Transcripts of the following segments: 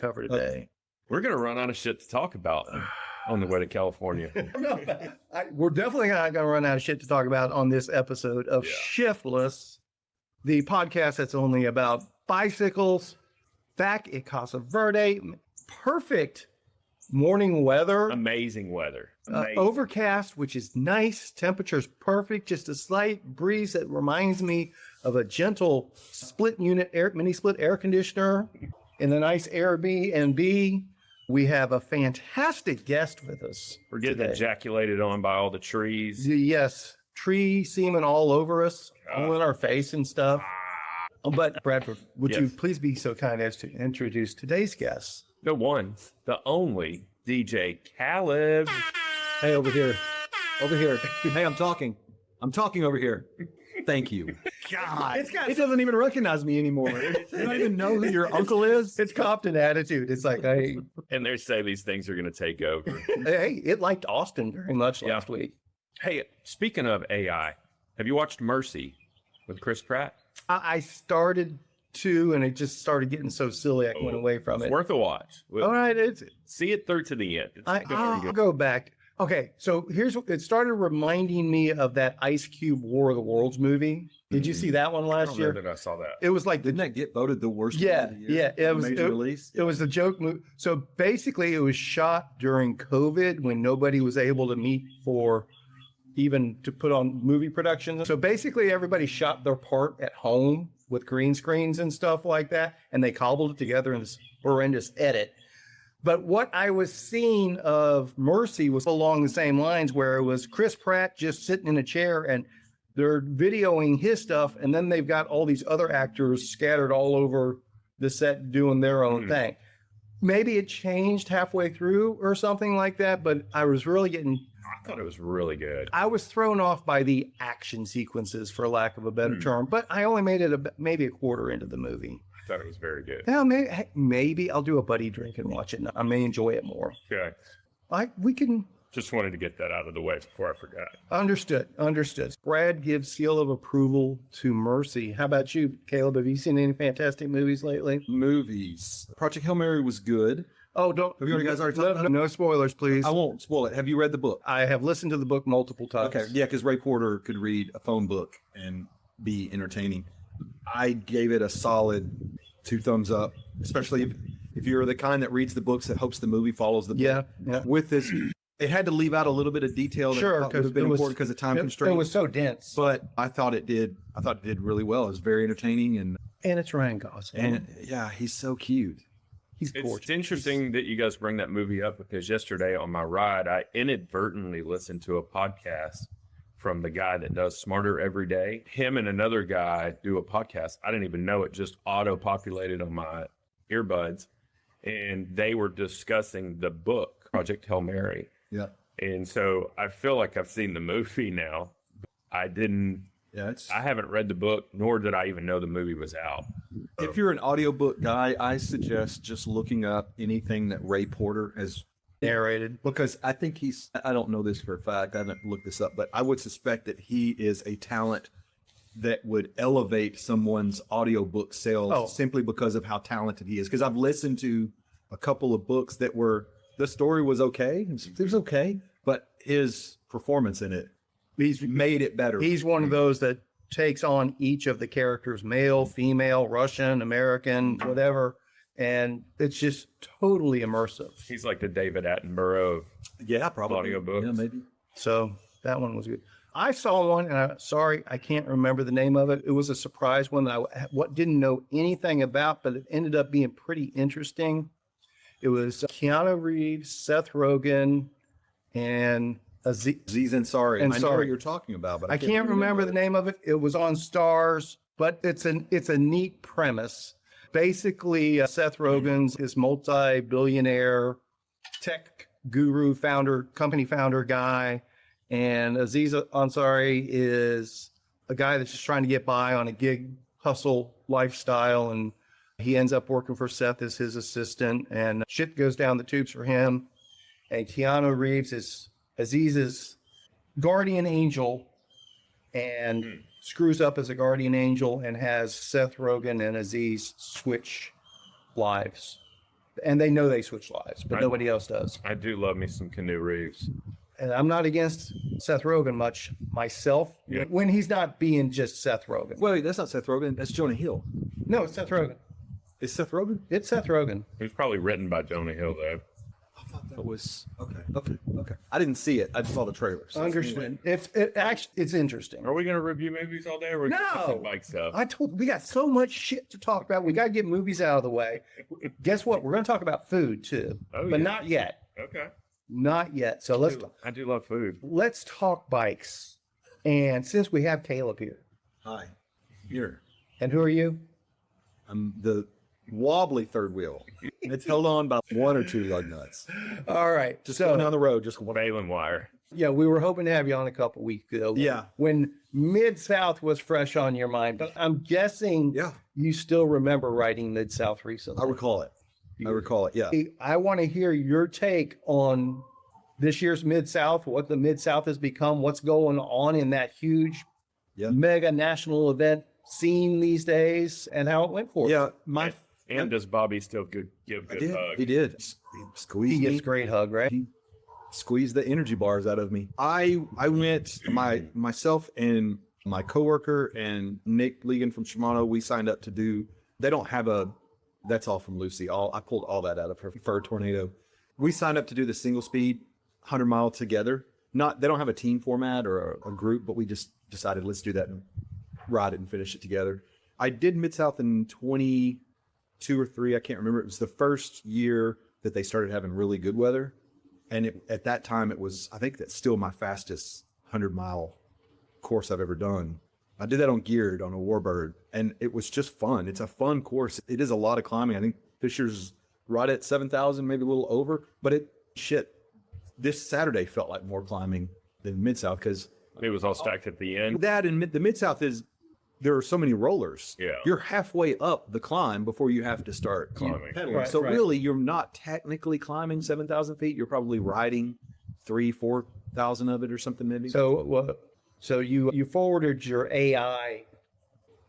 cover today. We're going to run out of shit to talk about on the way to California. We're definitely not going to run out of shit to talk about on this episode of Shiftless, the podcast that's only about bicycles, back at Casa Verde. Perfect morning weather. Amazing weather. Overcast, which is nice. Temperature's perfect. Just a slight breeze that reminds me of a gentle split unit mini split air conditioner in a nice Airbnb. We have a fantastic guest with us. We're getting today. ejaculated on by all the trees. Yes, tree semen all over us, all in our face and stuff. But Bradford, would you please be so kind as to introduce today's guest? The one, the only DJ Khaled. Hey, over here. Over here. Hey, I'm talking over here. Thank you. God, It doesn't even recognize me anymore. You don't even know who your uncle is. it's Compton attitude. It's like, hey, And they say these things are going to take over. hey, it liked Austin very much last week. Hey, speaking of AI, have you watched Mercy with Chris Pratt? I started to, and it just started getting so silly, I went away from It's it. worth a watch. All right, See it through to the end. It's I'll go back. Okay, so here's what it started reminding me of that Ice Cube War of the Worlds movie. Did you see that one I last don't year? know that I saw that. It was like Didn't that get voted the worst? Yeah, movie of the year? yeah, it was Major release. It was a joke movie. So basically, it was shot during COVID when nobody was able to meet for even to put on movie productions. So basically, everybody shot their part at home with green screens and stuff like that, and they cobbled it together in this horrendous edit. But what I was seeing of Mercy was along the same lines, where it was Chris Pratt just sitting in a chair and they're videoing his stuff, and then they've got all these other actors scattered all over the set doing their own thing. Maybe it changed halfway through or something like that, but I was really I thought it was really good. I was thrown off by the action sequences, for lack of a better term, but I only made it maybe a quarter into the movie. I thought it was very good. Now, maybe I'll do a buddy drink and watch it. I may enjoy it more. Okay. We can. Just wanted to get that out of the way before I forgot. Understood. Brad gives seal of approval to Mercy. How about you, Caleb? Have you seen any fantastic movies lately? Movies. Project Hail Mary was good. Oh, don't. Have you guys already talked about it? No spoilers, please. I won't spoil it. Have you read the book? I have listened to the book multiple times. Okay, yeah, because Ray Porter could read a phone book and be entertaining. I gave it a solid 2 thumbs up, especially if you're the kind that reads the books that hopes the movie follows the book. Yeah. With this, it had to leave out a little bit of detail that Sure, would have been important because of time constraints. It was so dense. But I thought it did really well. It was very entertaining and it's Ryan Gosling. yeah, he's so cute. He's gorgeous. It's interesting that you guys bring that movie up because yesterday on my ride, I inadvertently listened to a podcast from the guy that does Smarter Every Day. Him and another guy do a podcast. I didn't even know it, just auto-populated on my earbuds. And they were discussing the book, Project Hail Mary. Yeah. And so I feel like I've seen the movie now. I didn't. Yeah, I haven't read the book, nor did I even know the movie was out. If you're an audiobook guy, I suggest just looking up anything that Ray Porter has narrated. Because I think I don't know this for a fact, I haven't looked this up, but I would suspect that he is a talent that would elevate someone's audiobook sales simply because of how talented he is. Because I've listened to a couple of books that the story was okay, it was okay, but his performance in it, he's made it better. He's one of those that takes on each of the characters, male, female, Russian, American, whatever, and it's just totally immersive. He's like the David Attenborough of probably audiobooks. Yeah, maybe. So that one was good. I saw one, and I can't remember the name of it. It was a surprise one that I didn't know anything about, but it ended up being pretty interesting. It was Keanu Reeves, Seth Rogen, and Aziz Ansari. I know what you're talking about, but I can't remember the name of it. It was on Stars, but it's a neat premise. Basically, Seth Rogen's his multi-billionaire tech guru company founder guy, and Aziz Ansari is a guy that's just trying to get by on a gig hustle lifestyle, and he ends up working for Seth as his assistant, and shit goes down the tubes for him. And Keanu Reeves is Aziz's guardian angel and screws up as a guardian angel and has Seth Rogen and Aziz switch lives. and they know they switch lives, but nobody else does. I do love me some Canoe Reeves. And I'm not against Seth Rogen much myself when he's not being just Seth Rogen. Wait, that's not Seth Rogen. That's Jonah Hill. No, it's Seth Rogen. It's Seth Rogen? It's Seth Rogen. He was probably written by Jonah Hill, though. I thought that was okay. I didn't see it. I just saw the trailer. So Understand. It's interesting. Are we going to review movies all day? Or No. Bike stuff? We got so much shit to talk about. We got to get movies out of the way. Guess what? We're going to talk about food too, but not yet. Okay. Not yet. So I do love food. let's talk bikes. And since we have Caleb here, hi. Here. and who are you? I'm the wobbly third wheel. It's held on by one or two lug nuts. All right. Just going down the road, just one. Balin wire. Yeah, we were hoping to have you on a couple weeks ago. Yeah. When Mid-South was fresh on your mind. But I'm guessing you still remember riding Mid-South recently. I recall it. Yeah. I want to hear your take on this year's Mid-South, what the Mid-South has become, what's going on in that huge mega national event scene these days, and how it went for you. Yeah. And does Bobby still give good hugs? He did. Squeezed He me. gets a great hug, right? He squeezed the energy bars out of me. I went, myself and my coworker and Nick Legan from Shimano, we signed up to do, they don't have that's all from Lucy. I pulled all that out of her for a tornado. We signed up to do the single speed 100-mile together. They don't have a team format or a group, but we just decided let's do that and ride it and finish it together. I did Mid-South in 22 or 3. I can't remember. It was the first year that they started having really good weather. And at that time, I think that's still my fastest 100-mile course I've ever done. I did that on geared on a Warbird, and it was just fun. It's a fun course. It is a lot of climbing. I think this year's right at 7,000, maybe a little over. But this Saturday felt like more climbing than Mid-South because it was all stacked at the end. That and the Mid-South there are so many rollers. Yeah. You're halfway up the climb before you have to start climbing. Pedaling. So really, you're not technically climbing 7,000 feet. You're probably riding 3,000-4,000 of it or something maybe. So you forwarded your AI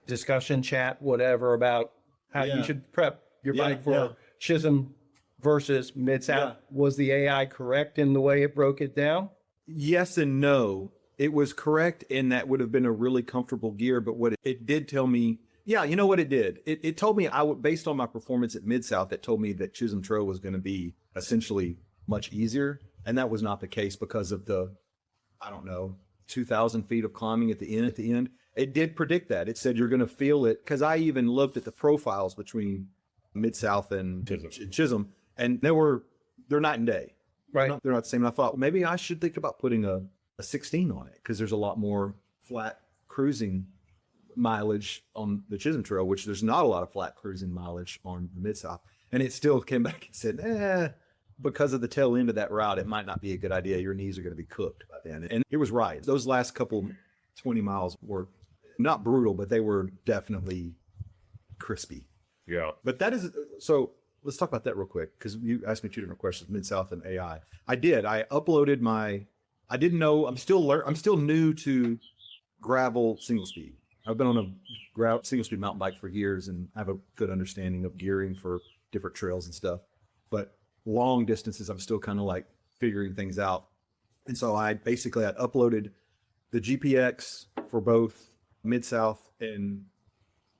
discussion chat, whatever, about how you should prep your bike for Chisholm versus Mid-South. Yeah. Was the AI correct in the way it broke it down? Yes and no. It was correct in that would have been a really comfortable gear, but what it did tell me, you know what it did? It told me based on my performance at Mid-South, it told me that Chisholm Trail was going to be essentially much easier. And that was not the case because of the, 2,000 feet of climbing at the end. It did predict that. It said you're going to feel it because I even looked at the profiles between Mid-South and Chisholm, and they're night and day. Right. They're not the same. And I thought maybe I should think about putting a 16 on it because there's a lot more flat cruising mileage on the Chisholm Trail, which there's not a lot of flat cruising mileage on the Mid-South. And it still came back and said, because of the tail end of that route, it might not be a good idea. Your knees are going to be cooked by then. And it was right. Those last couple 20 miles were not brutal, but they were definitely crispy. Yeah. But so let's talk about that real quick because you asked me 2 different questions, Mid-South and AI. I did. I uploaded I didn't know. I'm still new to gravel single speed. I've been on a single speed mountain bike for years and I have a good understanding of gearing for different trails and stuff. But long distances, I'm still kind of like figuring things out. And so I uploaded the GPX for both Mid-South and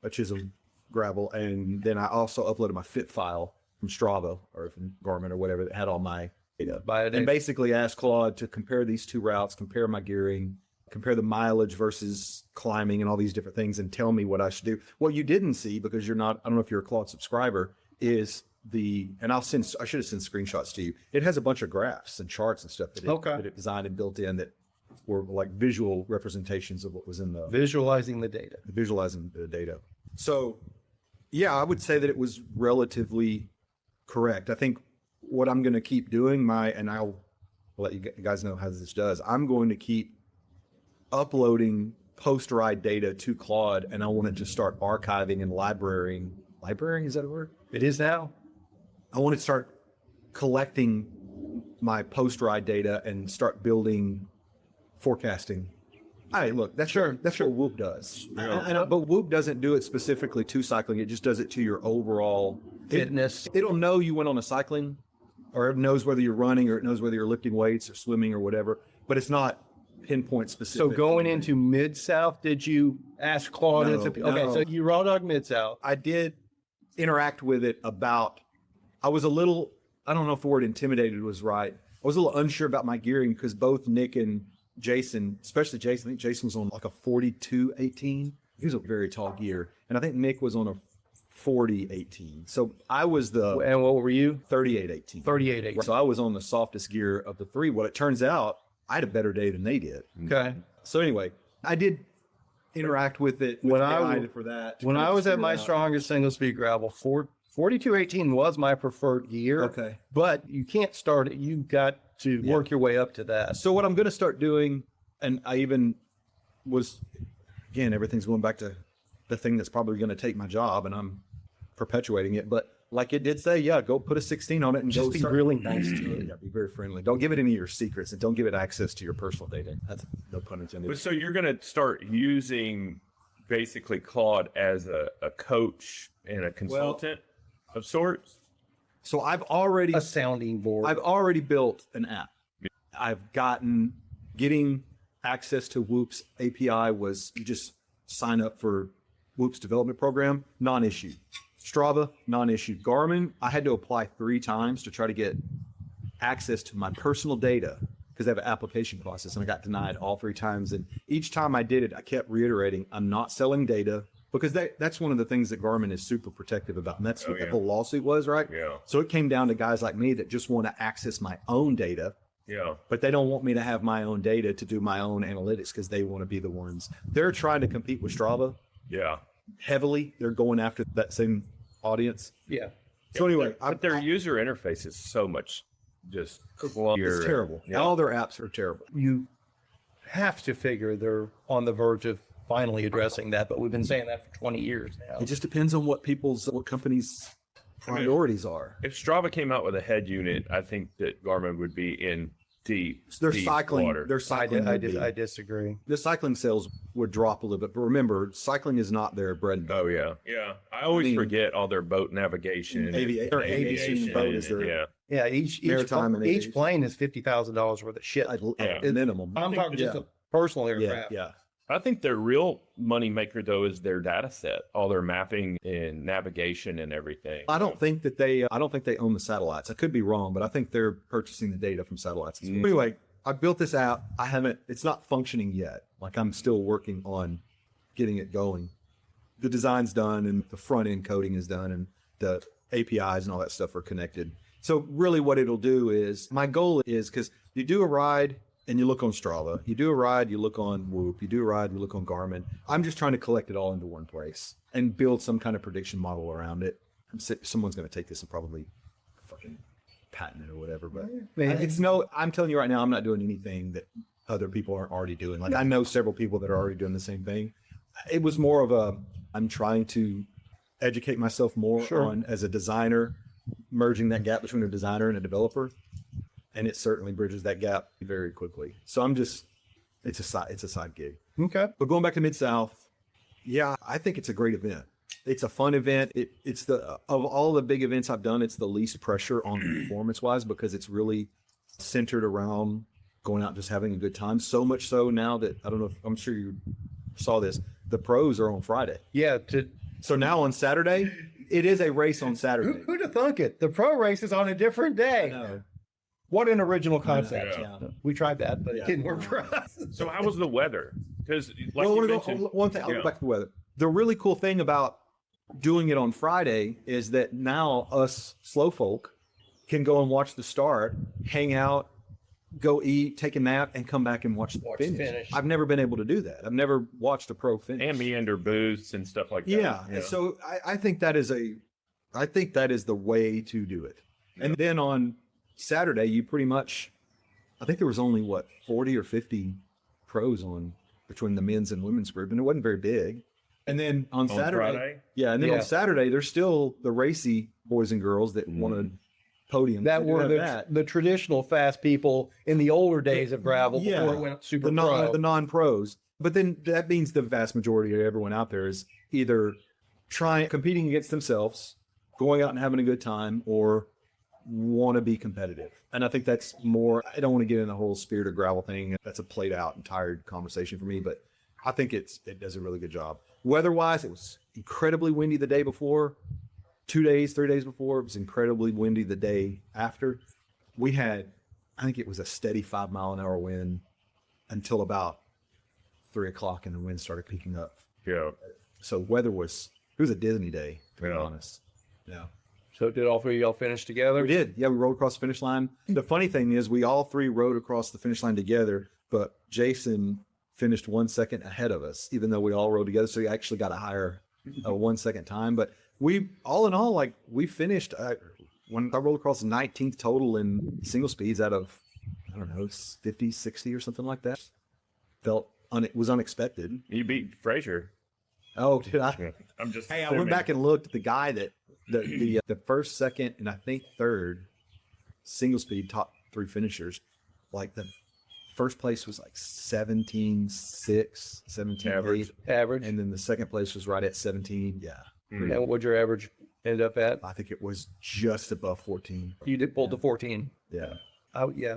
a Chisholm gravel. And then I also uploaded my fit file from Strava or from Garmin or whatever that had all my data. And basically asked Claude to compare these 2 routes, compare my gearing, compare the mileage versus climbing and all these different things and tell me what I should do. What you didn't see, because I don't know if you're a Claude subscriber, is and I should have sent screenshots to you. It has a bunch of graphs and charts and stuff that it designed and built in that were like visual representations of what was in visualizing the data. So I would say that it was relatively correct. I think what I'm going to keep doing and I'll let you guys know how this does. I'm going to keep uploading post-ride data to Claude, and I want it to start archiving and librarying. Librarying, is that a word? It is now. I want to start collecting my post-ride data and start building forecasting. Look, that's what Whoop does. Yeah. But Whoop doesn't do it specifically to cycling. It just does it to your overall fitness. It'll know you went on a cycling, or it knows whether you're running, or it knows whether you're lifting weights or swimming or whatever, but it's not pinpoint specific. So going into Mid-South, did you ask Claude? No, Okay, no. so you raw dog Mid-South. I did interact with it about, I was a little, I don't know if the word intimidated was right. I was a little unsure about my gearing because both Nick and Jason, especially Jason, I think Jason was on like a 42-18. He was a very tall gear. And I think Nick was on a 40-18. So I was the And what were you? 38-18. 38. So I was on the softest gear of the three. Well, it turns out I had a better day than they did. Okay. So anyway, I did interact with it When I for that. When I was at my strongest single speed gravel, 42-18 was my preferred gear. Okay. But you can't start it. You got to work your way up to that. So what I'm going to start doing, and I even was, again, everything's going back to the thing that's probably going to take my job, and I'm perpetuating it. But like it did say, yeah, go put a 16 on it and Just go be start. really nice to it. Yeah, be very friendly. Don't give it any of your secrets, and don't give it access to your personal data. That's no pun intended. But so you're going to start using basically Claude as a coach and a consultant of sorts? So I've already A sounding board. I've already built an app. Getting access to Whoop's API was, you just sign up for Whoop's development program, non-issue. Strava, non-issue. Garmin, I had to apply 3 times to try to get access to my personal data because they have an application process, and I got denied all 3 times. And each time I did it, I kept reiterating, I'm not selling data, because that's one of the things that Garmin is super protective about. And that's what that whole lawsuit was, right? Yeah. So it came down to guys like me that just want to access my own data, Yeah. but they don't want me to have my own data to do my own analytics because they want to be the ones. They're trying to compete with Strava Yeah. heavily. They're going after that same audience. yeah. So anyway, But their user interface is so much just clunkier. it's terrible. Yeah. All their apps are terrible. You have to figure they're on the verge of finally addressing that, but we've been saying that for 20 years now. It just depends on what companies' priorities are. If Strava came out with a head unit, I think that Garmin would be in deep, They're deep cycling. water. They're cycling. I disagree. The cycling sales would drop a little bit, but remember, cycling is not their bread and butter. Oh yeah, yeah. I always forget all their boat navigation, Aviation boat is their yeah. Yeah, each Maritime and each aviation. plane is $50,000 worth of shit. Yeah. minimum. I'm talking just a personal aircraft. Yeah. I think their real money maker though is their data set, all their mapping and navigation and everything. I don't think they own the satellites. I could be wrong, but I think they're purchasing the data from satellites. Anyway, I built this app. It's not functioning yet. Like, I'm still working on getting it going. The design's done and the front end coding is done and the APIs and all that stuff are connected. So really what it'll do is, my goal is, because you do a ride and you look on Strava, you do a ride, you look on Whoop, you do a ride, you look on Garmin. I'm just trying to collect it all into one place and build some kind of prediction model around it. Someone's going to take this and probably fucking patent it or whatever, but I'm telling you right now, I'm not doing anything that other people aren't already doing. Like, I know several people that are already doing the same thing. It was more of I'm trying to educate myself more on, as a designer, merging that gap between a designer and a developer. And it certainly bridges that gap very quickly. So it's a side gig. Okay. But going back to Mid-South, yeah, I think it's a great event. It's a fun event. It's of all the big events I've done, it's the least pressure on performance wise, because it's really centered around going out and just having a good time. So much so now that, I don't know if, I'm sure you saw this, the pros are on Friday. Yeah. So now on Saturday, it is a race on Saturday. Who'd have thunk it? The pro race is on a different day. No. What an original concept. Yeah. We tried that, but it didn't work for us. So how was the weather? Because like Well, you mentioned, one thing, I'll go back to the weather. The really cool thing about doing it on Friday is that now us slow folk can go and watch the start, hang out, go eat, take a nap, and come back and watch the finish. I've never been able to do that. I've never watched a pro finish. and meander booths and stuff like that. Yeah. And so I think that is the way to do it. And then on Saturday, you pretty much, I think there was only 40 or 50 pros on between the men's and women's group, and it wasn't very big. And then on Saturday, Friday? on Saturday, there's still the racy boys and girls that want to podium. That were the traditional fast people in the older days of gravel before it went super pro. The non-pros. But then that means the vast majority of everyone out there is either competing against themselves going out and having a good time or want to be competitive. And I think that's more, I don't want to get in the whole spirit of gravel thing. That's a played out and tired conversation for me, but I think it does a really good job. Weather-wise, it was incredibly windy the day before. 3 days before, it was incredibly windy the day after. We had, I think it was a steady 5 mile an hour wind until about 3 o'clock, and the wind started picking up. Yeah. So weather it was a Disney day, to be Yeah. honest. Yeah. So did all three of y'all finish together? We did. Yeah, we rode across the finish line. The funny thing is we all three rode across the finish line together, but Jason finished 1 second ahead of us, even though we all rode together. So he actually got a higher 1 second time. But we, all in all, like we finished, when I rolled across 19th total in single speeds out of, I don't know, 50, 60 or something like that. It was unexpected. You beat Frazier. Oh, did I? Yeah. I'm just. Hey, I went back and looked at the guy that the first, second, and I think third single speed top three finishers. Like the first place was like 17.6, 17.8 Average. and then the second place was right at 17. Yeah, And what would your average end up at? I think it was just above 14. You did pull to 14. Yeah,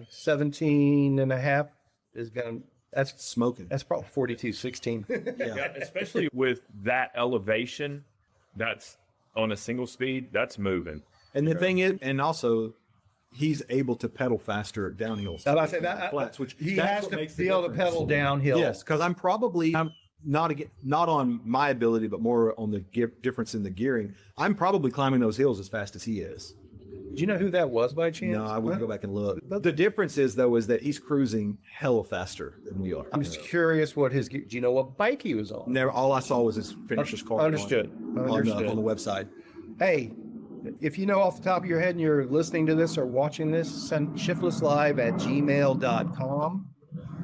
17 and a half is going to, smoking. that's probably 42.16. Yeah, Especially with that elevation, that's on a single speed, that's moving. and the thing is, and also he's able to pedal faster downhill. I say that flats, which he that's has what to makes the be able to difference. pedal downhill. Yes, because I'm not on my ability, but more on the difference in the gearing. I'm probably climbing those hills as fast as he is. Do you know who that was by chance? No, I wouldn't go back and look. But the difference is that he's cruising hella faster than we are. I'm just curious what his. Do you know what bike he was on? Never. All I saw was his finisher's card. Understood. On the website. Hey, if you know off the top of your head and you're listening to this or watching this, send shiftlesslive@gmail.com.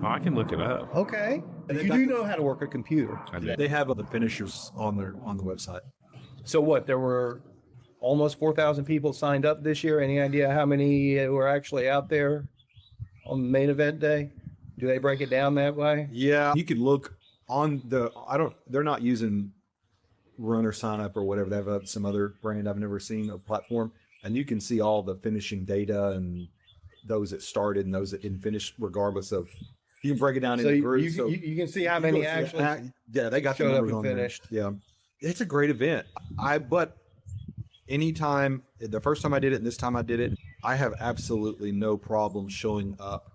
Oh, I can look it up. Okay. And You do know how to work a computer. I did. They have the finishers on the website. So what? There were almost 4,000 people signed up this year. Any idea how many were actually out there on the main event day? Do they break it down that way? Yeah, you could look on they're not using Runner Sign Up or whatever. They have some other brand I've never seen, a platform, and you can see all the finishing data and those that started and those that didn't finish, regardless of. You can break it down So into you, groups. you can see how many actually Yeah, they got the showed up numbers and on there. finished. Yeah, it's a great event. But anytime, the first time I did it and this time I did it, I have absolutely no problem showing up.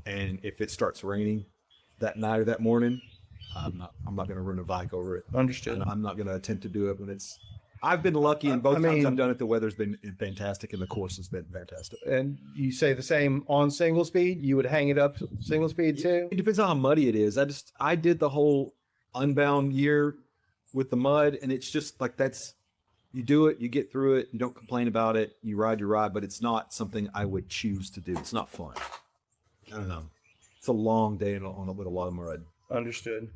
And if it starts raining that night or that morning, I'm not going to run a bike over it. Understood. And I'm not going to attempt to do it when it's. I've been lucky, and both times I've done it, the weather's been fantastic, and the course has been fantastic. And you say the same on single speed? You would hang it up single speed too? It depends on how muddy it is. I did the whole Unbound year with the mud, and it's just like you do it, you get through it, you don't complain about it, you ride your ride, but it's not something I would choose to do. It's not fun. I don't know. It's a long day with a lot of mud. Understood.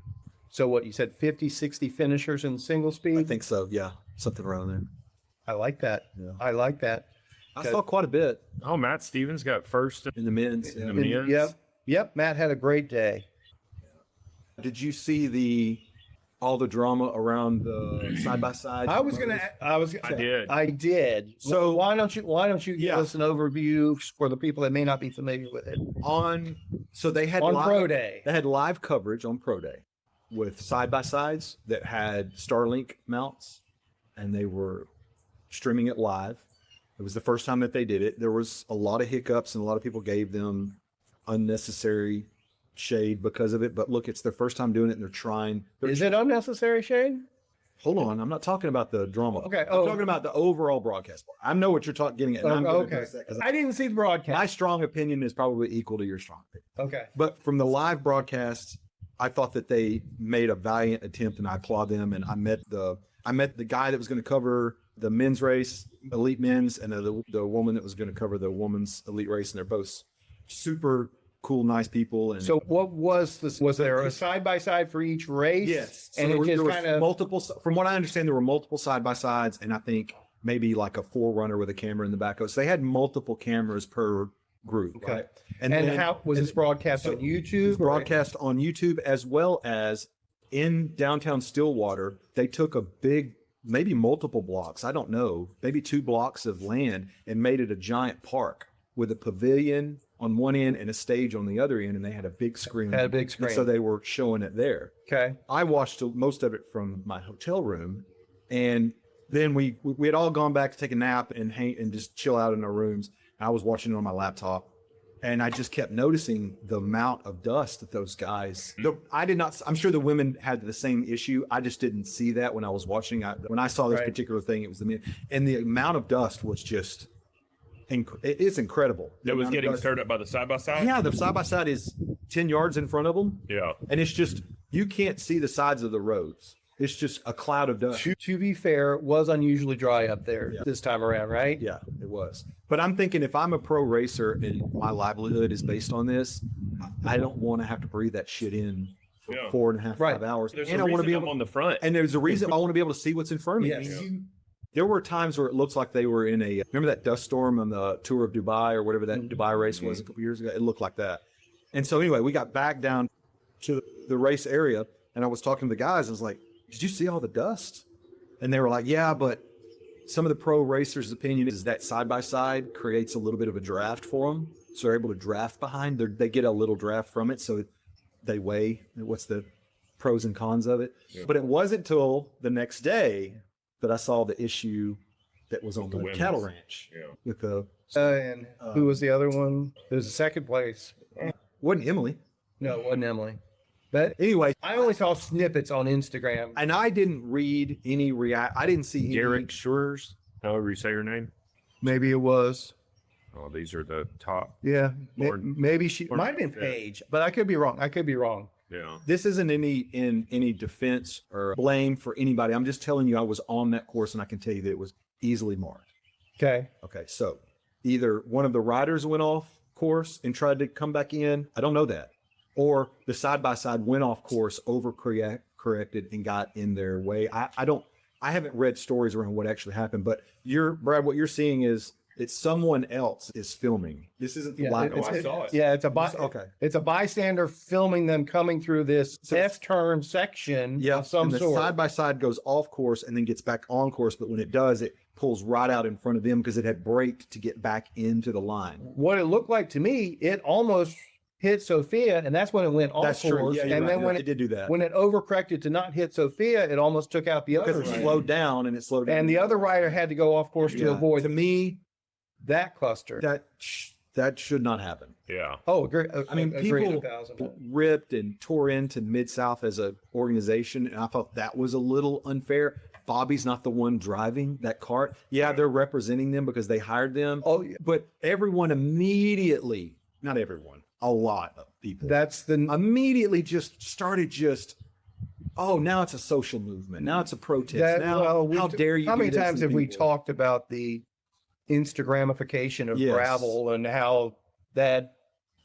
So what, you said 50, 60 finishers in single speed? I think so, yeah. Something around there. I like that. Yeah. I like that. I saw quite a bit Oh, Matt Stevens got first in the men's. in the And- men's. Yep. Matt had a great day. Did you see all the drama around the side by side? I did. So- why don't you give Yeah. us an overview for the people that may not be familiar with it So they had on live, Pro Day? They had live coverage on Pro Day with side by sides that had Starlink mounts, and they were streaming it live. It was the first time that they did it. There was a lot of hiccups, and a lot of people gave them unnecessary shade because of it. But look, it's their first time doing it, and they're trying. Is it unnecessary shade? Hold on, I'm not talking about the drama. Okay, I'm talking about the overall broadcast. I know what you're getting at. And I'm gonna Okay. address that 'cause I didn't see the broadcast. my strong opinion is probably equal to your strong opinion. Okay. But from the live broadcast, I thought that they made a valiant attempt, and I applaud them. And I met the guy that was going to cover the men's race, elite men's, and the woman that was going to cover the women's elite race, and they're both super cool, nice people. And So what was this? Was there a side by side for each race? yes, so And there it were, just there was kind of multiple. From what I understand, there were multiple side by sides, and I think maybe like a forerunner with a camera in the back. So they had multiple cameras per group. Okay. Right? And then- how was this broadcast on YouTube? broadcast on YouTube, as well as in downtown Stillwater. They took a big maybe multiple blocks. I don't know, maybe 2 blocks of land and made it a giant park with a pavilion on one end and a stage on the other end. And they had a big screen. Had a big screen. And so they were showing it there. Okay. I watched most of it from my hotel room. And then we had all gone back to take a nap and just chill out in our rooms. I was watching it on my laptop. And I just kept noticing the amount of dust that those guys. I'm sure the women had the same issue. I just didn't see that when I was watching. When I saw this particular thing, it was the men. And the amount of dust was just, it's incredible. It was getting stirred up by the side by side? Yeah, the side by side is 10 yards in front of them. Yeah. And it's just, you can't see the sides of the roads. It's just a cloud of dust. To be fair, it was unusually dry up there this time around, right? Yeah, it was. But I'm thinking if I'm a pro racer and my livelihood is based on this, I don't want to have to breathe that shit in for 4.5, 5 hours. There's and a I want to reason be I'm able on the front. And there's a reason I want to be able to see what's in front of me. Yes. I mean, there were times where it looks like they were in remember that dust storm on the Tour of Dubai or whatever that Dubai race was a couple years ago? It looked like that. And so anyway, we got back down to the race area and I was talking to the guys. I was like, did you see all the dust? And they were like, yeah, but some of the pro racers' opinion is that side-by-side creates a little bit of a draft for them. So they're able to draft behind. They get a little draft from it. So they weigh what's the pros and cons of it. Yeah. But it wasn't till the next day that I saw the issue that was on the cattle ranch. Yeah. With the and who was the other one? There's a second place. Wasn't Emily. No, it wasn't Emily. But anyway, I only saw snippets on Instagram. And I didn't read any I didn't see any. Garrick Schurz, however you say your name. Maybe it was. Oh, these are the top. Yeah. Maybe she might have been Paige, but I could be wrong. Yeah. This isn't any defense or blame for anybody. I'm just telling you I was on that course and I can tell you that it was easily marked. Okay. So either one of the riders went off course and tried to come back in. I don't know that. Or the side-by-side went off course, corrected and got in their way. I haven't read stories around what actually happened, but Brad, what you're seeing is it's someone else is filming. This isn't the live. I saw it. Yeah, it's a bystander filming them coming through this S-turn section of some and sort. The side-by-side goes off course and then gets back on course, but when it does, it pulls right out in front of them because it had braked to get back into the line. What it looked like to me, it almost hit Sophia, and that's when it went off course. Yeah, and then when it did do that, when it overcorrected to not hit Sophia, it almost took out the other. Because it slowed down, and it slowed down. And the other rider had to go off course to avoid. To me, that cluster. That should not happen. Yeah. Oh, agree. I mean, people ripped and tore into Mid-South as an organization, and I thought that was a little unfair. Bobby's not the one driving that cart. Yeah, they're representing them because they hired them. Oh, yeah. But everyone immediately, not everyone, a lot of people. Immediately just started now it's a social movement. Now it's a protest. How dare you? How many times have we talked about the Instagramification of gravel and how that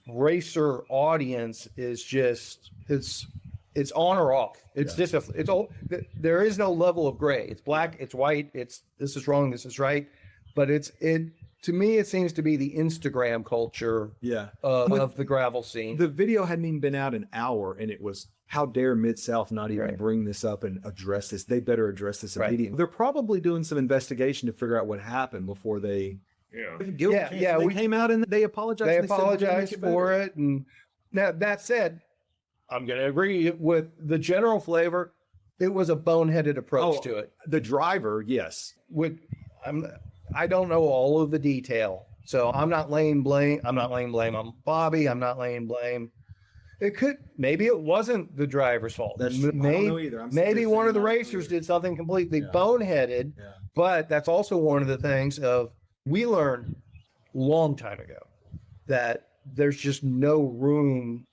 racer audience is just it's on or off. It's just there is no level of gray. It's black, it's white, it's this is wrong, this is right. But to me, it seems to be the Instagram culture of the gravel scene. The video hadn't even been out an hour, and it was, how dare Mid-South not even bring this up and address this? They better address this immediately. They're probably doing some investigation to figure out what happened before they... They came out and they apologized. They apologized for it. And now, that said, I'm going to agree with the general flavor. It was a boneheaded approach to it. The driver, yes. I don't know all of the detail, so I'm not laying blame. I'm not laying blame on Bobby. I'm not laying blame. Maybe it wasn't the driver's fault. I don't know either. Maybe one of the racers did something completely boneheaded, but that's also one of the things we learned a long time ago that there's just no room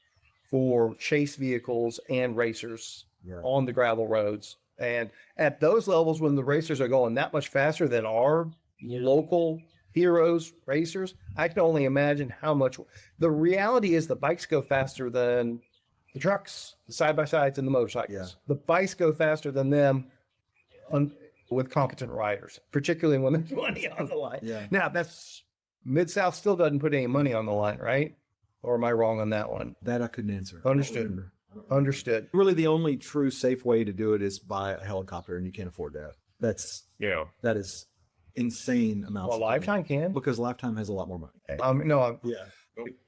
for chase vehicles and racers on the gravel roads. And at those levels, when the racers are going that much faster than our local heroes racers, I can only imagine how much. The reality is the bikes go faster than the trucks, the side-by-sides, and the motorcycles. The bikes go faster than them with competent riders, particularly when there's money on the line. Now, that's Mid-South still doesn't put any money on the line, right? Or am I wrong on that one? That I couldn't answer. Understood. Really, the only true safe way to do it is buy a helicopter, and you can't afford that. That is insane amounts. Well, of money. Lifetime can. Because Lifetime has a lot more money. No, Yeah.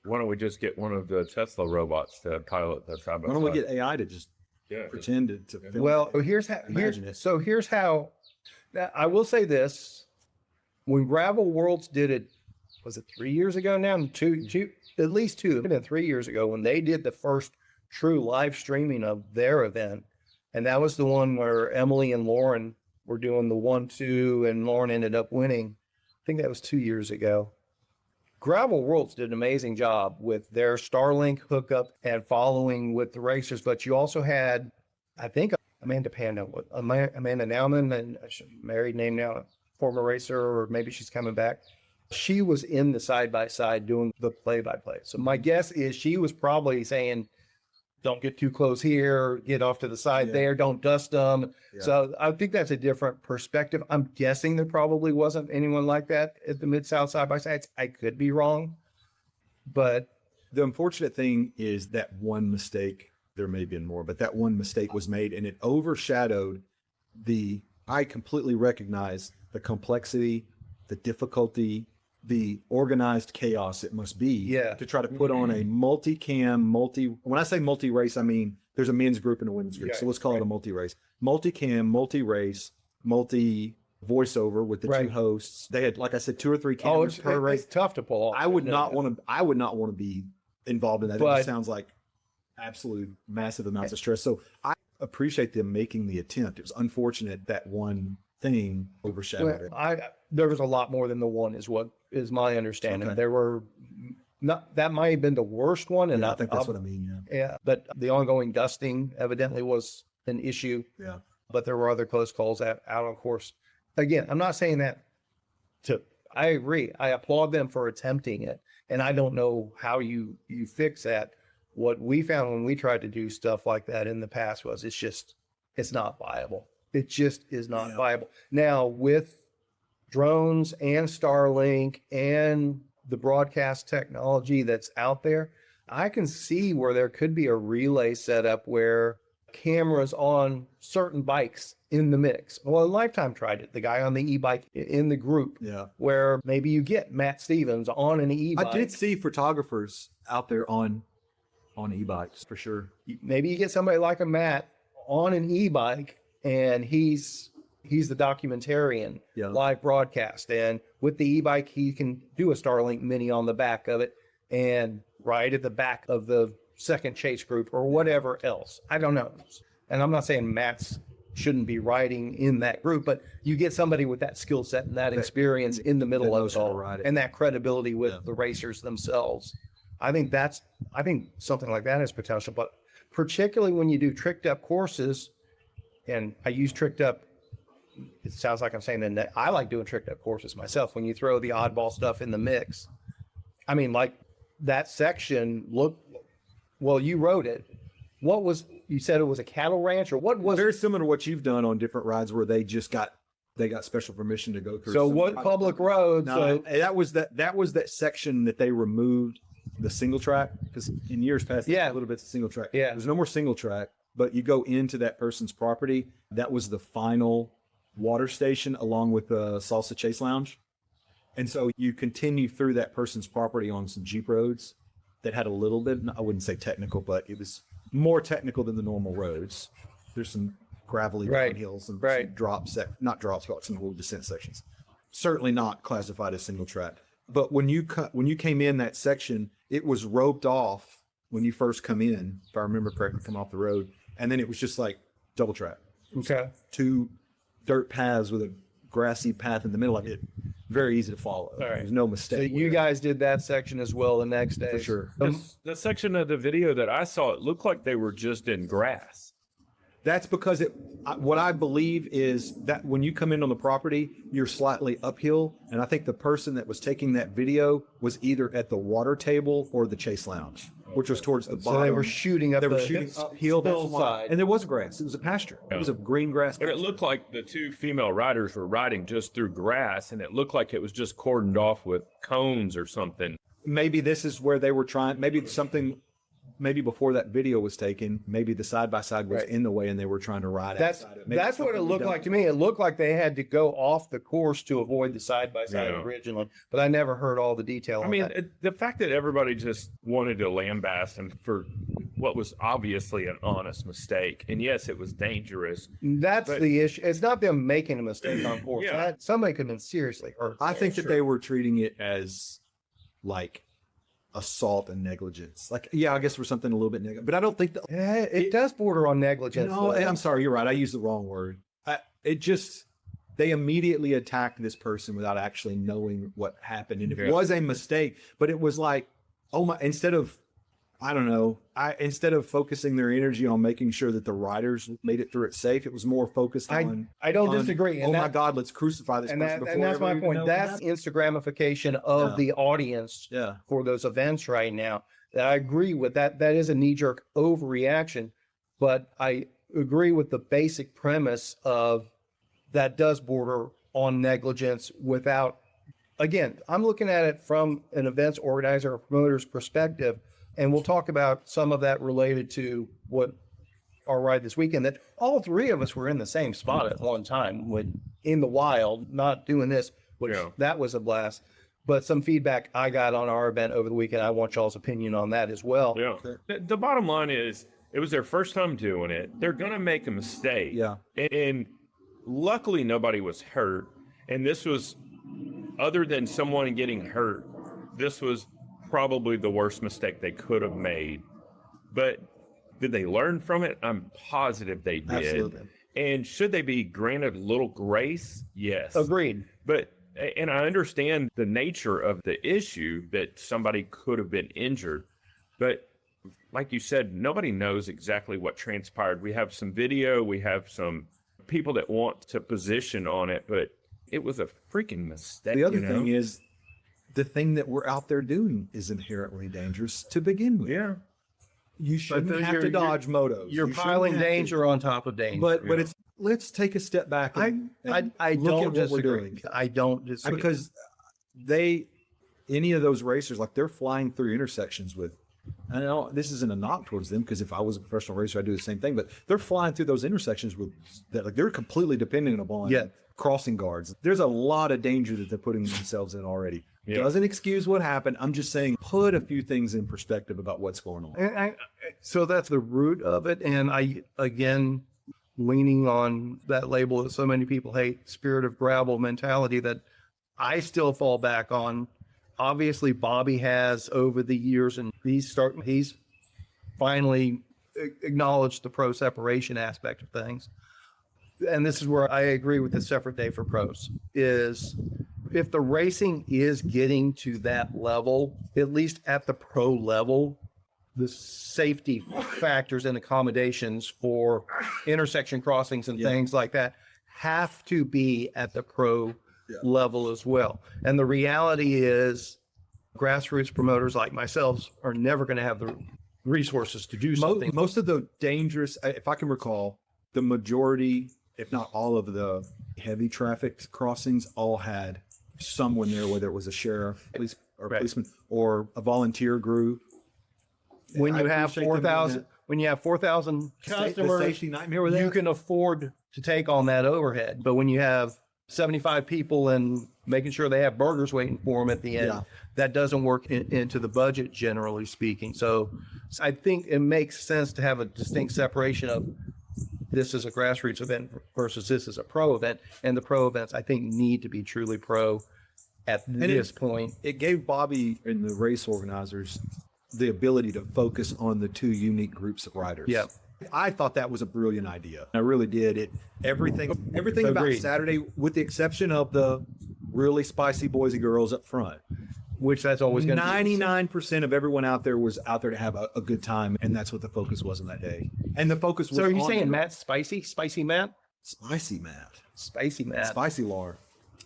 Why don't we just get one of the Tesla robots to pilot the side by Why side? don't we get AI to just pretend to film well, it? here's how. Now, I will say this: when Gravel Worlds did it, was it 3 years ago now? At least two. It's been 3 years ago when they did the first true live streaming of their event, and that was the one where Emily and Lauren were doing the 1-2, and Lauren ended up winning. I think that was 2 years ago. Gravel Worlds did an amazing job with their Starlink hookup and following with the racers, but you also had, I think, Amanda Nauman, and married name now, former racer, or maybe she's coming back. She was in the side-by-side doing the play-by-play. So my guess is she was probably saying, don't get too close here, get off to the side there, don't dust them. Yeah. So I think that's a different perspective. I'm guessing there probably wasn't anyone like that at the Mid-South side-by-sides. I could be wrong. But the unfortunate thing is that one mistake, there may have been more, but that one mistake was made and it overshadowed I completely recognize the complexity, the difficulty, the organized chaos it must be to try to put on a multi-cam, when I say multi-race, I mean, there's a men's group and a women's group. So let's call it a multi-race. Multi-cam, multi-race, multi-voiceover with the two hosts. They had, like I said, 2 or 3 cameras per race. It's tough to pull off. I would not want to be involved in that. It just sounds like absolute massive amounts of stress. So I appreciate them making the attempt. It was unfortunate that one thing overshadowed it. There was a lot more than the one is my understanding. Okay. There were that might have been the worst one. And I think that's what I mean. Yeah. But the ongoing dusting evidently was an issue. Yeah. But there were other close calls out on course. Again, I'm not saying that I agree. I applaud them for attempting it. And I don't know how you fix that. What we found when we tried to do stuff like that in the past was it's not viable. It just is not viable. Now, with drones and Starlink and the broadcast technology that's out there, I can see where there could be a relay setup where cameras on certain bikes in the mix. Well, Lifetime tried it. The guy on the e-bike in the group, where maybe you get Matt Stevens on an e-bike. I did see photographers out there on e-bikes for sure. Maybe you get somebody like a Matt on an e-bike, and he's the documentarian, live broadcast. And with the e-bike, he can do a Starlink Mini on the back of it and ride at the back of the second chase group or whatever else. I don't know. And I'm not saying Matt's shouldn't be riding in that group, but you get somebody with that skill set and that experience in the middle of it and that credibility with the racers themselves. I think something like that has potential, but particularly when you do tricked up courses, and I use tricked up, it sounds like I'm saying that I like doing tricked up courses myself. When you throw the oddball stuff in the mix, I mean, like that section, you wrote it. You said it was a cattle ranch, or what was very similar to what you've done on different rides where they got special permission to go through. So what public roads? No, that was that section that they removed the single track, because in years past, a little bit of single track. Yeah. There's no more single track, but you go into that person's property. That was the final water station along with the Salsa Chase Lounge. And so you continue through that person's property on some Jeep roads that had a little bit, I wouldn't say technical, but it was more technical than the normal roads. There's some gravelly hills and some not drops, but some little descent sections. Certainly not classified as single track. But when you came in that section, it was roped off when you first come in, if I remember correctly, come off the road. And then it was just like double track. Okay. 2 dirt paths with a grassy path in the middle of it. Very easy to follow. All right. There's no mistake. So you guys did that section as well the next day. For sure. The section of the video that I saw, it looked like they were just in grass. That's because what I believe is that when you come in on the property, you're slightly uphill. And I think the person that was taking that video was either at the water table or the chase lounge, which was towards the bottom. So they were shooting uphill. Side. And there was grass. It was a pasture. It was a green grass pasture. But it looked like the 2 female riders were riding just through grass, and it looked like it was just cordoned off with cones or something. Maybe this is where they were trying, maybe something maybe before that video was taken, maybe the side-by-side was in the way and they were trying to ride outside it. Maybe That's what it looked like to me. It looked like they had to go off the course to avoid the side-by-side originally, but I never heard all the detail on that. The fact that everybody just wanted to lambast him for what was obviously an honest mistake, and yes, it was dangerous. That's the issue. It's not them making a mistake on course. Somebody could have been seriously hurt. I think that they were treating it as like assault and negligence. Like, yeah, I guess there was something a little bit negative, but I don't think that it does border on negligence. No, I'm sorry, you're right. I used the wrong word. They immediately attacked this person without actually knowing what happened. And it was a mistake, but it was like, oh my, instead of focusing their energy on making sure that the riders made it through it safe, it was more focused on. I don't disagree. And my God, let's crucify this person before. And that's my point. That's Instagramification of the audience for those events right now. I agree with that. That is a knee-jerk overreaction, but I agree with the basic premise of that does border on negligence without. Again, I'm looking at it from an events organizer or promoter's perspective. And we'll talk about some of that related to what our ride this weekend, that all three of us were in the same spot at one time in the wild, not doing this, which that was a blast. But some feedback I got on our event over the weekend, I want y'all's opinion on that as well. Yeah. The bottom line is it was their first time doing it. They're going to make a mistake. Yeah. And luckily nobody was hurt. And this was, other than someone getting hurt, this was probably the worst mistake they could have made. But did they learn from it? I'm positive they did. Absolutely. And should they be granted a little grace? Yes. Agreed. And I understand the nature of the issue that somebody could have been injured. But like you said, nobody knows exactly what transpired. We have some video, we have some people that want to position on it, but it was a freaking mistake. The other thing is, the thing that we're out there doing is inherently dangerous to begin with. Yeah. You shouldn't have to dodge motos. You're piling danger on top of danger. But it's, let's take a step back. I don't disagree. I don't disagree. Because any of those racers, like they're flying through intersections with, I know this isn't a knock towards them, because if I was a professional racer, I'd do the same thing, but they're flying through those intersections with that, like they're completely dependent upon crossing guards. There's a lot of danger that they're putting themselves in already. Yeah. Doesn't excuse what happened. I'm just saying, put a few things in perspective about what's going on. So that's the root of it. And I, again, leaning on that label that so many people hate, spirit of gravel mentality, that I still fall back on. Obviously, Bobby has over the years, and he's finally acknowledged the pro separation aspect of things. And this is where I agree with the separate day for pros, is if the racing is getting to that level, at least at the pro level, the safety factors and accommodations for intersection crossings and things like that have to be at the pro level as well. And the reality is, grassroots promoters like myself are never going to have the resources to do something. Most of the dangerous, if I can recall, the majority, if not all of the heavy traffic crossings, all had someone there, whether it was a sheriff, policeman, or a volunteer group. When you have 4,000 customers, safety nightmare with that, you can afford to take on that overhead. But when you have 75 people and making sure they have burgers waiting for them at the end, that doesn't work into the budget, generally speaking. So I think it makes sense to have a distinct separation of this is a grassroots event versus this is a pro event. And the pro events, I think, need to be truly pro at this point. It gave Bobby and the race organizers the ability to focus on the two unique groups of riders. Yeah. I thought that was a brilliant idea. I really did. Everything about Saturday, with the exception of the really spicy boys and girls up front, which that's always going to be. 99% of everyone out there was out there to have a good time, and that's what the focus was on that day. And the focus was. So are you saying Matt spicy? Spicy Matt? Spicy Matt. Spicy Matt. Spicy Lauren.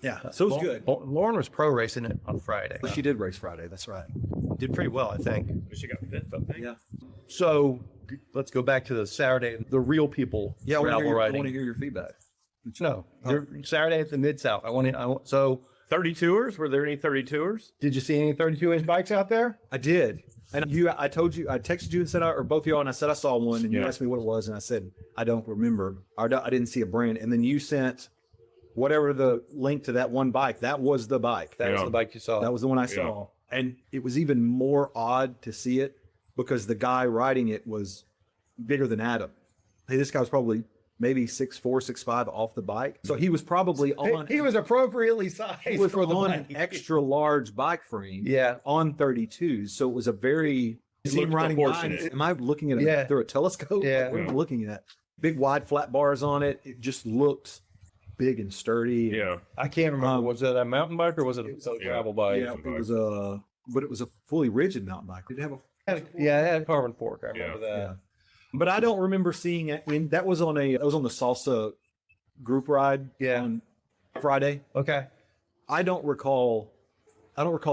Yeah, so it was good. Lauren was pro racing it on Friday. She did race Friday. That's right. Did pretty well, I think. She got fifth, I think. Yeah. So let's go back to the Saturday, the real people gravel riding. I want to hear your feedback. No, Saturday at the Mid-South. So 32ers? Were there any 32ers? Did you see any 32-inch bikes out there? I did. And I told you, I texted you and said, or both of y'all, and I said I saw one, and you asked me what it was, and I said I don't remember. I didn't see a brand, and then you sent whatever the link to that one bike. That was the bike. That was the bike you saw. That was the one I saw, and it was even more odd to see it because the guy riding it was bigger than Adam. Hey, this guy was probably maybe 6'4", 6'5" off the bike, so he was probably on. He was appropriately sized. He was for the on bike. an extra large bike frame. Yeah. On 32s, so it was a very. See him riding by. Am I looking at it through a telescope? Yeah. What am I looking at? Big wide flat bars on it. It just looked big and stirdy. Yeah. I can't remember. Was it a mountain bike or was it a gravel bike? Yeah, but it was a fully rigid mountain bike. Did it have a? Yeah, it had a carbon fork. I remember that. Yeah. But I don't remember seeing it. That was on the Salsa group ride on Friday. Okay. I don't recall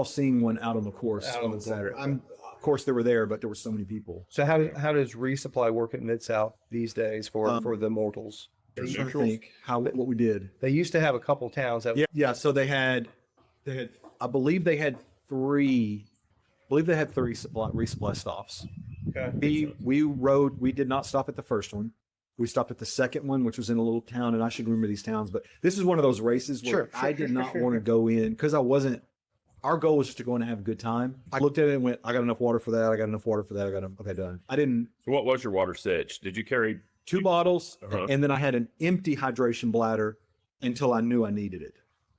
seeing one out on the course on Saturday. Of course they were there, but there were so many people. So how does resupply work at Mid-South these days for the mortals? I'm trying to think what we did. They used to have a couple towns that So they had I believe they had three resupply stops. Okay. We did not stop at the first one. We stopped at the second one, which was in a little town, and I should remember these towns, but this is one of those races where I did not want to go in because our goal was just to go in and have a good time. I looked at it and went, I got enough water for that. I got enough water for that. Okay, done. I didn't. So what was your water sitch? Did you carry 2 bottles, and then I had an empty hydration bladder until I knew I needed it.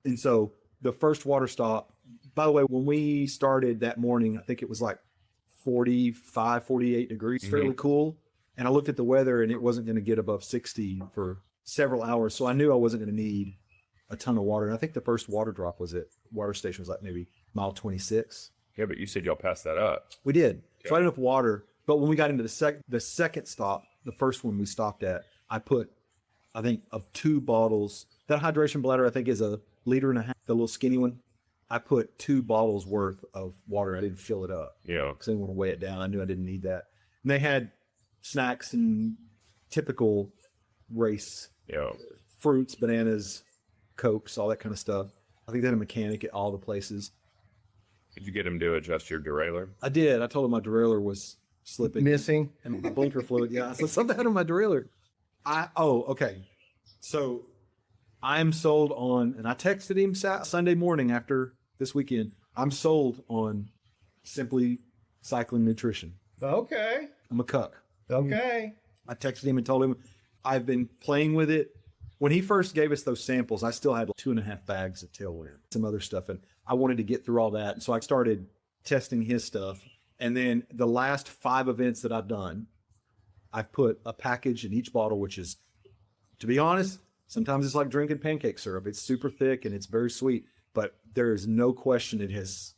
And so the first water stop, by the way, when we started that morning, I think it was like 45, 48 degrees, fairly cool. And I looked at the weather and it wasn't going to get above 60 for several hours. So I knew I wasn't going to need a ton of water. And I think the first water drop was at water station was like maybe mile 26. Yeah, but you said y'all passed that up. We did. So I had enough water. But when we got into the second stop, the first one we stopped at, I put, I think, of 2 bottles. That hydration bladder, I think, is 1.5 liters, the little skinny one. I put 2 bottles worth of water. I didn't fill it up. Yeah. Because I didn't want to weigh it down. I knew I didn't need that. And they had snacks and typical race fruits, bananas, Cokes, all that kind of stuff. I think they had a mechanic at all the places. Did you get him to adjust your derailleur? I did. I told him my derailleur was slipping. Missing. And my blinker fluid. Yeah. So something happened to my derailleur. Okay. So I'm sold on, and I texted him Sunday morning after this weekend. I'm sold on Simply Cycling Nutrition. Okay. I'm a cuck. Okay. I texted him and told him I've been playing with it. When he first gave us those samples, I still had like 2.5 bags of tailwind, some other stuff, and I wanted to get through all that. And so I started testing his stuff. And then the last 5 events that I've done, I've put a package in each bottle, which is, to be honest, sometimes it's like drinking pancake syrup. It's super thick and it's very sweet, but there is no question it has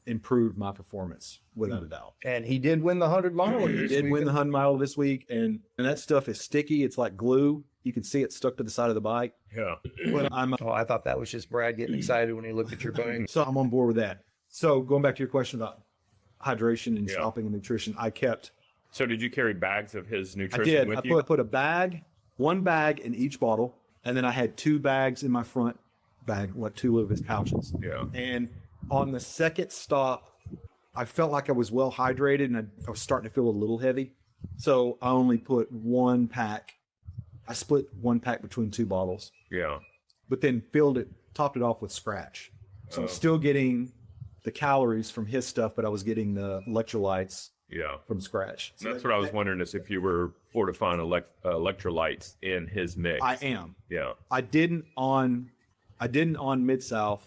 improved my performance without a doubt. And he did win the 100-mile. He did win the 100-mile this week, and that stuff is sticky. It's like glue. You can see it stuck to the side of the bike. Yeah. But I thought that was just Brad getting excited when he looked at your bike. So I'm on board with that. So going back to your question about hydration and stopping and nutrition, I kept. So did you carry bags of his nutrition with you? I you? put one bag in each bottle, and then I had 2 bags in my front bag, 2 of his pouches. Yeah. And on the second stop, I felt like I was well hydrated, and I was starting to feel a little heavy. So I only put 1 pack. I split 1 pack between 2 bottles. Yeah. But then topped it off with Scratch. So I'm still getting the calories from his stuff, but I was getting the electrolytes from Scratch. So that's what I was wondering, is if you were fortifying electrolytes in his mix. I am. Yeah. I didn't on Mid-South.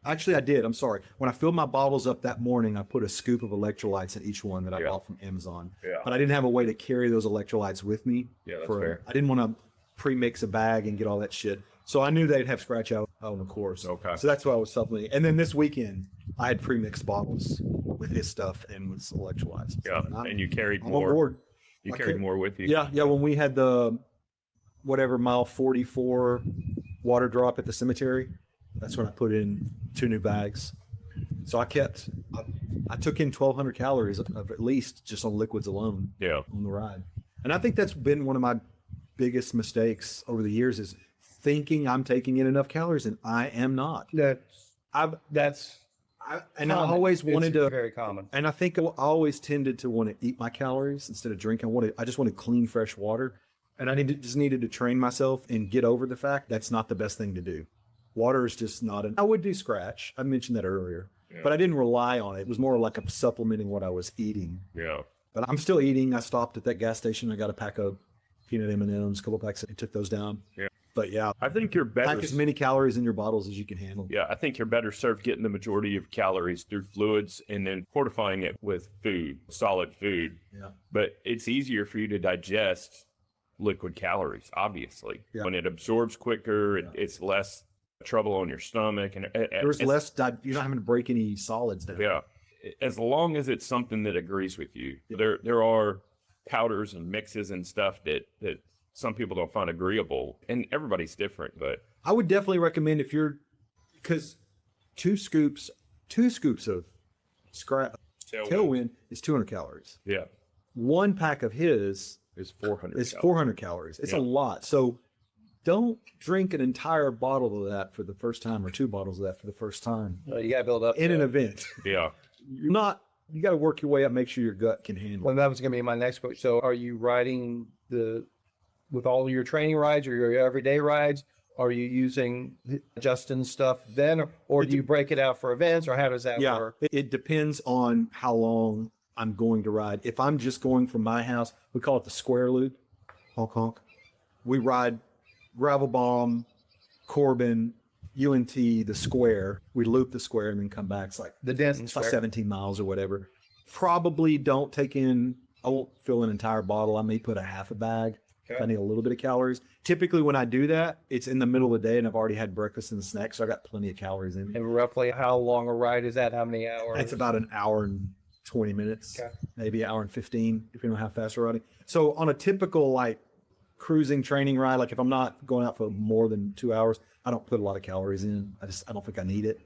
Actually, I did. I'm sorry. When I filled my bottles up that morning, I put a scoop of electrolytes in each one that I bought from Amazon. Yeah. But I didn't have a way to carry those electrolytes with me. Yeah, that's fair. I didn't want to pre-mix a bag and get all that shit. So I knew they'd have Scratch out on the course. Okay. So that's why I was supplementing. And then this weekend, I had pre-mixed bottles with his stuff and with electrolytes. Yeah. And you carried I'm more. on board. You carried more with you. Yeah. When we had the mile 44 water drop at the cemetery, that's when I put in 2 new bags. So I took in 1,200 calories of at least just on liquids alone. Yeah. On the ride. And I think that's been one of my biggest mistakes over the years, is thinking I'm taking in enough calories, and I am not. I always wanted to. Very common. And I think I always tended to want to eat my calories instead of drinking. I just wanted clean, fresh water. And I just needed to train myself and get over the fact that's not the best thing to do. Water is just not I would do scratch. I mentioned that earlier. Yeah. But I didn't rely on it. It was more like a supplementing what I was eating. Yeah. But I'm still eating. I stopped at that gas station. I got a pack of peanut M&Ms, a couple packs, and took those down. Yeah. But yeah, I think you're better. Pack as many calories in your bottles as you can handle. Yeah, I think you're better served getting the majority of calories through fluids and then fortifying it with food, solid food. Yeah. But it's easier for you to digest liquid calories, obviously. Yeah. When it absorbs quicker, it's less trouble on your stomach. And there's less, you're not having to break any solids down. Yeah. As long as it's something that agrees with you. Yeah. There are powders and mixes and stuff that some people don't find agreeable, and everybody's different. But I would definitely recommend because two scoops of Tailwind is 200 calories. Yeah. One pack of his is 400. It's 400 calories. It's a lot. So don't drink an entire bottle of that for the first time, or 2 bottles of that for the first time. You got to build up in an event. Yeah. You got to work your way up, make sure your gut can handle it. Well, that was going to be my next question. So are you riding with all of your training rides or your everyday rides? Are you using Justin's stuff then, or do you break it out for events, or how does that work? It depends on how long I'm going to ride. If I'm just going from my house, we call it the square loop. Honk, honk. We ride Gravel Bomb, Corbin, UNT, the square. We loop the square and then come back. It's like the Denton like 17 miles or whatever. Probably don't I won't fill an entire bottle. I may put a half a bag. Okay. I need a little bit of calories. Typically when I do that, it's in the middle of the day and I've already had breakfast and snacks, so I got plenty of calories in me. And roughly how long a ride is that? How many hours? It's about an hour and 20 minutes, maybe an hour and 15, depending on how fast we're riding. So on a typical like cruising training ride, like if I'm not going out for more than 2 hours, I don't put a lot of calories in. I don't think I need it.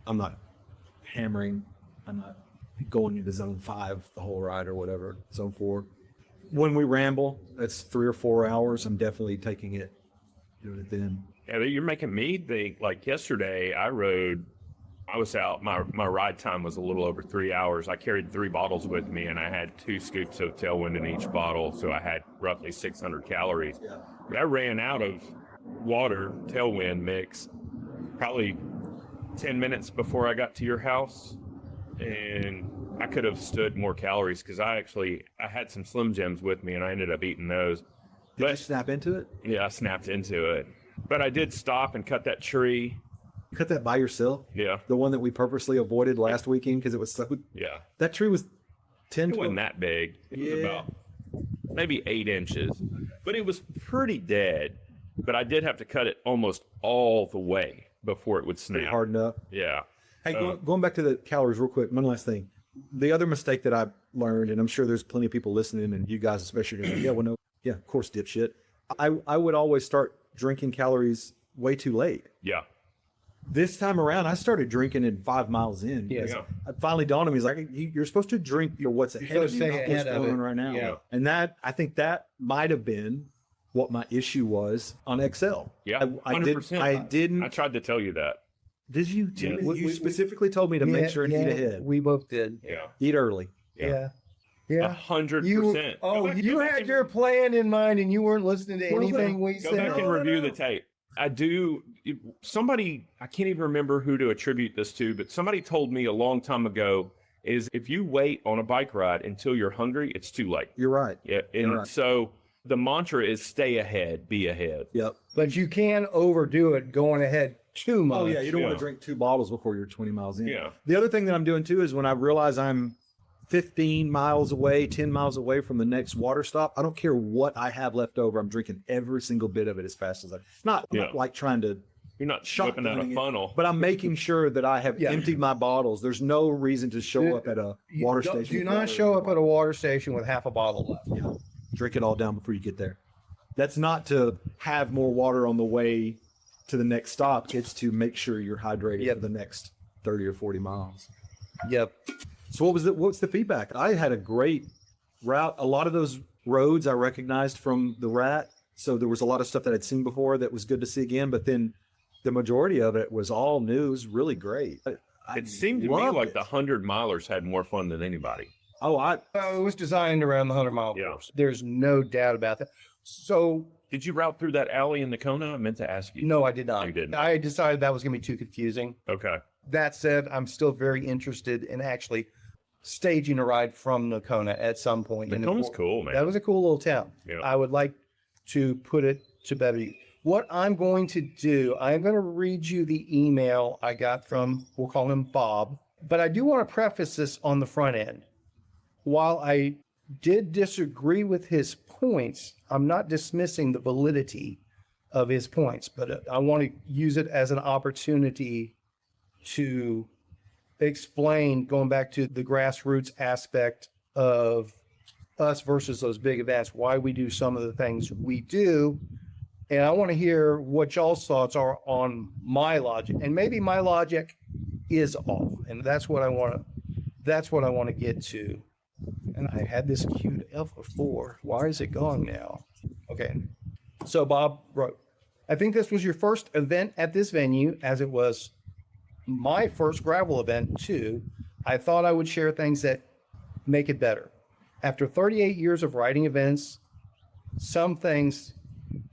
I'm not hammering. I'm not going into zone 5 the whole ride or whatever, zone 4. When we ramble, that's 3 or 4 hours. I'm definitely doing it then. Yeah, you're making me think. Like yesterday, I was out. My ride time was a little over 3 hours. I carried 3 bottles with me, and I had 2 scoops of Tailwind in each bottle, so I had roughly 600 calories. Yeah. But I ran out of water Tailwind mix probably 10 minutes before I got to your house, and I could have stood more calories because I had some Slim Jims with me, and I ended up eating those. Did you snap into it? Yeah, I snapped into it. But I did stop and cut that tree. Cut that by yourself? Yeah. The one that we purposely avoided last weekend because it was so... Yeah. That tree was 10, It wasn't that big. It was about maybe 8 inches. But it was pretty dead. But I did have to cut it almost all the way before it would snap. Pretty hard enough. Yeah. Hey, going back to the calories real quick, one last thing. The other mistake that I learned, and I'm sure there's plenty of people listening, and you guys especially, are like, yeah, of course, dipshit. I would always start drinking calories way too late. Yeah. This time around, I started drinking it 5 miles in. Yeah. I finally dawned on me, he's like, you're supposed to drink what's ahead of you, not what's going on right now. Yeah. And I think that might have been what my issue was on XL. Yeah, 100%. I tried to tell you that. Did you? Yeah. You specifically told me to make sure and eat ahead. We both did. Yeah. Eat early. Yeah. 100%. You had your plan in mind and you weren't listening to anything we said. Go back and review the tape. I can't even remember who to attribute this to, but somebody told me a long time ago is if you wait on a bike ride until you're hungry, it's too late. You're right. Yeah. And so the mantra is stay ahead, be ahead. Yep. But you can overdo it going ahead too much. Oh, yeah. You don't want to drink 2 bottles before you're 20 miles in. Yeah. The other thing that I'm doing too is when I realize I'm 15 miles away, 10 miles away from the next water stop, I don't care what I have left over. I'm drinking every single bit of it as fast as I can. Not like trying to... You're not whipping out a funnel. But I'm making sure that I have emptied my bottles. There's no reason to show up at a water station. Do not show up at a water station with half a bottle left. Yeah. Drink it all down before you get there. That's not to have more water on the way to the next stop. It's to make sure you're hydrated for the next 30 or 40 miles. Yep. So what's the feedback? I had a great route. A lot of those roads I recognized from the Rat. So there was a lot of stuff that I'd seen before that was good to see again. But then the majority of it was all new. It was really great. It seemed to me like the 100 milers had more fun than anybody. It was designed around the 100-mile course. There's no doubt about that. So, did you route through that alley in Nakona? I meant to ask you. No, I did not. You didn't. I decided that was going to be too confusing. Okay. That said, I'm still very interested in actually staging a ride from Nakona at some point. Nakona's cool, man. That was a cool little town. Yeah. I would like to put it to better use. What I'm going to do, I'm going to read you the email I got from, we'll call him Bob, but I do want to preface this on the front end. While I did disagree with his points, I'm not dismissing the validity of his points, but I want to use it as an opportunity to explain, going back to the grassroots aspect of us versus those big events, why we do some of the things we do. And I want to hear what y'all's thoughts are on my logic. And maybe my logic is off. And that's what I want to get to. And I had this queued up before. Why is it gone now? Okay. So Bob wrote, I think this was your first event at this venue, as it was my first gravel event too. I thought I would share things that make it better. After 38 years of riding events, some things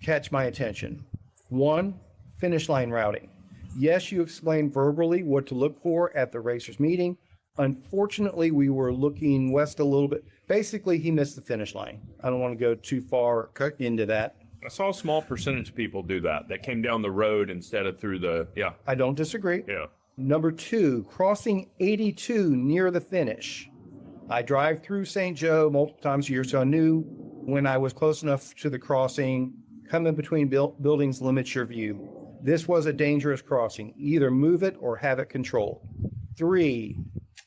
catch my attention. One, finish line routing. Yes, you explained verbally what to look for at the racers meeting. Unfortunately, we were looking west a little bit. Basically, he missed the finish line. I don't want to go too far into that. I saw a small percentage of people do that. That came down the road instead of through the, I don't disagree. Yeah. Number two, crossing 82 near the finish. I drive through St. Joe multiple times a year, so I knew when I was close enough to the crossing, coming between buildings limits your view. This was a dangerous crossing. Either move it or have it controlled. Three,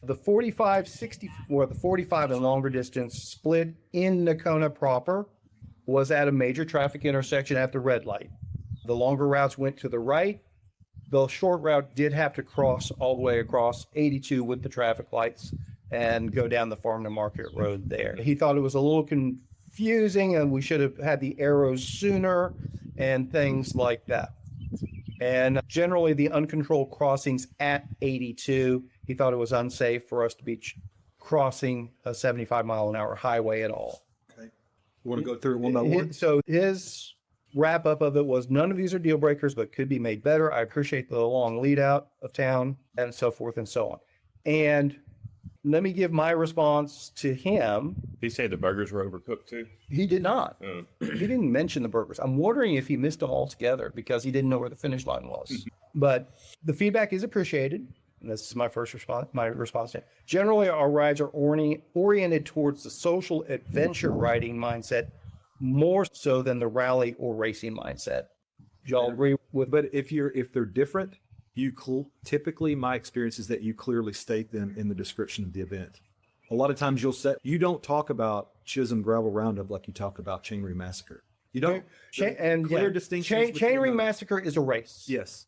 the 45, 60, or the 45 and longer distance split in Nakona proper was at a major traffic intersection at the red light. The longer routes went to the right. The short route did have to cross all the way across 82 with the traffic lights and go down the farm to market road there. He thought it was a little confusing and we should have had the arrows sooner and things like that. And generally the uncontrolled crossings at 82, he thought it was unsafe for us to be crossing a 75-mile-an-hour highway at all. Okay. You want to go through it one by one? So his wrap up of it was none of these are deal breakers, but could be made better. I appreciate the long lead out of town and so forth and so on. And let me give my response to him. Did he say the burgers were overcooked too? He did not. He didn't mention the burgers. I'm wondering if he missed them altogether because he didn't know where the finish line was. But the feedback is appreciated. And this is my first response. My response to it. Generally, our rides are oriented towards the social adventure riding mindset more so than the rally or racing mindset. Do y'all agree with? But if they're different, typically my experience is that you clearly state them in the description of the event. A lot of times you don't talk about Chisholm Gravel Roundup like you talk about Chainring Massacre. You don't. Clear distinction. Chainring Massacre is a race. Yes.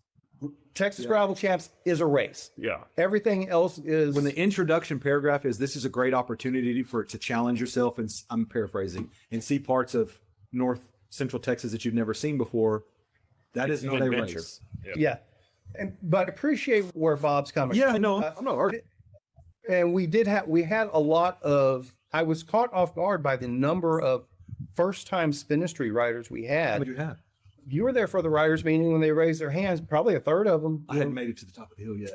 Texas Gravel Champs is a race. Yeah. Everything else is. When the introduction paragraph is, this is a great opportunity for it to challenge yourself, and I'm paraphrasing, and see parts of North Central Texas that you've never seen before. That is not a race. Yeah. But appreciate where Bob's coming from. Yeah, no, I'm not arguing. And we had a lot of, I was caught off guard by the number of first-time Spinistry riders we had. How many did you have? You were there for the riders meeting when they raised their hands. Probably a third of them. I hadn't made it to the top of the hill yet.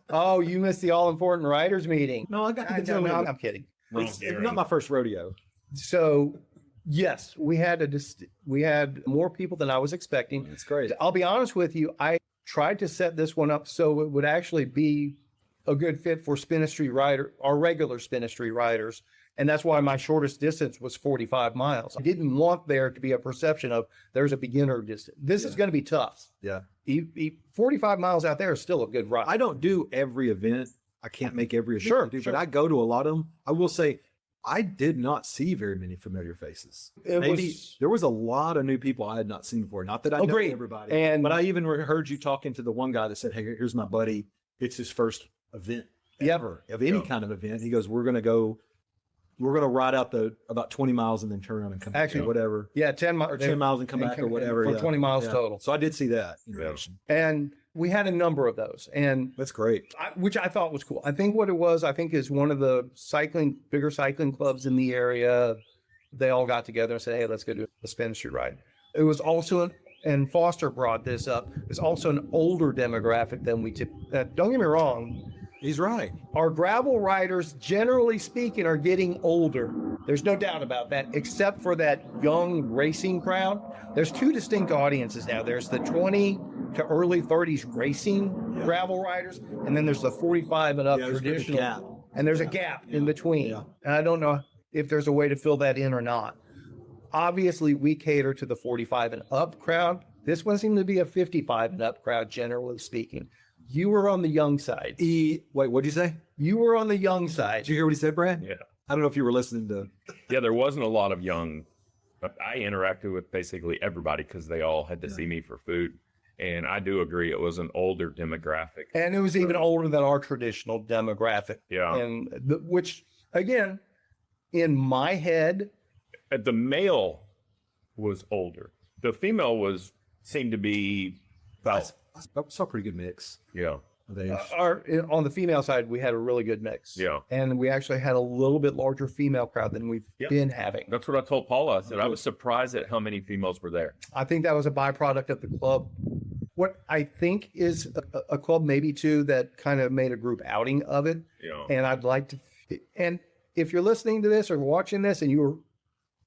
Oh, you missed the all-important riders meeting. No, I got to the No, I'm kidding. It's not my first rodeo. So, yes, we had more people than I was expecting. That's great. I'll be honest with you. I tried to set this one up so it would actually be a good fit for our regular Spinistry riders. And that's why my shortest distance was 45 miles. I didn't want there to be a perception of there's a beginner distance. This is going to be tough. Yeah. 45 miles out there is still a good ride. I don't do every event. I can't make every event. Sure. But I go to a lot of them. I will say, I did not see very many familiar faces. There was a lot of new people I had not seen before. Not that I know everybody, but I even heard you talking to the one guy that said, "Hey, here's my buddy. It's his first event ever of any kind of event." He goes, "We're going to ride out about 20 miles and then turn around and come back or whatever." Yeah, 10 miles and come back or whatever. For 20 miles total. So I did see that information. And We had a number of those, and That's great. which I thought was cool. I think what it was, is one of the bigger cycling clubs in the area. They all got together and said, hey, let's go do a spin street ride. It was also, and Foster brought this up, it's also an older demographic than we don't get me wrong. He's right. Our gravel riders, generally speaking, are getting older. There's no doubt about that, except for that young racing crowd. There's two distinct audiences now. There's the 20 to early 30s racing gravel riders, and then there's the 45 and up traditional. And there's a gap in between. Yeah. And I don't know if there's a way to fill that in or not. Obviously, we cater to the 45 and up crowd. This one seemed to be a 55 and up crowd, generally speaking. You were on the young side. Wait, what'd you say? You were on the young side. Did you hear what he said, Brad? Yeah. I don't know if you were listening to. Yeah, there wasn't a lot of young. I interacted with basically everybody because they all had to see me for food. And I do agree it was an older demographic. And it was even older than our traditional demographic. Yeah. And which, again, in my head. The male was older. The female seemed to be about. I saw a pretty good mix. Yeah. On the female side, we had a really good mix. Yeah. And we actually had a little bit larger female crowd than we've been having. That's what I told Paula. I said, I was surprised at how many females were there. I think that was a byproduct of the club. What I think is a club, maybe too, that kind of made a group outing of it. Yeah. And I'd like to, and if you're listening to this or watching this and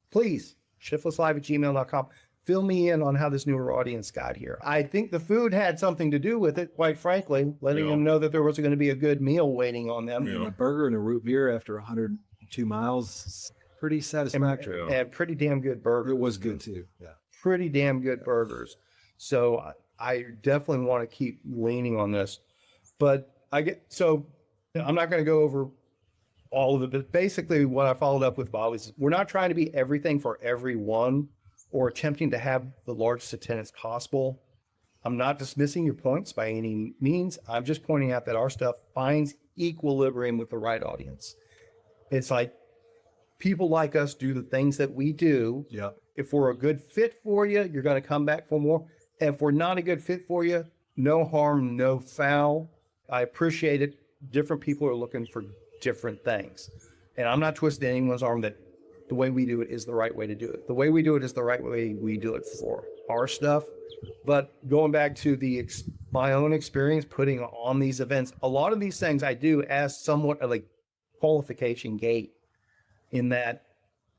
please, shiftlesslive@gmail.com. Fill me in on how this newer audience got here. I think the food had something to do with it, quite frankly, letting them know that there was going to be a good meal waiting on them. A burger and a root beer after 102 miles, pretty satisfactory. And pretty damn good burgers. It was good too. Yeah. Pretty damn good burgers. So I definitely want to keep leaning on this. But I'm not going to go over all of it, but basically what I followed up with Bob is we're not trying to be everything for everyone, or attempting to have the largest attendance possible. I'm not dismissing your points by any means. I'm just pointing out that our stuff finds equilibrium with the right audience. It's like people like us do the things that we do. Yeah. If we're a good fit for you, you're going to come back for more. And if we're not a good fit for you, no harm, no foul. I appreciate it. Different people are looking for different things. And I'm not twisting anyone's arm that the way we do it is the right way to do it. The way we do it is the right way we do it for our stuff. But going back to my own experience putting on these events, a lot of these things I do as somewhat of a qualification gate, in that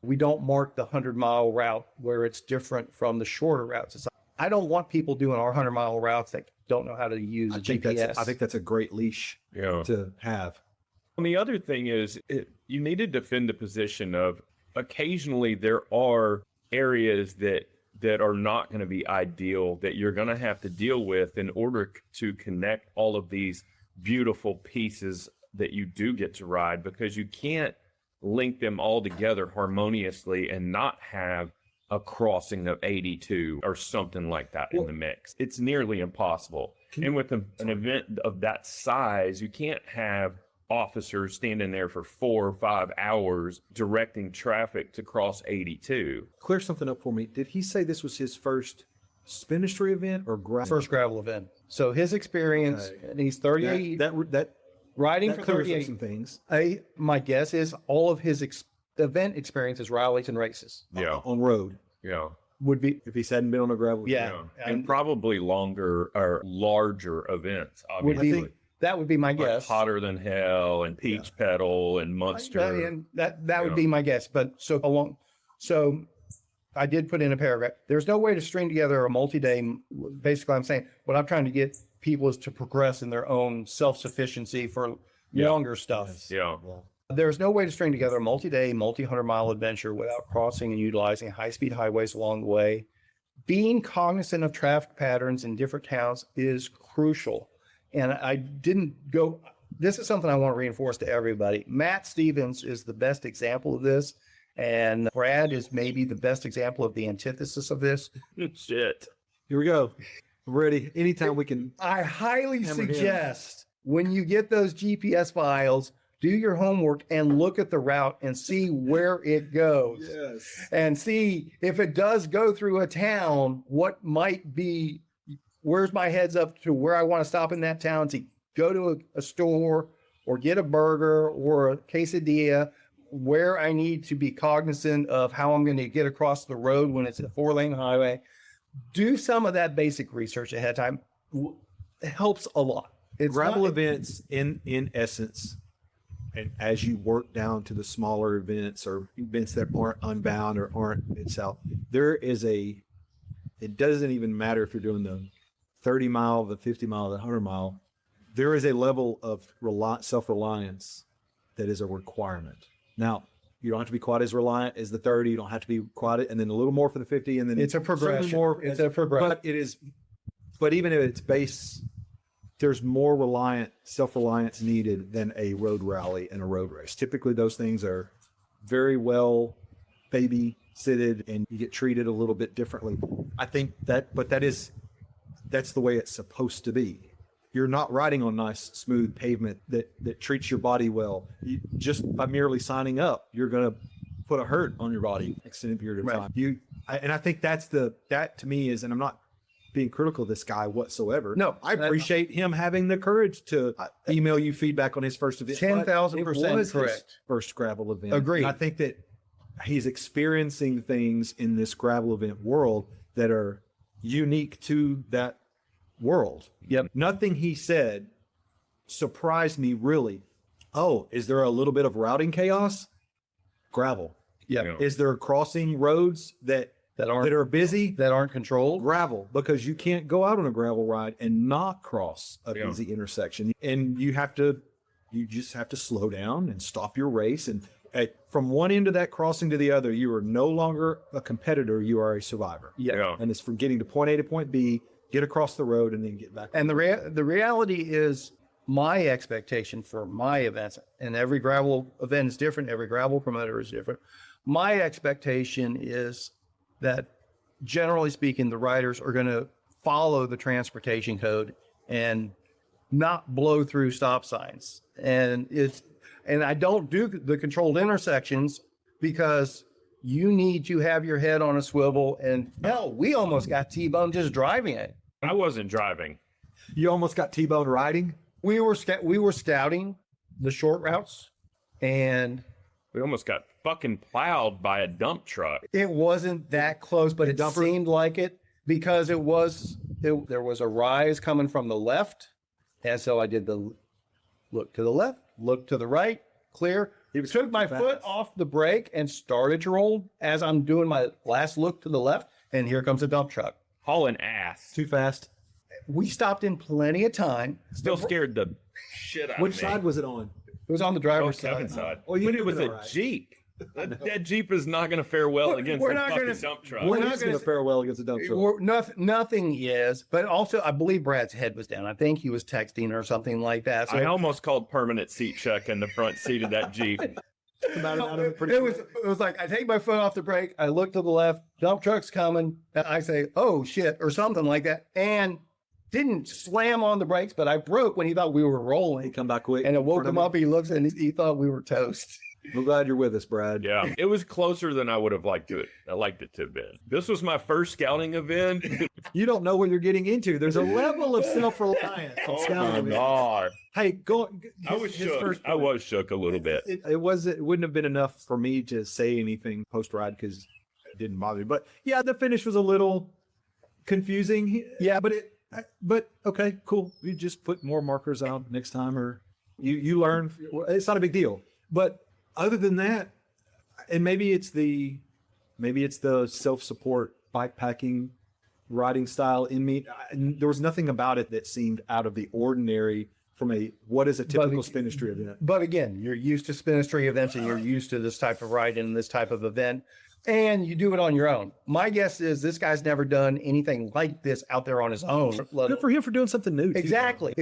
we don't mark the 100-mile route where it's different from the shorter routes. It's like, I don't want people doing our 100-mile routes that don't know how to use a GPS. I think that's a great leash to have. And the other thing is you need to defend the position of, occasionally there are areas that are not going to be ideal, that you're going to have to deal with in order to connect all of these beautiful pieces that you do get to ride, because you can't link them all together harmoniously and not have a crossing of 82 or something like that in the mix. It's nearly impossible. And with an event of that size, you can't have officers standing there for 4 or 5 hours directing traffic to cross 82. Clear something up for me. Did he say this was his first spinistry event or gravel? First gravel event. So his experience, and he's 38. That riding for clears 38. up some things. My guess is all of his event experience is rallies and races. Yeah. On road. Yeah. Would be if he hadn't been on a gravel. Yeah. And probably longer or larger events, obviously. That would be my guess. Like Hotter Than Hell and Peach Pedal and Munster. And that would be my guess. But so I did put in a paragraph. There's no way to string together a multi-day. Basically, I'm saying what I'm trying to get people is to progress in their own self-sufficiency for longer stuff. Yeah. There's no way to string together a multi-day, multi-100-mile adventure without crossing and utilizing high-speed highways along the way. Being cognizant of traffic patterns in different towns is crucial. And this is something I want to reinforce to everybody. Matt Stevens is the best example of this. And Brad is maybe the best example of the antithesis of this. Shit. Here we go. I'm ready. Anytime we can. I highly suggest when you get those GPS files, do your homework and look at the route and see where it goes. Yes. And see if it does go through a town, what might be where's my heads up to where I want to stop in that town to go to a store or get a burger or a quesadilla, where I need to be cognizant of how I'm going to get across the road when it's a 4-lane highway. Do some of that basic research ahead of time. It helps a lot. Gravel events in essence, and as you work down to the smaller events or events that aren't unbound or aren't mid-south, it doesn't even matter if you're doing the 30 mile, the 50 mile, the 100 mile, there is a level of self-reliance that is a requirement. Now, you don't have to be quite as reliant as the 30. You don't have to be quite, and then a little more for the 50, and then it's a progression. It's a progression. But even if it's base, there's more self-reliance needed than a road rally and a road race. Typically, those things are very well babysitted, and you get treated a little bit differently. I think that's the way it's supposed to be. You're not riding on nice, smooth pavement that treats your body well. Just by merely signing up, you're going to put a hurt on your body for an extended period of time. And I think that to me is, and I'm not being critical of this guy whatsoever. No, I appreciate him having the courage to email you feedback on his first event. 10,000% correct. His first gravel event. Agreed. And I think that he's experiencing things in this gravel event world that are unique to that world. Yep. Nothing he said surprised me really. Oh, is there a little bit of routing chaos? Gravel. Yeah. Is there crossing roads that are busy, that aren't controlled? Gravel, because you can't go out on a gravel ride and not cross a busy intersection. And you just have to slow down and stop your race. And from one end of that crossing to the other, you are no longer a competitor, you are a survivor. Yeah. And it's from getting to point A to point B, get across the road, and then get back. And the reality is, my expectation for my events, and every gravel event is different, every gravel promoter is different. My expectation is that, generally speaking, the riders are going to follow the transportation code and not blow through stop signs. And I don't do the controlled intersections because you need to have your head on a swivel. And hell, we almost got T-boned just driving it. I wasn't driving. You almost got T-boned riding? We were scouting the short routes, and we almost got fucking plowed by a dump truck. It wasn't that close, but it seemed like it because there was a rise coming from the left. And so I did the look to the left, look to the right, clear. Took my foot off the brake and started to roll as I'm doing my last look to the left. And here comes a dump truck. Hauling ass. Too fast. We stopped in plenty of time. Still scared the shit out of me. Which side was it on? It was on the driver's Kevin's side. Oh, you but it was a Jeep. That Jeep is not going to fare well against a fucking dump truck. We're not going to fare well against a dump truck. Nothing is, but also I believe Brad's head was down. I think he was texting or something like that. So I almost called permanent seat check in the front seat of that Jeep. It was like I take my foot off the brake, I look to the left, dump truck's coming, and I say, "Oh shit," or something like that, and didn't slam on the brakes, but I broke when he thought we were rolling. He come back quick, and it woke him up. He looks and he thought we were toast. We're glad you're with us, Brad. Yeah, it was closer than I would have liked it. I liked it to have been. This was my first scouting event. You don't know what you're getting into. There's a level of self-reliance. Oh my God. Hey, go. I was shook. I was shook a little bit. It wouldn't have been enough for me to say anything post-ride because it didn't bother me. But yeah, the finish was a little confusing. Yeah, but okay, cool. You just put more markers out next time, or you learn. It's not a big deal. But other than that, and maybe it's the self-support bikepacking riding style in me. There was nothing about it that seemed out of the ordinary from what is a typical Spinistry event. But again, you're used to Spinistry events and you're used to this type of ride and this type of event, and you do it on your own. My guess is this guy's never done anything like this out there on his own. Good for him for doing something new. Exactly.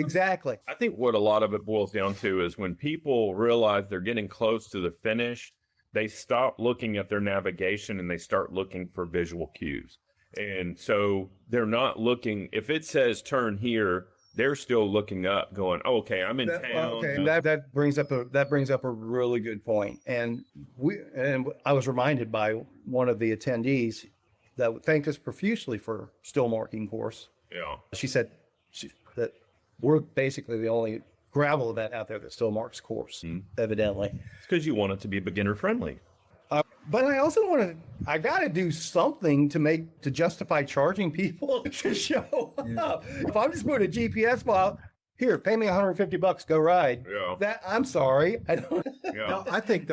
I think what a lot of it boils down to is when people realize they're getting close to the finish, they stop looking at their navigation and they start looking for visual cues. And so they're not looking, if it says turn here, they're still looking up going, oh, okay, I'm in town. Okay, that brings up a really good point. And I was reminded by one of the attendees that thanked us profusely for still marking course. Yeah. She said that we're basically the only gravel event out there that still marks course, evidently. It's because you want it to be beginner friendly. But I also I got to do something to justify charging people to show up. If I'm just putting a GPS file, here, pay me $150, go ride. Yeah. I'm sorry. I don't. Yeah. No, I think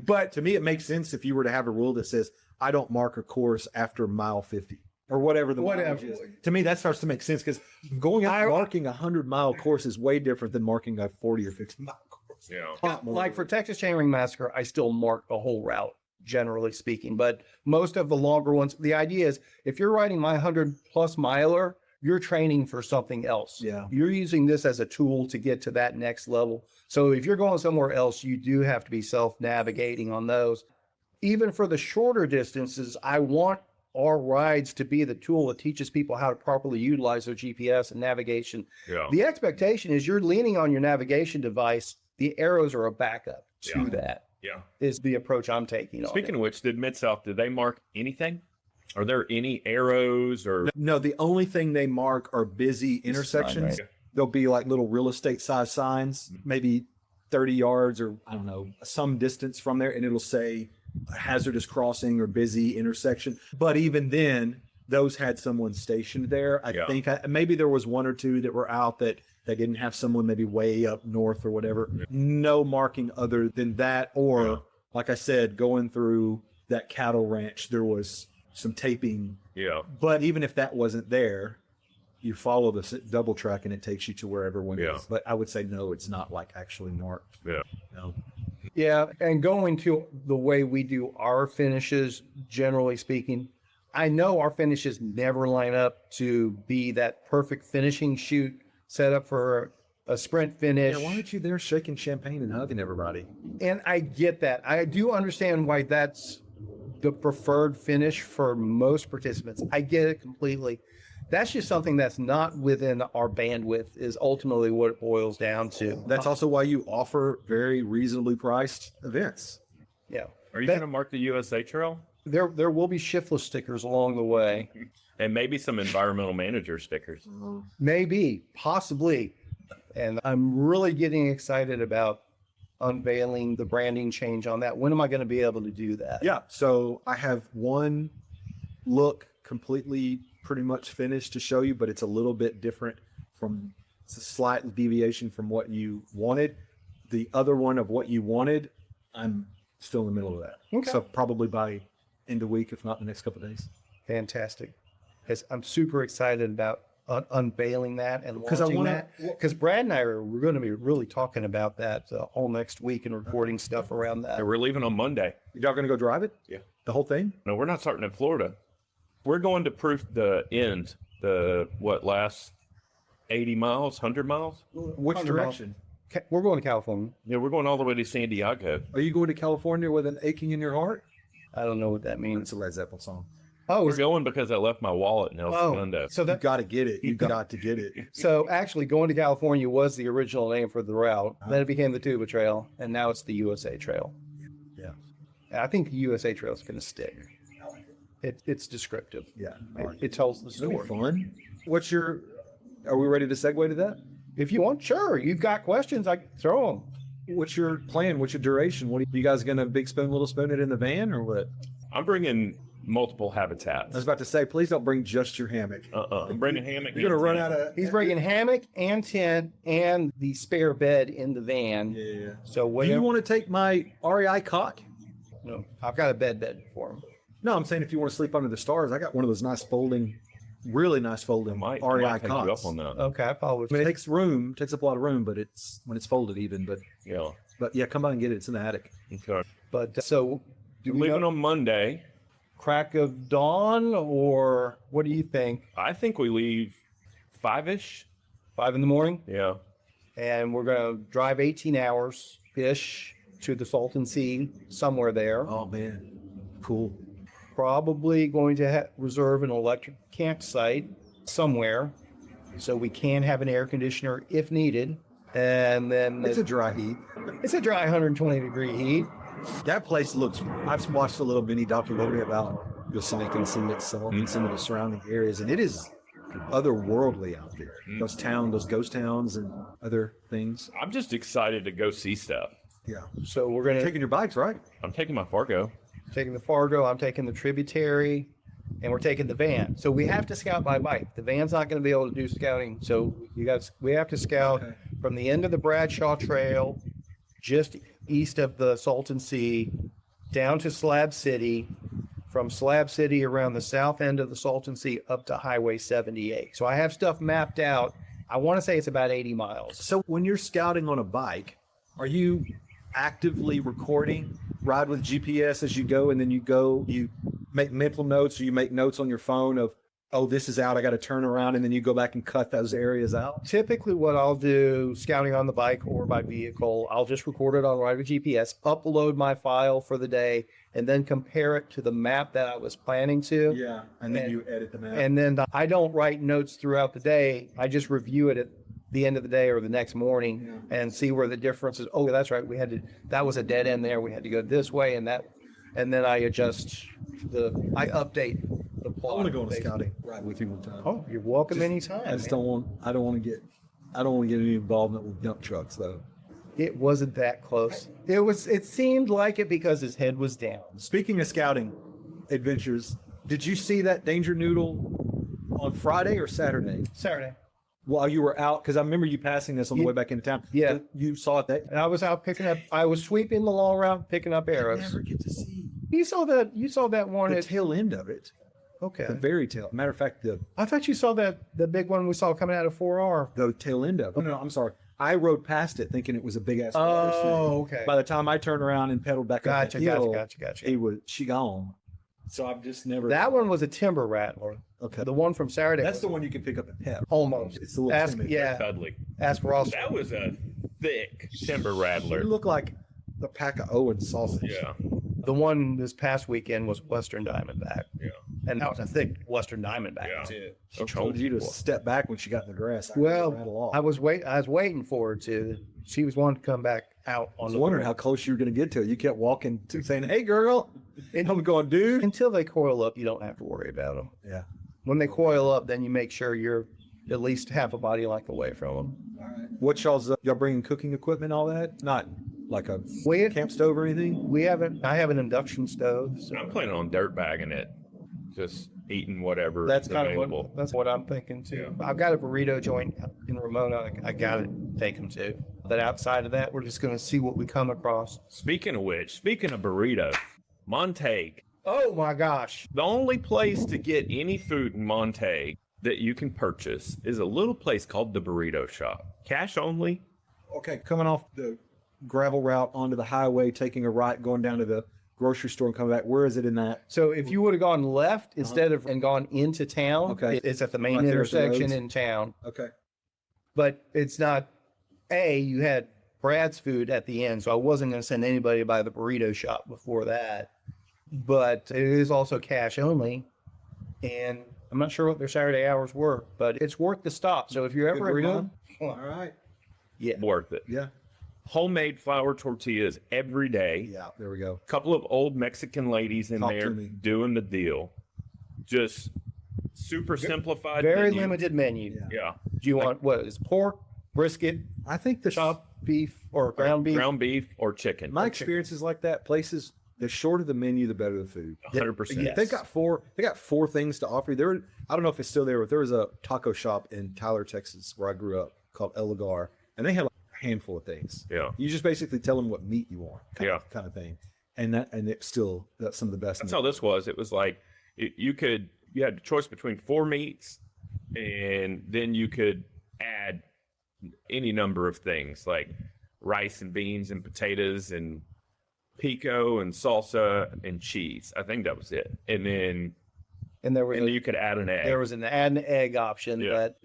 but to me, it makes sense if you were to have a rule that says, I don't mark a course after mile 50 or whatever the mileage is. To me, that starts to make sense because going out marking a 100-mile course is way different than marking a 40 or 50-mile course. Yeah. Like for Texas Chainring Massacre, I still mark the whole route, generally speaking. But most of the longer ones, the idea is if you're riding my 100+ miler, you're training for something else. Yeah. You're using this as a tool to get to that next level. So if you're going somewhere else, you do have to be self-navigating on those. Even for the shorter distances, I want our rides to be the tool that teaches people how to properly utilize their GPS and navigation. Yeah. The expectation is you're leaning on your navigation device. The arrows are a backup to that. Yeah. Is the approach I'm taking. Speaking of which, did Mid-South, did they mark anything? Are there any arrows or? No, the only thing they mark are busy intersections. Right. There'll be like little real estate size signs, maybe 30 yards or I don't know, some distance from there. And it'll say hazardous crossing or busy intersection. But even then, those had someone stationed there. I think maybe there was one or two that were out that they didn't have someone maybe way up north or whatever. No marking other than that. Or like I said, going through that cattle ranch, there was some taping. Yeah. But even if that wasn't there, you follow the double track and it takes you to where everyone is. But I would say, no, it's not like actually marked. Yeah. No. Yeah. And going to the way we do our finishes, generally speaking, I know our finishes never line up to be that perfect finishing chute set up for a sprint finish. Yeah, why aren't you there shaking champagne and hugging everybody? And I get that. I do understand why that's the preferred finish for most participants. I get it completely. That's just something that's not within our bandwidth is ultimately what it boils down to. That's also why you offer very reasonably priced events. Yeah. Are you going to mark the USA Trail? There will be shiftless stickers along the way. And maybe some environmental manager stickers. Maybe, possibly. And I'm really getting excited about unveiling the branding change on that. When am I going to be able to do that? Yeah. So I have one look completely pretty much finished to show you, but it's a little bit different it's a slight deviation from what you wanted. The other one of what you wanted, I'm still in the middle of that. Okay. So probably by end of week, if not the next couple of days. Fantastic. Because I'm super excited about unveiling that and launching that. Because Brad and we're going to be really talking about that all next week and recording stuff around that. And we're leaving on Monday. Y'all going to go drive it? Yeah. The whole thing? No, we're not starting in Florida. We're going to proof the end, last 80 miles, 100 miles? Which 100 direction? We're going to California. Yeah, we're going all the way to San Diego. Are you going to California with an aching in your heart? I don't know what that means. It's a Led Zeppelin song. Oh, We're going because I left my wallet in El Segundo. so You got to get it. You got to get it. So actually, going to California was the original name for the route. Then it became the Tuba Trail, and now it's the USA Trail. Yeah. I think the USA Trail is going to stick. It's descriptive. Yeah. It tells the It'll be story. fun. Are we ready to segue to that? If you want, sure. You've got questions, I can throw them. What's your plan? What's your duration? What are you guys going to big spoon, little spoon it in the van or what? I'm bringing multiple habitats. I was about to say, please don't bring just your hammock. I'm bringing hammock. You're going to run out of... He's bringing hammock and tent and the spare bed in the van. Yeah. So Do whatever. you want to take my REI cot? No, I've got a bed for him. No, I'm saying if you want to sleep under the stars, I got one of those really nice folding might REI take you up cots. on that. Okay, I follow. I mean, it takes up a lot of room, but it's when it's folded even. Yeah. But yeah, come by and get it. It's in the attic. Okay. But so, do we Leaving know on Monday. crack of dawn, or what do you think? I think we leave 5-ish. 5 in the morning, Yeah. and we're going to drive 18 hours ish to the Salton Sea, somewhere there. Oh man, cool. Probably going to reserve an electric campsite somewhere, so we can have an air conditioner if needed. And then It's a dry heat. it's a dry 120-degree heat. That place looks. I've watched a little mini documentary about Yosemite and some of the surrounding areas, and it is otherworldly out there. Those ghost towns and other things. I'm just excited to go see stuff. Yeah. So we're going to Taking your bikes, right? I'm taking my Fargo. taking the Fargo, I'm taking the Tributary, and we're taking the van. So we have to scout by bike. The van's not going to be able to do scouting. So we have to scout from the end of the Bradshaw Trail, just east of the Salton Sea, down to Slab City, from Slab City around the south end of the Salton Sea up to Highway 78. So I have stuff mapped out. I want to say it's about 80 miles. So when you're scouting on a bike, are you actively recording, ride with GPS as you go, and then you make mental notes, or you make notes on your phone of, oh, this is out, I got to turn around, and then you go back and cut those areas out? Typically what I'll do, scouting on the bike or by vehicle, I'll just record it on Ride with GPS, upload my file for the day, and then compare it to the map that I was planning to. Yeah, and then you edit the map. And then I don't write notes throughout the day. I just review it at the end of the day or the next morning and see where the difference is. Oh, that's right. That was a dead end there. We had to go this way and that. And then I update the plot. I want to go on a scouting ride with you one time. Oh, you're welcome anytime. I don't want to get any involvement with dump trucks though. It wasn't that close. It seemed like it because his head was down. Speaking of scouting adventures, did you see that danger noodle on Friday or Saturday? Saturday. While you were out, because I remember you passing this on the way back into town. Yeah. You saw it that. And I was out I was sweeping the long route, picking up arrows. Never get to see You saw that one the tail end of it. Okay. The very tail. Matter of fact, I thought you saw the big one we saw coming out of 4R. the tail end of it. No, I'm sorry. I rode past it thinking it was a big ass. Oh, okay. By the time I turned around and pedaled back up the hill, Gotcha. she gone. So I've just never. That one was a timber rattler. Okay. The one from Saturday. That's the one you can pick up at Pep. Almost. It's a little timid. Cuddly. Ask Ross. That was a thick timber rattler. You look like the pack of Owen sausage. Yeah. The one this past weekend was Western Diamondback. Yeah. And that was a thick Western Diamondback Yeah. too. She told you to step back when she got in the grass. Well, I was waiting for her to. She was wanting to come back out on I was the wondering how close you were going to get to it. You kept walking, saying, "Hey, girl," and I'm going, "Dude." Until they coil up, you don't have to worry about them. Yeah. When they coil up, then you make sure you're at least half a body length away from them. All right. What y'all bringing cooking equipment, all that? Not like a camp stove or anything? I have an induction stove. So I'm planning on dirt bagging it. Just eating whatever that's is kind available. of what I'm thinking too. Yeah. I've got a burrito joint in Ramona. I got to take them to. But outside of that, we're just going to see what we come across. Speaking of burritos, Montague. Oh my gosh. The only place to get any food in Montague that you can purchase is a little place called the Burrito Shop. Cash only. Okay, coming off the gravel route onto the highway, taking a right, going down to the grocery store and coming back. Where is it in that? So if you would have gone left instead of and gone into town, it's at the main intersection in town. Okay. But it's not. You had Brad's food at the end, so I wasn't going to send anybody by the Burrito Shop before that. But it is also cash only, and I'm not sure what their Saturday hours were, but it's worth the stop. So if you're ever at Mon- all right. Yeah, Worth it. Yeah. Homemade flour tortillas every day. Yeah, there we go. Couple of old Mexican ladies in there doing the deal. Just super simplified. very menu. limited menu. Yeah. Do you want what is pork, brisket, I think the chopped beef, or ground beef? Ground beef or chicken. My experience is like that. Places, the shorter the menu, the better the food. 100%. Yes. They got four things to offer you. I don't know if it's still there, but there was a taco shop in Tyler, Texas, where I grew up called El Lagar, and they had like a handful of things. Yeah. You just basically tell them what meat you want, kind of thing, and it's still that's some of the best. That's how this was. It was like you had a choice between 4 meats, and then you could add any number of things like rice and beans and potatoes and pico and salsa and cheese. I think that was it. And then you could add an egg. There was an add an egg option, but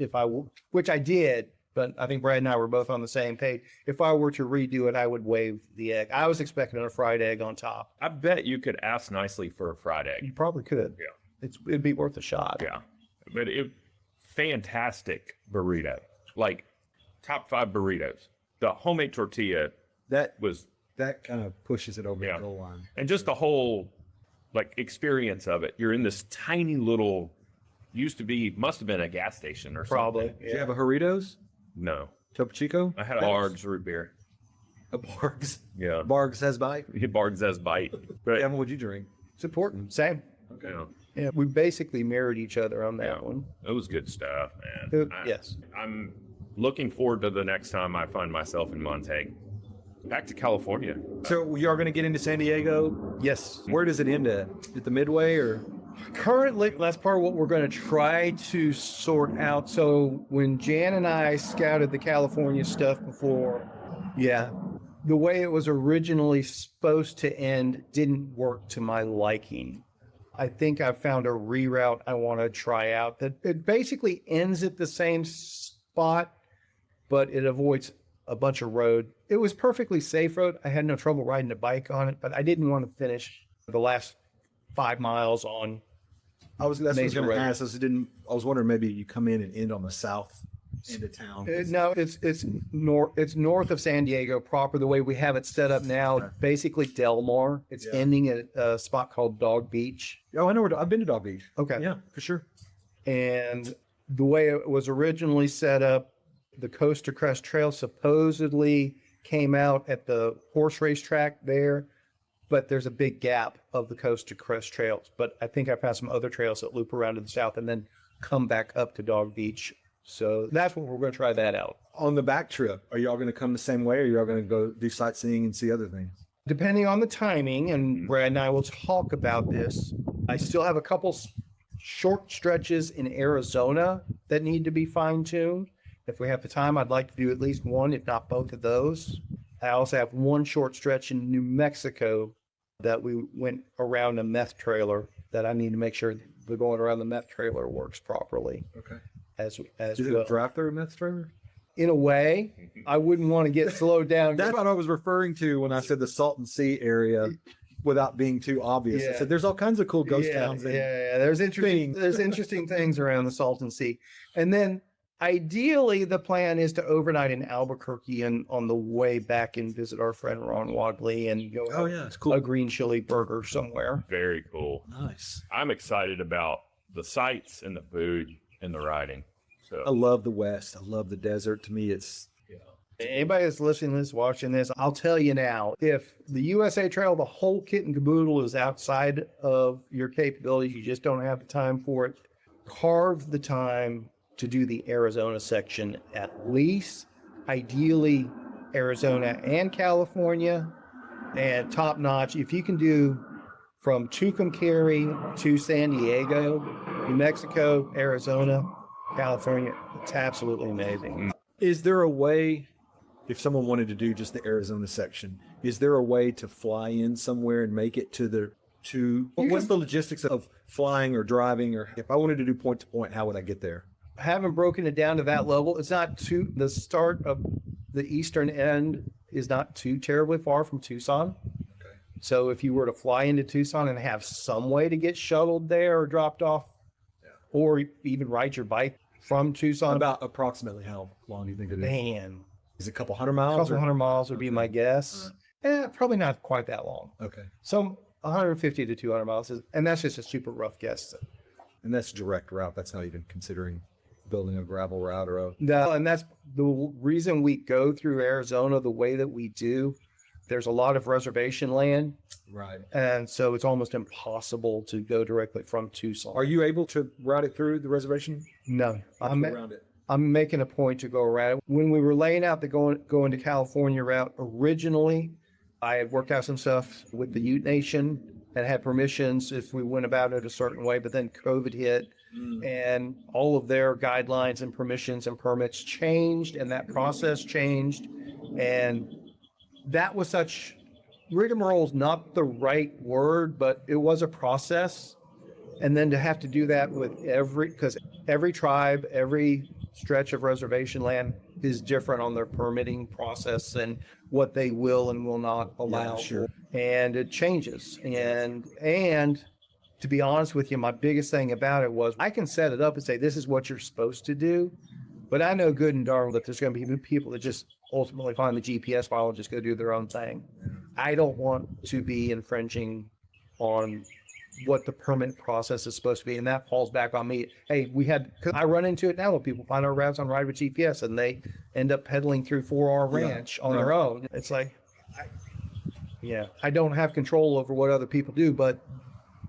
which I did, but I think Brad and I were both on the same page. If I were to redo it, I would waive the egg. I was expecting a fried egg on top. I bet you could ask nicely for a fried egg. You probably could. Yeah. It'd be worth a shot. Yeah. But fantastic burrito. Like top 5 burritos. The homemade tortilla that was kind of pushes it over the goal line. And just the whole like experience of it. You're in this tiny little, must have been a gas station or Probably. something. Did you have a Doritos? No, Topo Chico? I had a Bargs root beer. A Bargs. Yeah, Bargs has bite. Bargs has bite. But Evan, what'd you drink? It's important. Same. Okay. yeah, Yeah, we basically married each other on that Yeah. one. it was good stuff, man. Yes. I'm looking forward to the next time I find myself in Montague. Back to California. So you are going to get into San Diego. Yes. Where does it end at? At the Midway or? Currently, that's part of what we're going to try to sort out. So when Jan and I scouted the California stuff before, the way it was originally supposed to end didn't work to my liking. I think I found a reroute I want to try out that it basically ends at the same spot, but it avoids a bunch of road. It was perfectly safe road. I had no trouble riding a bike on it, but I didn't want to finish the last 5 miles on. That's what I was Major going to road. ask. I was wondering maybe you come in and end on the south end of town. No, it's north of San Diego proper. The way we have it set up now, basically Del Mar. It's ending at a spot called Dog Beach. Oh, I know I've been to Dog Beach. Okay. Yeah, for sure. And the way it was originally set up, the Coast to Crest Trail supposedly came out at the horse race track there, but there's a big gap of the Coast to Crest trails. But I think I found some other trails that loop around to the south and then come back up to Dog Beach. So that's what we're going to try that out. On the back trip, are y'all going to come the same way, or are y'all going to go do sightseeing and see other things? Depending on the timing, and Brad and I will talk about this, I still have a couple short stretches in Arizona that need to be fine-tuned. If we have the time, I'd like to do at least one, if not both of those. I also have one short stretch in New Mexico that we went around a meth trailer that I need to make sure the going around the meth trailer works properly. Okay. As Is well. it a drive-through meth trailer? In a way, I wouldn't want to get slowed down. That's what I was referring to when I said the Salton Sea area, without being too obvious. I said there's all kinds of cool ghost towns. There's interesting things around the Salton Sea, and then ideally the plan is to overnight in Albuquerque and on the way back and visit our friend Ron Wadley and go. Oh yeah, it's cool. A green chili burger somewhere. Very cool. Nice. I'm excited about the sights and the food and the riding. So I love the West. I love the desert. To me, it's Anybody that's listening to this, watching this, I'll tell you now, if the USA Trail, the whole kit and caboodle is outside of your capabilities, you just don't have the time for it, carve the time to do the Arizona section at least, ideally Arizona and California, and top notch. If you can do from Tucumcari to San Diego, New Mexico, Arizona, California, it's absolutely amazing. Is there a way, if someone wanted to do just the Arizona section, is there a way to fly in somewhere and make it what's the logistics of flying or driving, or if I wanted to do point to point, how would I get there? Haven't broken it down to that level. It's not too, the start of the eastern end is not too terribly far from Tucson. Okay. So if you were to fly into Tucson and have some way to get shuttled there or dropped off, or even ride your bike from Tucson, About approximately how long do you think it is? man, Is it a couple hundred miles? a couple hundred miles would be my guess. Probably not quite that long. Okay. So 150 to 200 miles, and that's just a super rough guess. And that's a direct route. That's not even considering building a gravel route or a... No, and that's the reason we go through Arizona the way that we do. There's a lot of reservation land, Right. and so it's almost impossible to go directly from Tucson. Are you able to route it through the reservation? No, Around it. I'm making a point to go around it. When we were laying out the going to California route originally, I had worked out some stuff with the Ute Nation and had permissions if we went about it a certain way, but then COVID hit and all of their guidelines and permissions and permits changed, and that process changed. And that was such, rigmarole is not the right word, but it was a process. And then to have to do that with because every tribe, every stretch of reservation land is different on their permitting process and what they will and will not allow. Yeah, sure. And it changes. And to be honest with you, my biggest thing about it was I can set it up and say, this is what you're supposed to do. But I know good and darn that there's going to be people that just ultimately find the GPS file and just go do their own thing. I don't want to be infringing on what the permit process is supposed to be. And that falls back on me. Hey, cause I run into it now when people find our routes on Ride with GPS and they end up pedaling through 4R Ranch on their own. It's like, I don't have control over what other people do, but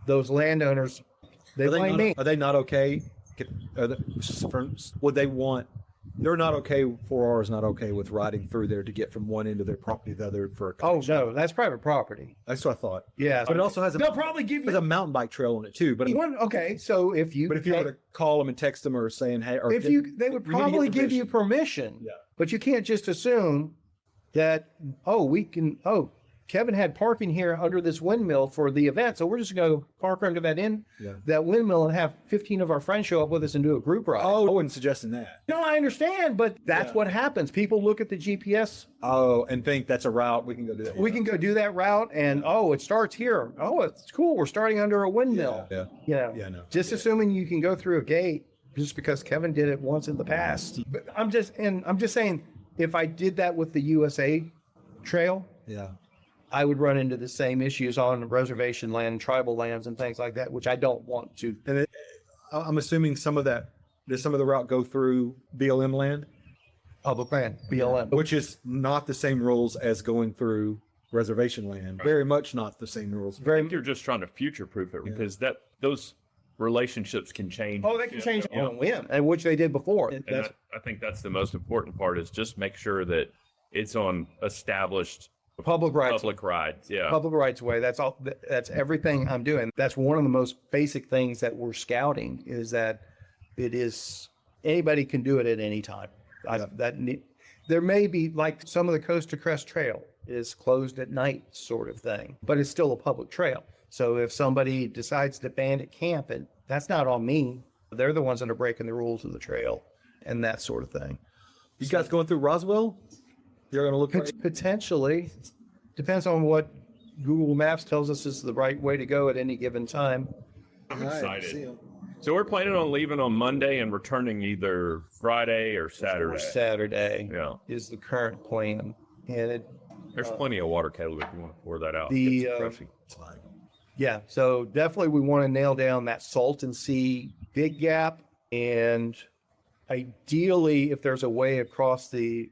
those landowners, they blame me. Are they not okay? Would they want? They're not okay. 4R is not okay with riding through there to get from one end of their property to the other for a connection. Oh no, that's private property. That's what I thought. Yeah, but it also has they'll probably give you a mountain bike trail on it too. But okay, so if you were to call them and text them or saying, hey, or they would probably give you permission. Yeah, but you can't just assume that Kevin had parking here under this windmill for the event, so we're just going to park under that windmill and have 15 of our friends show up with us and do a group ride. Oh, I wasn't suggesting that. No, I understand, but that's what happens. People look at the GPS. Oh, and think that's a route. We can go do that. We can go do that route, and it starts here. Oh, it's cool. We're starting under a windmill. Just assuming you can go through a gate just because Kevin did it once in the past. But I'm just saying, if I did that with the USA trail, I would run into the same issues on reservation land, tribal lands, and things like that, which I don't want to. And I'm assuming does some of the route go through BLM land? Public land, BLM. Which is not the same rules as going through reservation land. Very much not the same rules. I think you're just trying to future-proof it because those relationships can change. Oh, they can change on a whim, and which they did before. And I think that's the most important part is just make sure that it's on established public rights way. That's all. That's everything I'm doing. That's one of the most basic things that we're scouting is that it is anybody can do it at any time. There may be like some of the Coast to Crest Trail is closed at night sort of thing, but it's still a public trail. So if somebody decides to bandit camp it, that's not on me. They're the ones that are breaking the rules of the trail and that sort of thing. You guys going through Roswell? You're going to look potentially. Depends on what Google Maps tells us is the right way to go at any given time. I'm excited. So we're planning on leaving on Monday and returning either Friday or Saturday. Saturday is the current plan. And there's plenty of water, Caleb, if you want to pour that out. So definitely we want to nail down that Salton Sea Big Gap. And ideally, if there's a way across the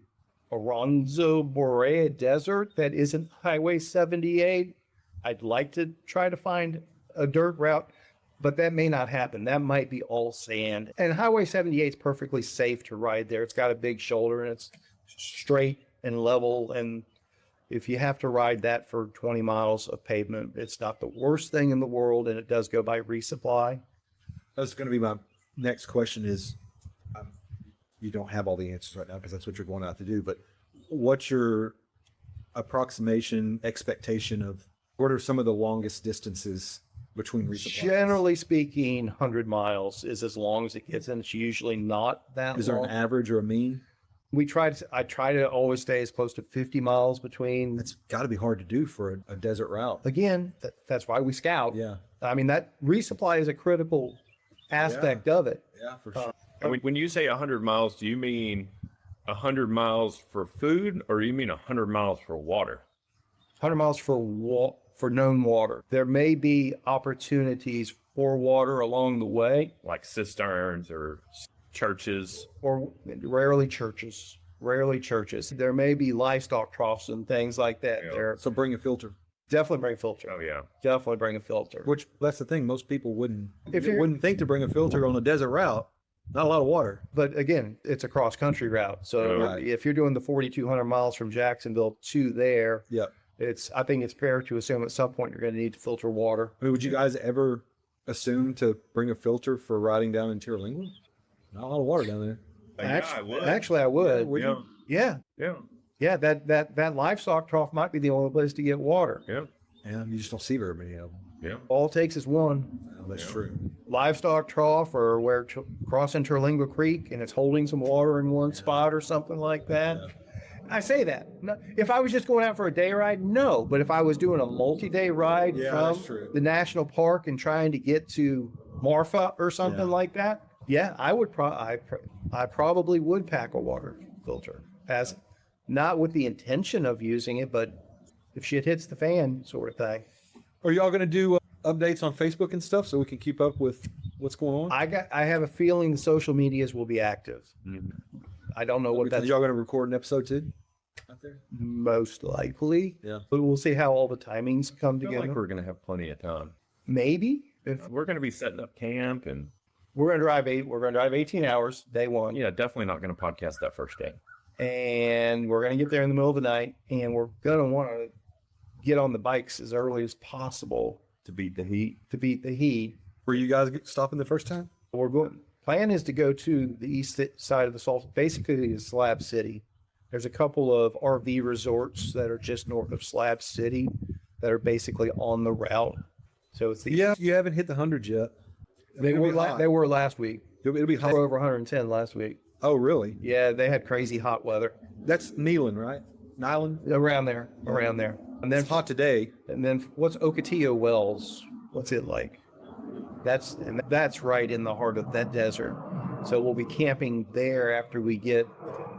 Aronzo Borea Desert that isn't Highway 78, I'd like to try to find a dirt route, but that may not happen. That might be all sand. And Highway 78 is perfectly safe to ride there. It's got a big shoulder and it's straight and level. And if you have to ride that for 20 miles of pavement, it's not the worst thing in the world, and it does go by resupply. That's going to be my next question is, you don't have all the answers right now because that's what you're going out to do, but what's your approximation expectation of what are some of the longest distances between resupplies? Generally speaking, 100 miles is as long as it gets, and it's usually not that long. Is there an average or a mean? I try to always stay as close to 50 miles between. That's got to be hard to do for a desert route. Again, that's why we scout. Yeah. I mean, that resupply is a critical aspect of it. Yeah, for sure. When you say 100 miles, do you mean 100 miles for food, or do you mean 100 miles for water? 100 miles for known water. There may be opportunities for water along the way. Like cisterns or churches. Or rarely churches. There may be livestock troughs and things like that there. So bring a filter. Definitely bring a filter. Oh, yeah. Definitely bring a filter. Which, that's the thing, most people wouldn't think to bring a filter on a desert route. Not a lot of water. But again, it's a cross-country route. So if you're doing the 4,200 miles from Jacksonville to there, I think it's fair to assume at some point you're going to need to filter water. I mean, would you guys ever assume to bring a filter for riding down in Terlingua? Not a lot of water down there. Actually, I would. Yeah. Yeah, that livestock trough might be the only place to get water. Yeah. Yeah, you just don't see very many of them. Yeah. All it takes is one. Oh, that's true. Livestock trough, or where crossing Terlingua Creek and it's holding some water in one spot or something like that. Yeah. I say that. If I was just going out for a day ride, no. But if I was doing a multi-day ride from the national park and trying to get to Marfa or something like that, I would. I probably would pack a water filter, as not with the intention of using it, but if shit hits the fan, sort of thing. Are y'all going to do updates on Facebook and stuff so we can keep up with what's going on? I have a feeling the social medias will be active. I don't know what that's y'all going to record an episode too? Out there? Most likely. Yeah. But we'll see how all the timings come I feel together. like we're going to have plenty of time. Maybe if We're going to be setting up camp and we're going to drive 18 hours day one. yeah, definitely not going to podcast that first day. And we're going to get there in the middle of the night, and we're going to want to get on the bikes as early as possible To beat the heat. Were you guys stopping the first time? We're going. Plan is to go to the east side of the Salsa, basically the Slab City. There's a couple of RV resorts that are just north of Slab City that are basically on the route. So it's the You haven't hit the 100 yet. They were last week. It'll be They hot. were over 110 last week. Oh, really? Yeah, they had crazy hot weather That's Neyland, right? Nyland? around there. And then It's hot today. And then what's Ocotillo Wells? What's it like? That's right in the heart of that desert. So we'll be camping there after we get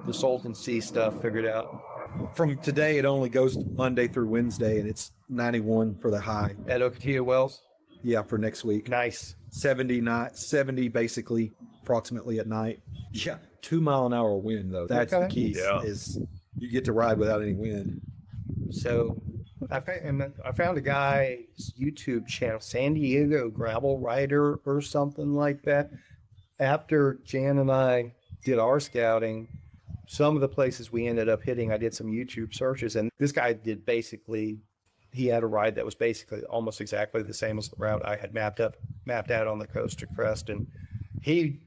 the Salton Sea stuff figured out. From today, it only goes Monday through Wednesday, and it's 91 for the high. At Ocotillo Wells? Yeah, for next week. Nice. 70 basically, approximately at night. Yeah, 2 mile an hour wind though. That's the Okay. key. Yeah. Is you get to ride without any wind. So I found a guy's YouTube channel, San Diego Gravel Rider or something like that. After Jan and I did our scouting, some of the places we ended up hitting, I did some YouTube searches, and this guy did he had a ride that was basically almost exactly the same as the route I had mapped out on the coast to Crest. And he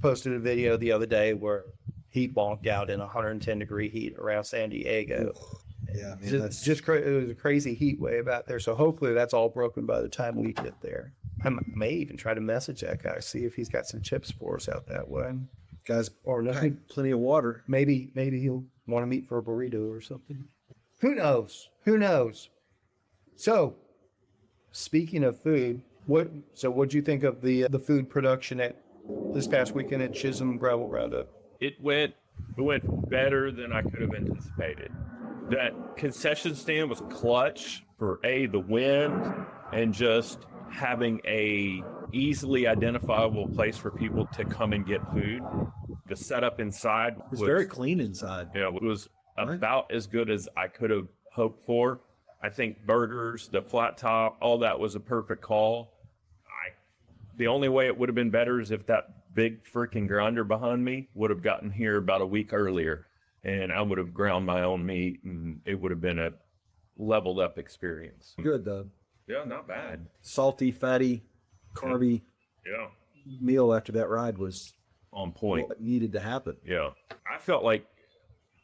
posted a video the other day where he bonked out in 110-degree heat around San Diego. Yeah, man, It was a crazy heat wave out there. So hopefully that's all broken by the time we get there. I may even try to message that guy, see if he's got some chips for us out that way. guys, Or nothing. plenty of water. Maybe he'll want to meet for a burrito or something. Who knows? So, speaking of food, what'd you think of the food production at this past weekend at Chisholm Gravel Roundup? It went better than I could have anticipated. That concession stand was clutch for the wind and just having a easily identifiable place for people to come and get food. The setup inside It's very clean inside. Yeah, it was about as good as I could have hoped for. I think burgers, the flat top, all that was a perfect call. The only way it would have been better is if that big freaking grinder behind me would have gotten here about a week earlier, and I would have ground my own meat, and it would have been a leveled up experience. Good though. Yeah, not bad. Salty, fatty, carby Yeah, meal after that ride was on point. what needed to happen. Yeah, I felt like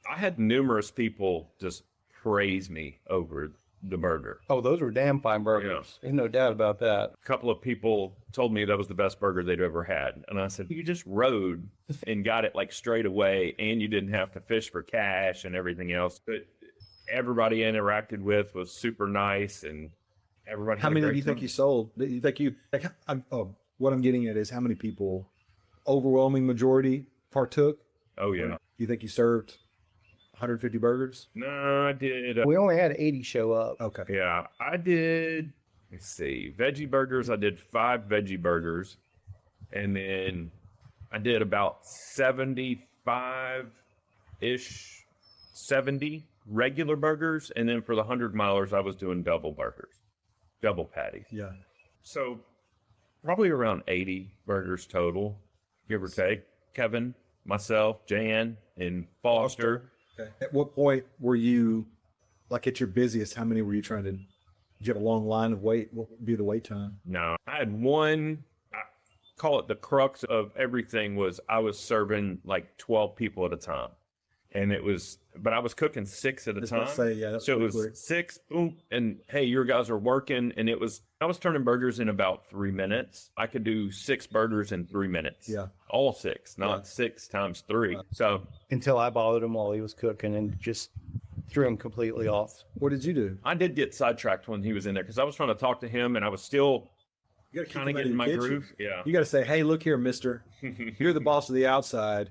I had numerous people just praise me over the burger. Oh, those were damn fine burgers. Yeah. There's no doubt about that. A couple of people told me that was the best burger they'd ever had. And I said, you just rode and got it like straight away, and you didn't have to fish for cash and everything else. But everybody I interacted with was super nice, and everybody How had a many do great you think time. you sold? Do you think what I'm getting at is how many people, overwhelming majority, partook? Oh, yeah. You think you served 150 burgers? No, I did. We only had 80 show up. Okay. Yeah, I did. Let's see. Veggie burgers, I did 5 veggie burgers. And then I did about 75-ish, 70 regular burgers. And then for the 100 milers, I was doing double burgers, double patties. Yeah. So probably around 80 burgers total, give or take. Kevin, myself, Jan, and Foster. Okay. At what point were you, like at your busiest, how many were you trying to, did you have a long line of wait? What would be the wait time? No, I had one, I call it the crux of everything was I was serving like 12 people at a time. And it was, but I was cooking 6 at a Just time. want to say, yeah, that's So it pretty was quick. 6, boom, and hey, your guys are working. And it was, I was turning burgers in about 3 minutes. I could do 6 burgers in 3 minutes. Yeah. All 6, not Yeah. 6 times 3. So Until I bothered him while he was cooking and just threw him completely off. What did you do? I did get sidetracked when he was in there because I was trying to talk to him and I was still You got to kind of getting my groove. Yeah. You got to say, hey, look here, mister. You're the boss of the outside.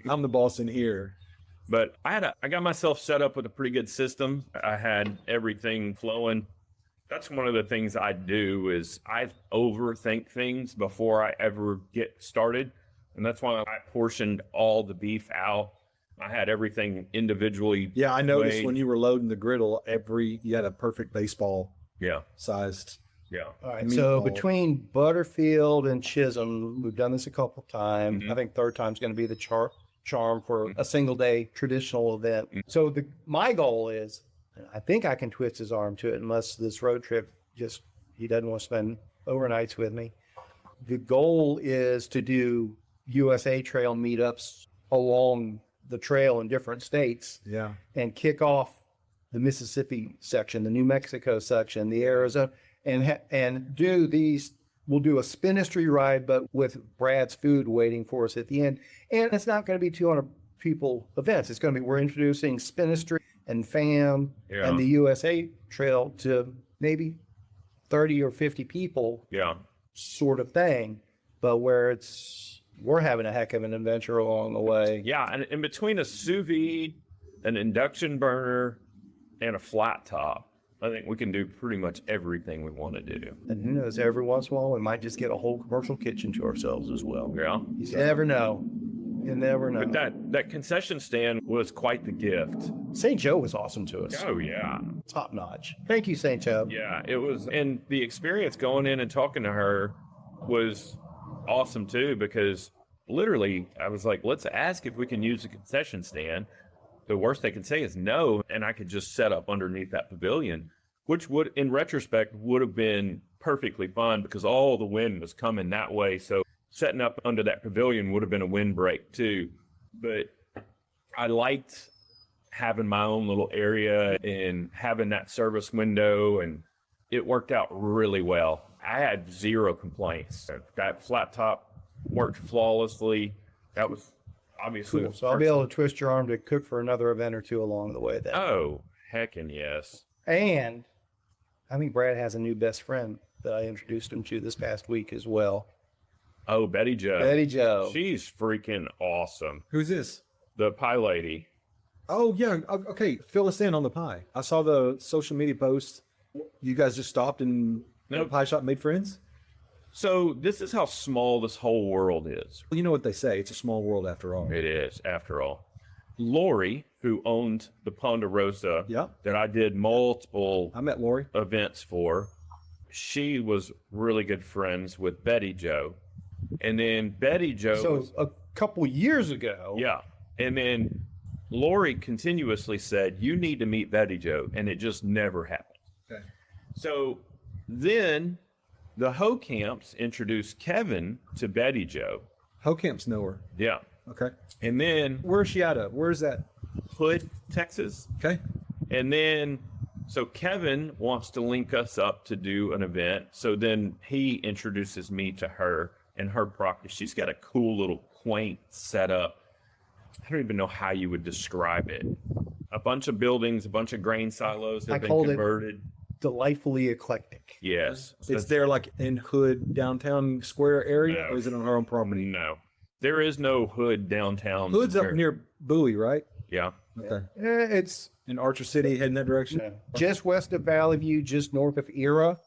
I'm the boss in here. But I got myself set up with a pretty good system. I had everything flowing That's one of the things I do is I overthink things before I ever get started. And that's why I portioned all the beef out. I had everything individually. Yeah, I noticed weighed. when you were loading the griddle, you had a perfect baseball Yeah. sized. Yeah. All right. So Meatball. between Butterfield and Chisholm, we've done this a couple times. Mhm. I think third time's going to be the charm for a single day traditional event. So my goal is, and I think I can twist his arm to it unless this road trip he doesn't want to spend overnights with me. The goal is to do USA Trail meetups along the trail in different states Yeah. and kick off the Mississippi section, the New Mexico section, the Arizona, and do these. We'll do a spinistry ride, but with Brad's food waiting for us at the end. And it's not going to be 200 people events. It's going to be, we're introducing spinistry and FAM and the USA Trail to maybe 30 or 50 people Yeah. sort of thing, but where we're having a heck of an adventure along the way. Yeah. And in between a sous vide, an induction burner, and a flat top, I think we can do pretty much everything we want to do. And who knows, every once in a while, we might just get a whole commercial kitchen to ourselves as well. Yeah. You never know. You never know. But that concession stand was quite the gift. St. Joe was awesome to us. Oh, yeah. Top notch. Thank you, St. Joe. Yeah, it was. And the experience going in and talking to her was awesome too, because literally I was like, let's ask if we can use the concession stand. The worst they can say is no. And I could just set up underneath that pavilion, which would, in retrospect, would have been perfectly fun because all the wind was coming that way. So setting up under that pavilion would have been a windbreak too. But I liked having my own little area and having that service window, and it worked out really well. I had zero complaints. That flat top worked flawlessly. That was obviously Cool. So I'll be able to twist your arm to cook for another event or two along the way then. Oh, heckin' yes. And I think Brad has a new best friend that I introduced him to this past week as well. Oh, Betty Joe. Betty Joe. She's freaking awesome. Who's this? The pie lady. Oh, yeah. Okay. Fill us in on the pie. I saw the social media post. You guys just stopped and Nope. pie shop made friends? So this is how small this whole world is. Well, you know what they say. It's a small world after all. It is, after all. Lori, who owned the Ponderosa, Yeah. that I did multiple I met Lori. events for, she was really good friends with Betty Joe. And then Betty Joe So was, a couple years ago, yeah. And then Lori continuously said, you need to meet Betty Joe. And it just never happened. Okay. So then the Hocamps introduced Kevin to Betty Joe. Hocamps know her. Yeah. Okay. And then Where's she out of? Where's that? Hood, Texas. Okay. And then, so Kevin wants to link us up to do an event. So then he introduces me to her and her property. She's got a cool little quaint setup. I don't even know how you would describe it. A bunch of buildings, a bunch of grain silos that I have been called it- converted. delightfully eclectic. Yes. It's there like in Hood downtown square area, No. or is it on her own property? No. There is no Hood downtown. Hood's up square. near Bowie, right? Yeah. Okay. It's In Archer City, heading that direction? just west of Valley View, just north of Era.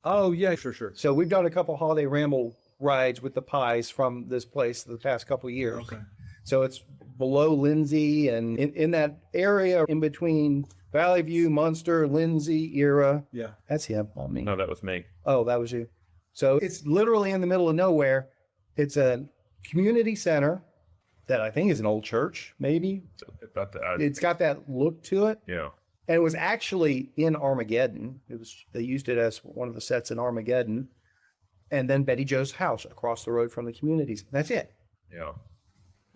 Oh, yeah, sure. So we've done a couple holiday ramble rides with the pies from this place the past couple of years. Okay. So it's below Lindsay and in that area in between Valley View, Munster, Lindsay, Era. Yeah. That's him, not me. No, that was me. Oh, that was you. So it's literally in the middle of nowhere. It's a community center that I think is an old church, maybe. About the, It's got that look to it. yeah. And it was actually in Armageddon. They used it as one of the sets in Armageddon. And then Betty Joe's house across the road from the communities. That's it. Yeah.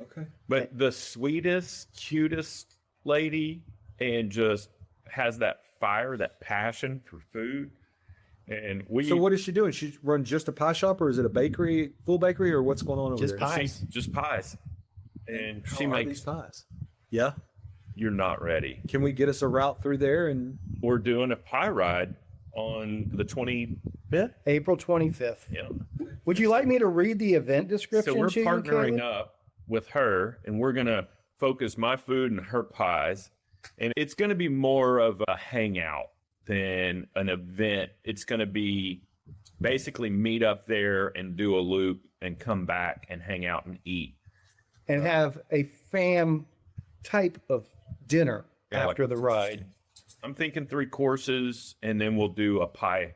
Okay. But the sweetest, cutest lady, and just has that fire, that passion for food. And we So what is she doing? She run just a pie shop, or is it a bakery, full bakery, or what's going on over Just there? pie. she's just pies. And How she are makes these pies. Yeah. you're not ready. Can we get us a route through there? And We're doing a pie ride on the 25th. April 25th. Yeah. Would you like me to read the event description So we're to you, partnering Kevin? up with her, and we're gonna focus my food and her pies, and it's gonna be more of a hangout than an event. It's going to be basically meet up there and do a loop and come back and hang out and eat. And have a fam type of dinner after the ride. I'm thinking 3 courses, and then we'll do a pie.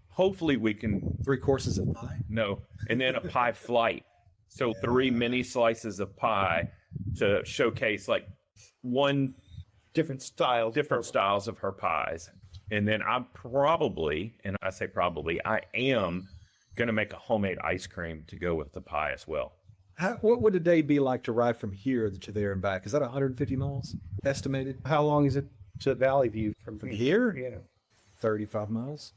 Hopefully we can 3 courses of pie. No, and then a pie flight. So 3 mini slices of pie to showcase like different styles of her pies. And then I'm probably, and I say probably, I am going to make a homemade ice cream to go with the pie as well. What would a day be like to ride from here to there and back? Is that 150 miles estimated? How long is it to Valley View from here? Yeah. 35 miles.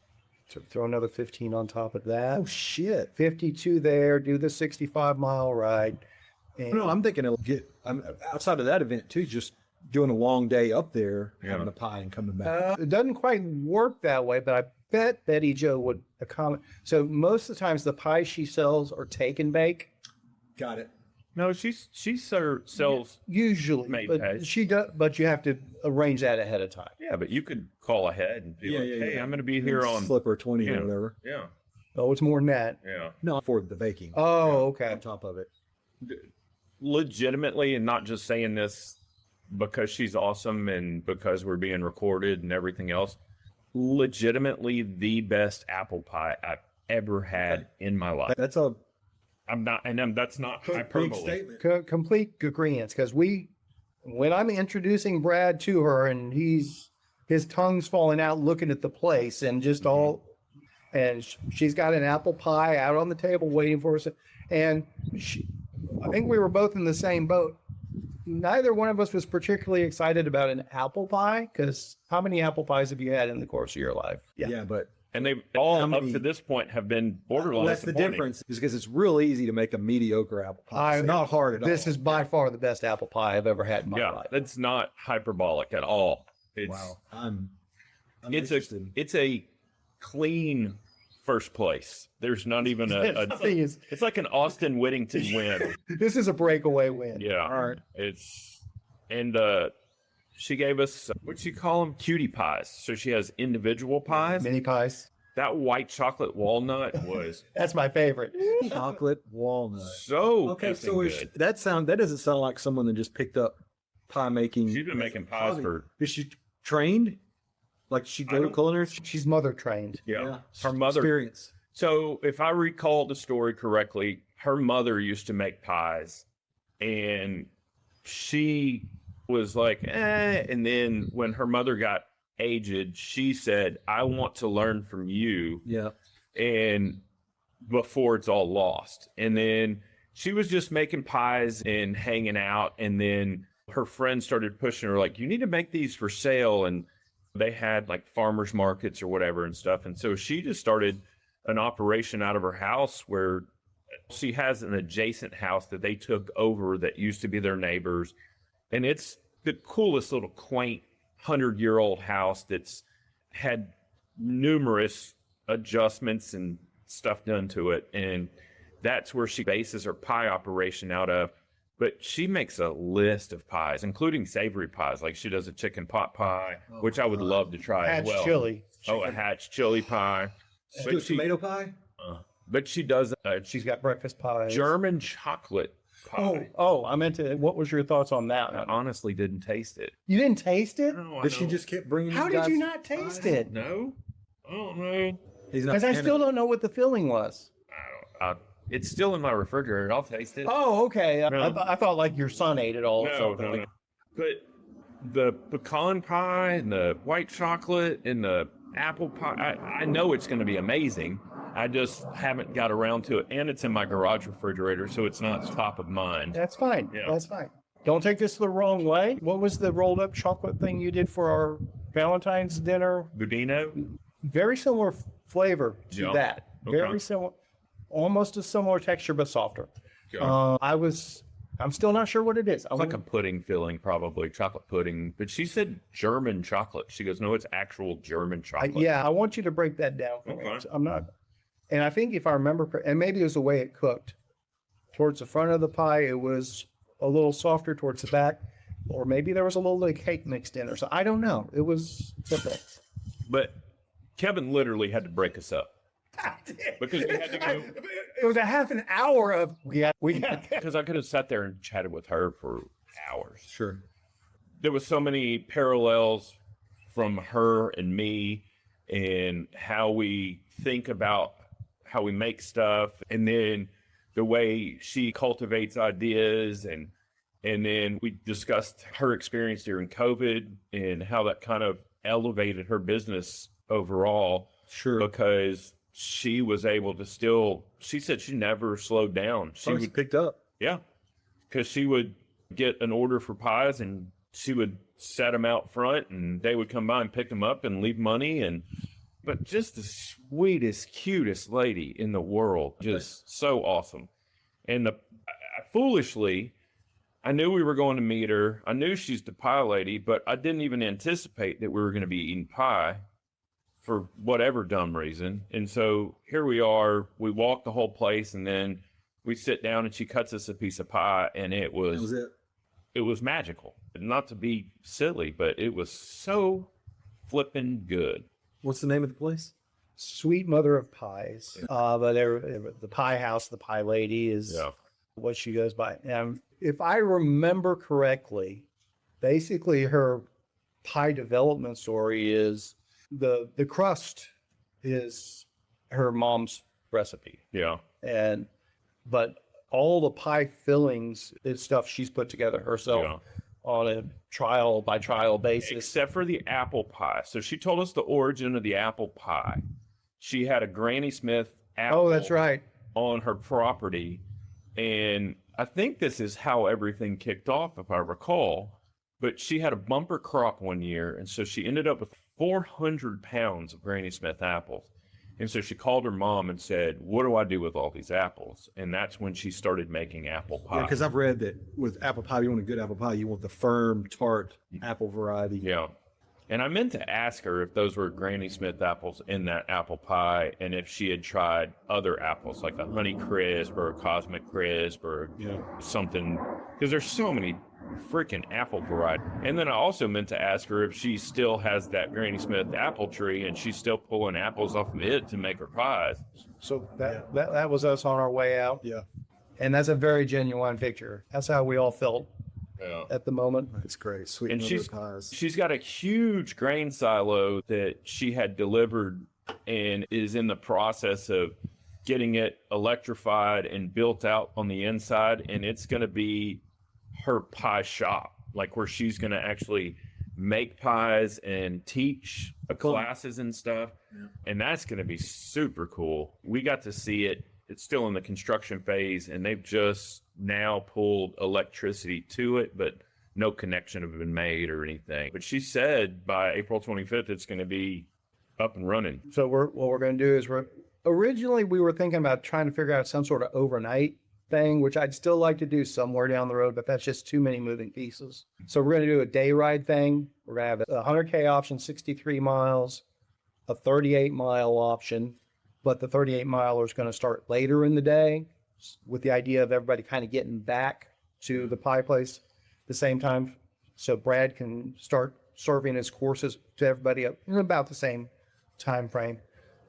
So throw another 15 on top of that. Oh, shit. 52 there, do the 65-mile ride. And No, I'm thinking I'm outside of that event too, just doing a long day up there, having a pie and coming back. it doesn't quite work that way, but I bet Betty Jo would accommodate. So most of the times the pies she sells are take and bake. Got it. No, she sells. Usually, Made but pies. she does. But you have to arrange that ahead of time. Yeah, but you could call ahead and be hey, I'm going to be here on Slipper 20 or whatever. Yeah, Oh, it's more than that. yeah. No, for the baking. Oh, okay. On top of it. Legitimately, and not just saying this because she's awesome and because we're being recorded and everything else. Legitimately, the best apple pie I've ever had in my life. That's a That's not big hyperbole. statement. Complete agreement, because when I'm introducing Brad to her and his tongue's falling out looking at the place and just and she's got an apple pie out on the table waiting for us. And I think we were both in the same boat. Neither one of us was particularly excited about an apple pie, because how many apple pies have you had in the course of your life? Yeah, but And they all up to this point have been borderline. that's the disappointing. difference, is because it's real easy to make a mediocre apple pie. It's not hard at all. This is by far the best apple pie I've ever had in my Yeah, life. that's not hyperbolic at all. It's, Wow. I'm it's interested. it's a clean first place. There's not even The thing is, it's like an Austin Whittington win. this is a breakaway win. Yeah. All right. And she gave us, what'd she call them? Cutie pies. So she has individual pies. Mini pies. That white chocolate walnut was That's my favorite. Chocolate walnut. so Okay, effing so good. that doesn't sound like someone that just picked up pie making. She's been making pies for, Is she trained? Like she go to culinary? She's mother trained. her mother. Experience. So if I recall the story correctly, her mother used to make pies and she was like, and then when her mother got aged, she said, I want to learn from you. Yeah. And before it's all lost. And then she was just making pies and hanging out. And then her friends started pushing her like, you need to make these for sale. And they had like farmers markets or whatever and stuff. And so she just started an operation out of her house where she has an adjacent house that they took over that used to be their neighbors. And it's the coolest little quaint 100-year-old house that's had numerous adjustments and stuff done to it. And that's where she bases her pie operation out of. But she makes a list of pies, including savory pies. Like she does a chicken pot pie, which I would love to try as Hatch well. chili. Oh, a Hatch chili pie. Do a tomato pie? But she does She's got breakfast pies. German chocolate pie. Oh, I meant to. What was your thoughts on that? I honestly didn't taste it. You didn't taste it? No, But she just kept bringing. How you did guys you not taste it? No? I don't know. He's not. Because I still don't know what the filling was. It's still in my refrigerator. I'll taste it. Oh, okay. No. I thought like your son ate it all. or No, something. no, no. But the pecan pie and the white chocolate and the apple pie, I know it's going to be amazing. I just haven't got around to it. And it's in my garage refrigerator, so it's not top of mind. That's fine. Yeah. That's fine. Don't take this the wrong way. What was the rolled up chocolate thing you did for our Valentine's dinner? Budino? Very similar flavor to Yeah. that. Okay. Very similar, almost a similar texture, but softer. Yeah. I'm still not sure what it is. It's like a pudding filling, probably chocolate pudding. But she said German chocolate. She goes, no, it's actual German chocolate. yeah, I want you to break that down for me. Okay. I'm not, and I think if I remember, and maybe it was the way it cooked. Towards the front of the pie, it was a little softer. Towards the back, or maybe there was a little like cake mixed in, or so. I don't know. It was different. But Kevin literally had to break us up because we had to go. It was a half an hour of we got Because I could have sat there and chatted with her for hours. Sure. There was so many parallels from her and me and how we think about how we make stuff, and then the way she cultivates ideas, and then we discussed her experience during COVID and how that kind of elevated her business overall. Sure. Because she was able to still, she said she never slowed down. She She picked up. yeah, because she would get an order for pies and she would set them out front and they would come by and pick them up and leave money. But just the sweetest, cutest lady in the world, just so awesome. And foolishly, I knew we were going to meet her. I knew she's the pie lady, but I didn't even anticipate that we were going to be eating pie for whatever dumb reason. And so here we are, we walk the whole place, and then we sit down and she cuts us a piece of pie, and it was magical. Not to be silly, but it was so flippin' good. What's the name of the place? Sweet Mother of Pies. But the Pie House, the Pie Lady is what she goes by. And if I remember correctly, basically her pie development story is the crust is her mom's recipe. Yeah. But all the pie fillings is stuff she's put together herself on a trial by trial basis. Except for the apple pie. So she told us the origin of the apple pie. She had a Granny Smith apple. Oh, that's right. On her property. And I think this is how everything kicked off, if I recall. But she had a bumper crop one year, and so she ended up with 400 pounds of Granny Smith apples. And so she called her mom and said, what do I do with all these apples? And that's when she started making apple pie. Yeah, because I've read that with apple pie, you want a good apple pie, you want the firm, tart apple variety. Yeah. And I meant to ask her if those were Granny Smith apples in that apple pie, and if she had tried other apples, like a Honey Crisp or a Cosmic Crisp or something, because there's so many freaking apple variety. And then I also meant to ask her if she still has that Granny Smith apple tree and she's still pulling apples off of it to make her pies. So that was us on our way out. Yeah. And that's a very genuine picture. That's how we all felt at the moment. It's great. Sweet and Mother pies. She's got a huge grain silo that she had delivered and is in the process of getting it electrified and built out on the inside. And it's going to be her pie shop, like where she's going to actually make pies and teach classes and stuff. Yeah. And that's going to be super cool. We got to see it. It's still in the construction phase, and they've just now pulled electricity to it, but no connection have been made or anything. But she said by April 25th, it's going to be up and running. So what we're going to do is originally we were thinking about trying to figure out some sort of overnight thing, which I'd still like to do somewhere down the road, but that's just too many moving pieces. So we're going to do a day ride thing. We're going to have a 100K option, 63 miles, a 38-mile option, but the 38-miler is going to start later in the day with the idea of everybody kind of getting back to the pie place at the same time. So Brad can start serving his courses to everybody up in about the same time frame.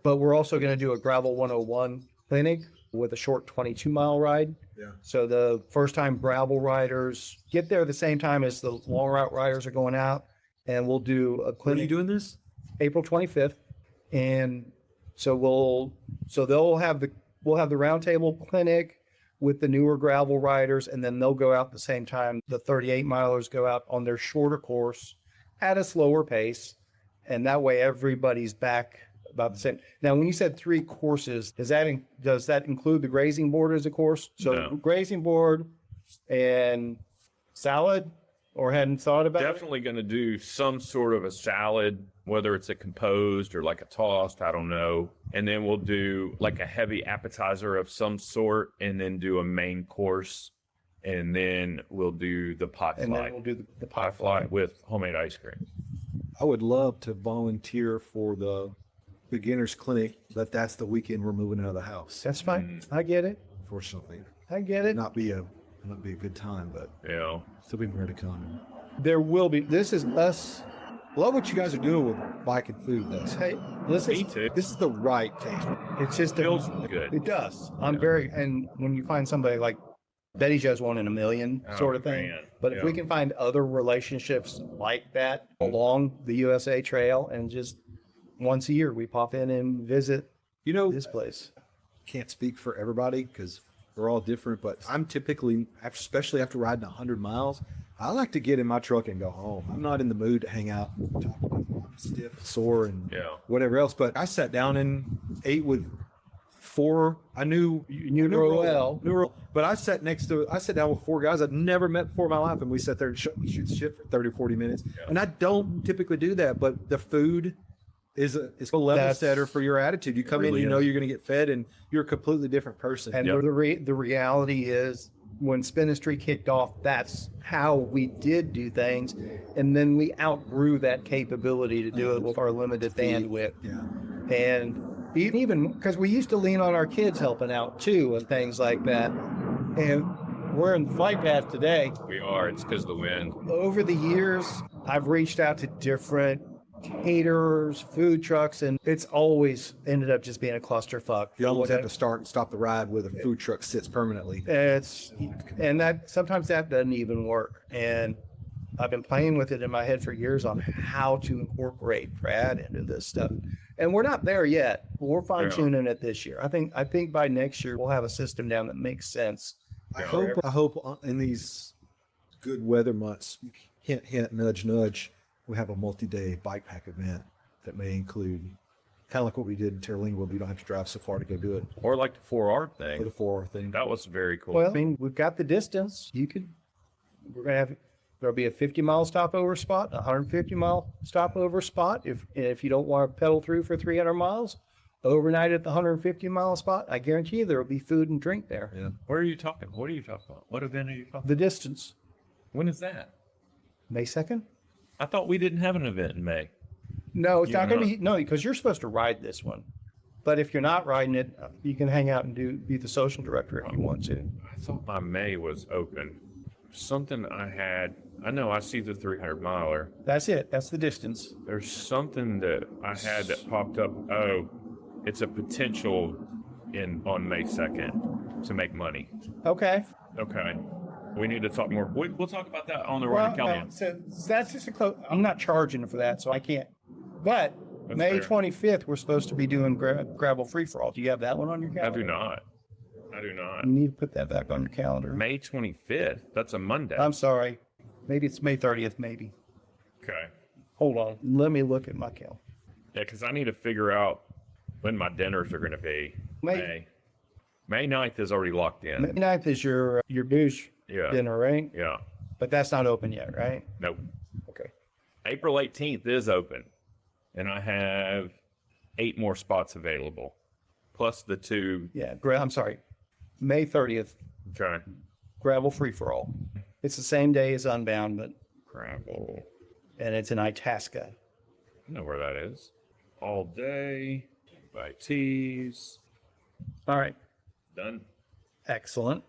But we're also going to do a Gravel 101 clinic with a short 22-mile ride. Yeah. So the first-time gravel riders get there at the same time as the long route riders are going out, and we'll do a clinic. When are you doing this? April 25th, and so we'll have the roundtable clinic with the newer gravel riders, and then they'll go out at the same time. The 38-milers go out on their shorter course at a slower pace, and that way everybody's back about the same. Now, when you said 3 courses, does that include the grazing board as a course? So no. Grazing board and salad, or hadn't thought about Definitely going to do some sort of a salad, whether it's a composed or like a tossed, I don't know. And then we'll do like a heavy appetizer of some sort, and then do a main course. And then we'll do the pot flight. And then we'll do the pot flight with homemade ice cream. I would love to volunteer for the beginners clinic, but that's the weekend we're moving out of the house. That's fine. I get it. Unfortunately, I get it. Not be a good time, but yeah, still be more to come. There will be. This is us Love what you guys are doing with bike and food, though. Hey, listen, Me too. This is the right thing. it's just Feels good. It does. And when you find somebody like Betty Joe's one in a million sort of thing. Man. But if we can find other relationships like that along the USA Trail, and just once a year we pop in and visit this place. Can't speak for everybody because we're all different, but I'm typically, especially after riding 100 miles, I like to get in my truck and go home. I'm not in the mood to hang out and talk about I'm stiff, sore, and whatever else. But I sat down and ate with 4. I knew well, but I sat down with 4 guys I'd never met before in my life, and we sat there and shoot the shit for 30, 40 minutes. Yeah. And I don't typically do that, but the food is a level setter for your attitude. You come in, you know you're going to get fed, and you're a completely different person. And the reality is, when Spinistry kicked off, that's how we did do things, and then we outgrew that capability to do it with our limited bandwidth. Yeah. And even because we used to lean on our kids helping out too and things like that. And we're in the flight path today. We are. It's because of the wind. Over the years, I've reached out to different caterers, food trucks, and it's always ended up just being a clusterfuck. You almost have to start and stop the ride where the food truck sits permanently. Sometimes that doesn't even work. And I've been playing with it in my head for years on how to incorporate Brad into this stuff. And we're not there yet. We're fine-tuning it this year. I think by next year we'll have a system down that makes sense. I hope in these good weather months, hint, hint, nudge, nudge, we have a multi-day bike pack event that may include kind of like what we did in Terlingua, but you don't have to drive so far to go do it. Or like the 4R thing. Or the 4R thing. That was very cool. Well, I mean, we've got the distance. There'll be a 50-mile stopover spot, a 150-mile stopover spot. If you don't want to pedal through for 300 miles, overnight at the 150-mile spot, I guarantee you there will be food and drink there. Yeah. Where are you talking? What are you talking about? What event are you talking about? The distance. When is that? May 2nd? I thought we didn't have an event in May. No, it's not going to be. No, because you're supposed to ride this one. But if you're not riding it, you can hang out and be the social director if you want to. I thought my May was open. Something I know I see the 300 miler. That's it. That's the distance. There's something that I had that popped up. Oh, it's a potential on May 2nd to make money. Okay. We need to talk more. We'll talk about that on the Ryan Calhoun. So that's just I'm not charging for that, so I can't. But That's May fair. 25th, we're supposed to be doing gravel free for all. Do you have that one on your I calendar? do not. You need to put that back on your calendar. May 25th. That's a Monday. I'm sorry. Maybe it's May 30th, maybe. Okay. Hold on. Let me look at my calendar. Yeah, because I need to figure out when my dinners are going to be. May 9th is already locked in. May 9th is your booze dinner, right? Yeah. But that's not open yet, right? Nope. Okay. April 18th is open, and I have 8 more spots available, plus the 2. Yeah. I'm sorry. May 30th, Okay. gravel free for all. It's the same day as Unbound, but Gravel. and it's in Itasca. I know where that is. All day. By teas. All right. Done. Excellent.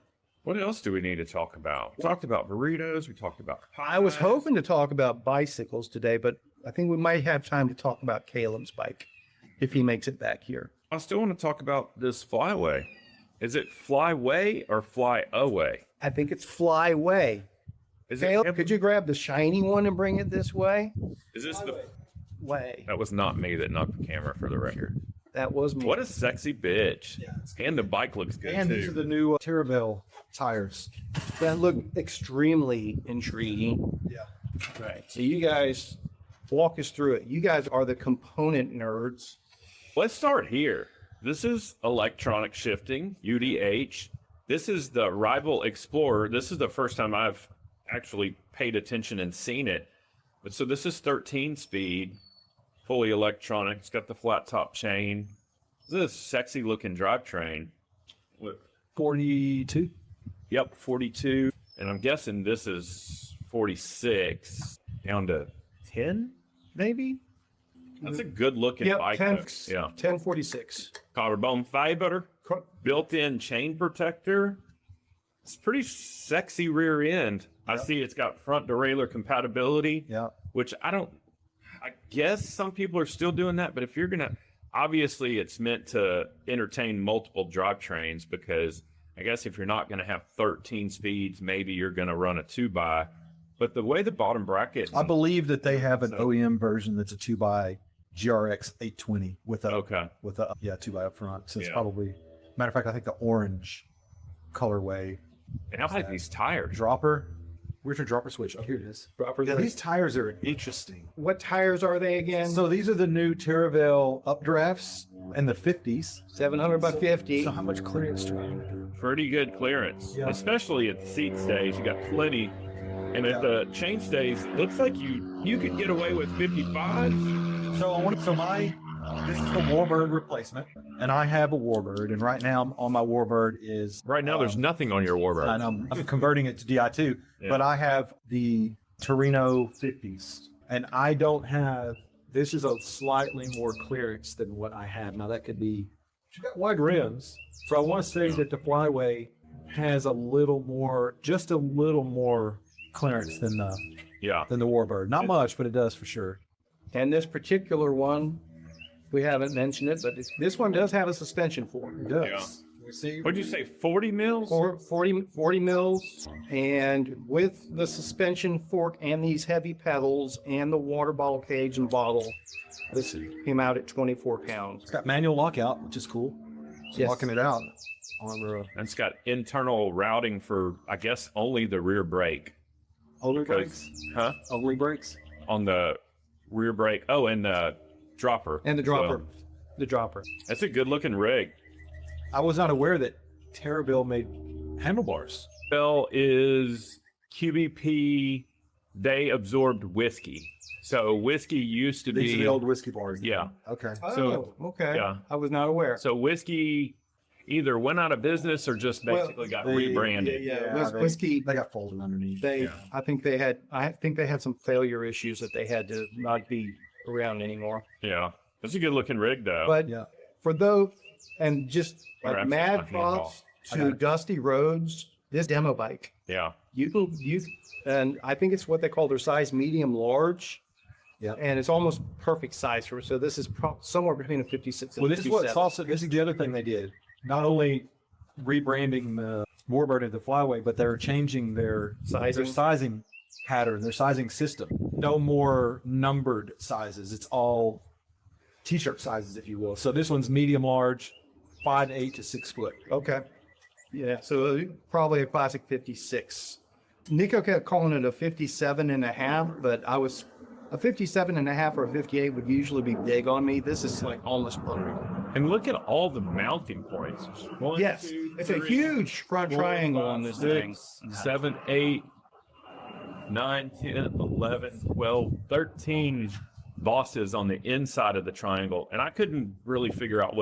What else do we need to talk about? We talked about burritos. We talked about pies. I was hoping to talk about bicycles today, but I think we might have time to talk about Caleb's bike if he makes it back here. I still want to talk about this Flyway. Is it Flyway or Fly Away? I think it's Flyway. Caleb, could you grab the shiny one and bring it this way? Is this the way? That was not me that knocked the camera, for the record. That was me. What a sexy bitch. Yeah, and the bike looks good And too. these are the new Terravel tires. That looked extremely intriguing. Yeah. Right. So you guys walk us through it. You guys are the component nerds. Let's start here. This is electronic shifting, UDH. This is the Rival Explorer. This is the first time I've actually paid attention and seen it. But so this is 13 speed, fully electronic. It's got the flat top chain. This is a sexy looking drivetrain. What? 42. Yep, 42. And I'm guessing this is 46 down to 10, maybe? That's a good looking bike. 1046. Collarbone fiber, built-in chain protector. It's pretty sexy rear end. I see it's got front derailleur compatibility. Yeah. Which I don't I guess some people are still doing that, but if you're gonna, obviously it's meant to entertain multiple drivetrains, because I guess if you're not gonna have 13 speeds, maybe you're gonna run a 2x. But the way the bottom bracket, I believe that they have an OEM version that's a 2x GRX 820 with a 2x up front. So it's probably, matter of fact, I think the orange colorway. and how about these tires? Dropper. Where's your dropper switch? Oh, here it is. Yeah, these tires are interesting. What tires are they again? So these are the new Terravale updrafts in the 50s. 700 by 50. So how much clearance do you do? Pretty good clearance, especially at the seat stage. You got plenty, and at the chain stage, looks like you could get away with 55. This is the Warbird replacement, and I have a Warbird, and right now on my Warbird is Right now, there's nothing on your Warbird. and I'm converting it to Di2, but I have the Torino 50s, and I don't have. This is a slightly more clearance than what I have now. That could be. You got wide rims, so I want to say that the Flyway has a little more clearance than the Warbird. Not much, but it does for sure. And this particular one, we haven't mentioned it, but this one does have a suspension fork. It does. What'd you say, 40 mils? 40 mils, and with the suspension fork and these heavy pedals and the water bottle cage and bottle, this came out at 24 pounds. It's got manual lockout, which is cool. Yes. Locking it out on the And it's got internal routing for, I guess, only the rear brake. only brakes. Huh? Only brakes. On the rear brake. Oh, and the dropper. And the dropper. So, The dropper. that's a good looking rig. I was not aware that Terravale made handlebars. Bell is QBP. They absorbed whiskey. So whiskey used to These are be the old whiskey bars. Yeah. Okay. Oh, okay. Yeah. I was not aware. So whiskey either went out of business or just basically got rebranded. Whiskey. They got folded underneath. I think they had some failure issues that they had to not be around anymore. Yeah. That's a good looking rig though. But for those, and just Or like I'm mad talking props to Dusty Rhodes, this demo bike, yeah. and I think it's what they call their size medium large. Yeah. And it's almost perfect size for it. So this is somewhere between a 56 and Well, a this is what 57. this is the other thing they did. Not only rebranding the Warbird into Flyway, but they're changing their sizing pattern, their sizing system. No more numbered sizes. It's all t-shirt sizes, if you will. So this one's medium large, 5 to 8 to 6 foot. Okay. Yeah. So probably a classic 56. Nico kept calling it a 57 and a half, but a 57 and a half or a 58 would usually be big on me. This is like almost perfect. And look at all the mounting points. One, Yes. two, It's a three, huge front 4, triangle 5, on this 6, thing. 7, 8, 9, 10, 11, 12, 13 bosses on the inside of the triangle. And I couldn't really figure out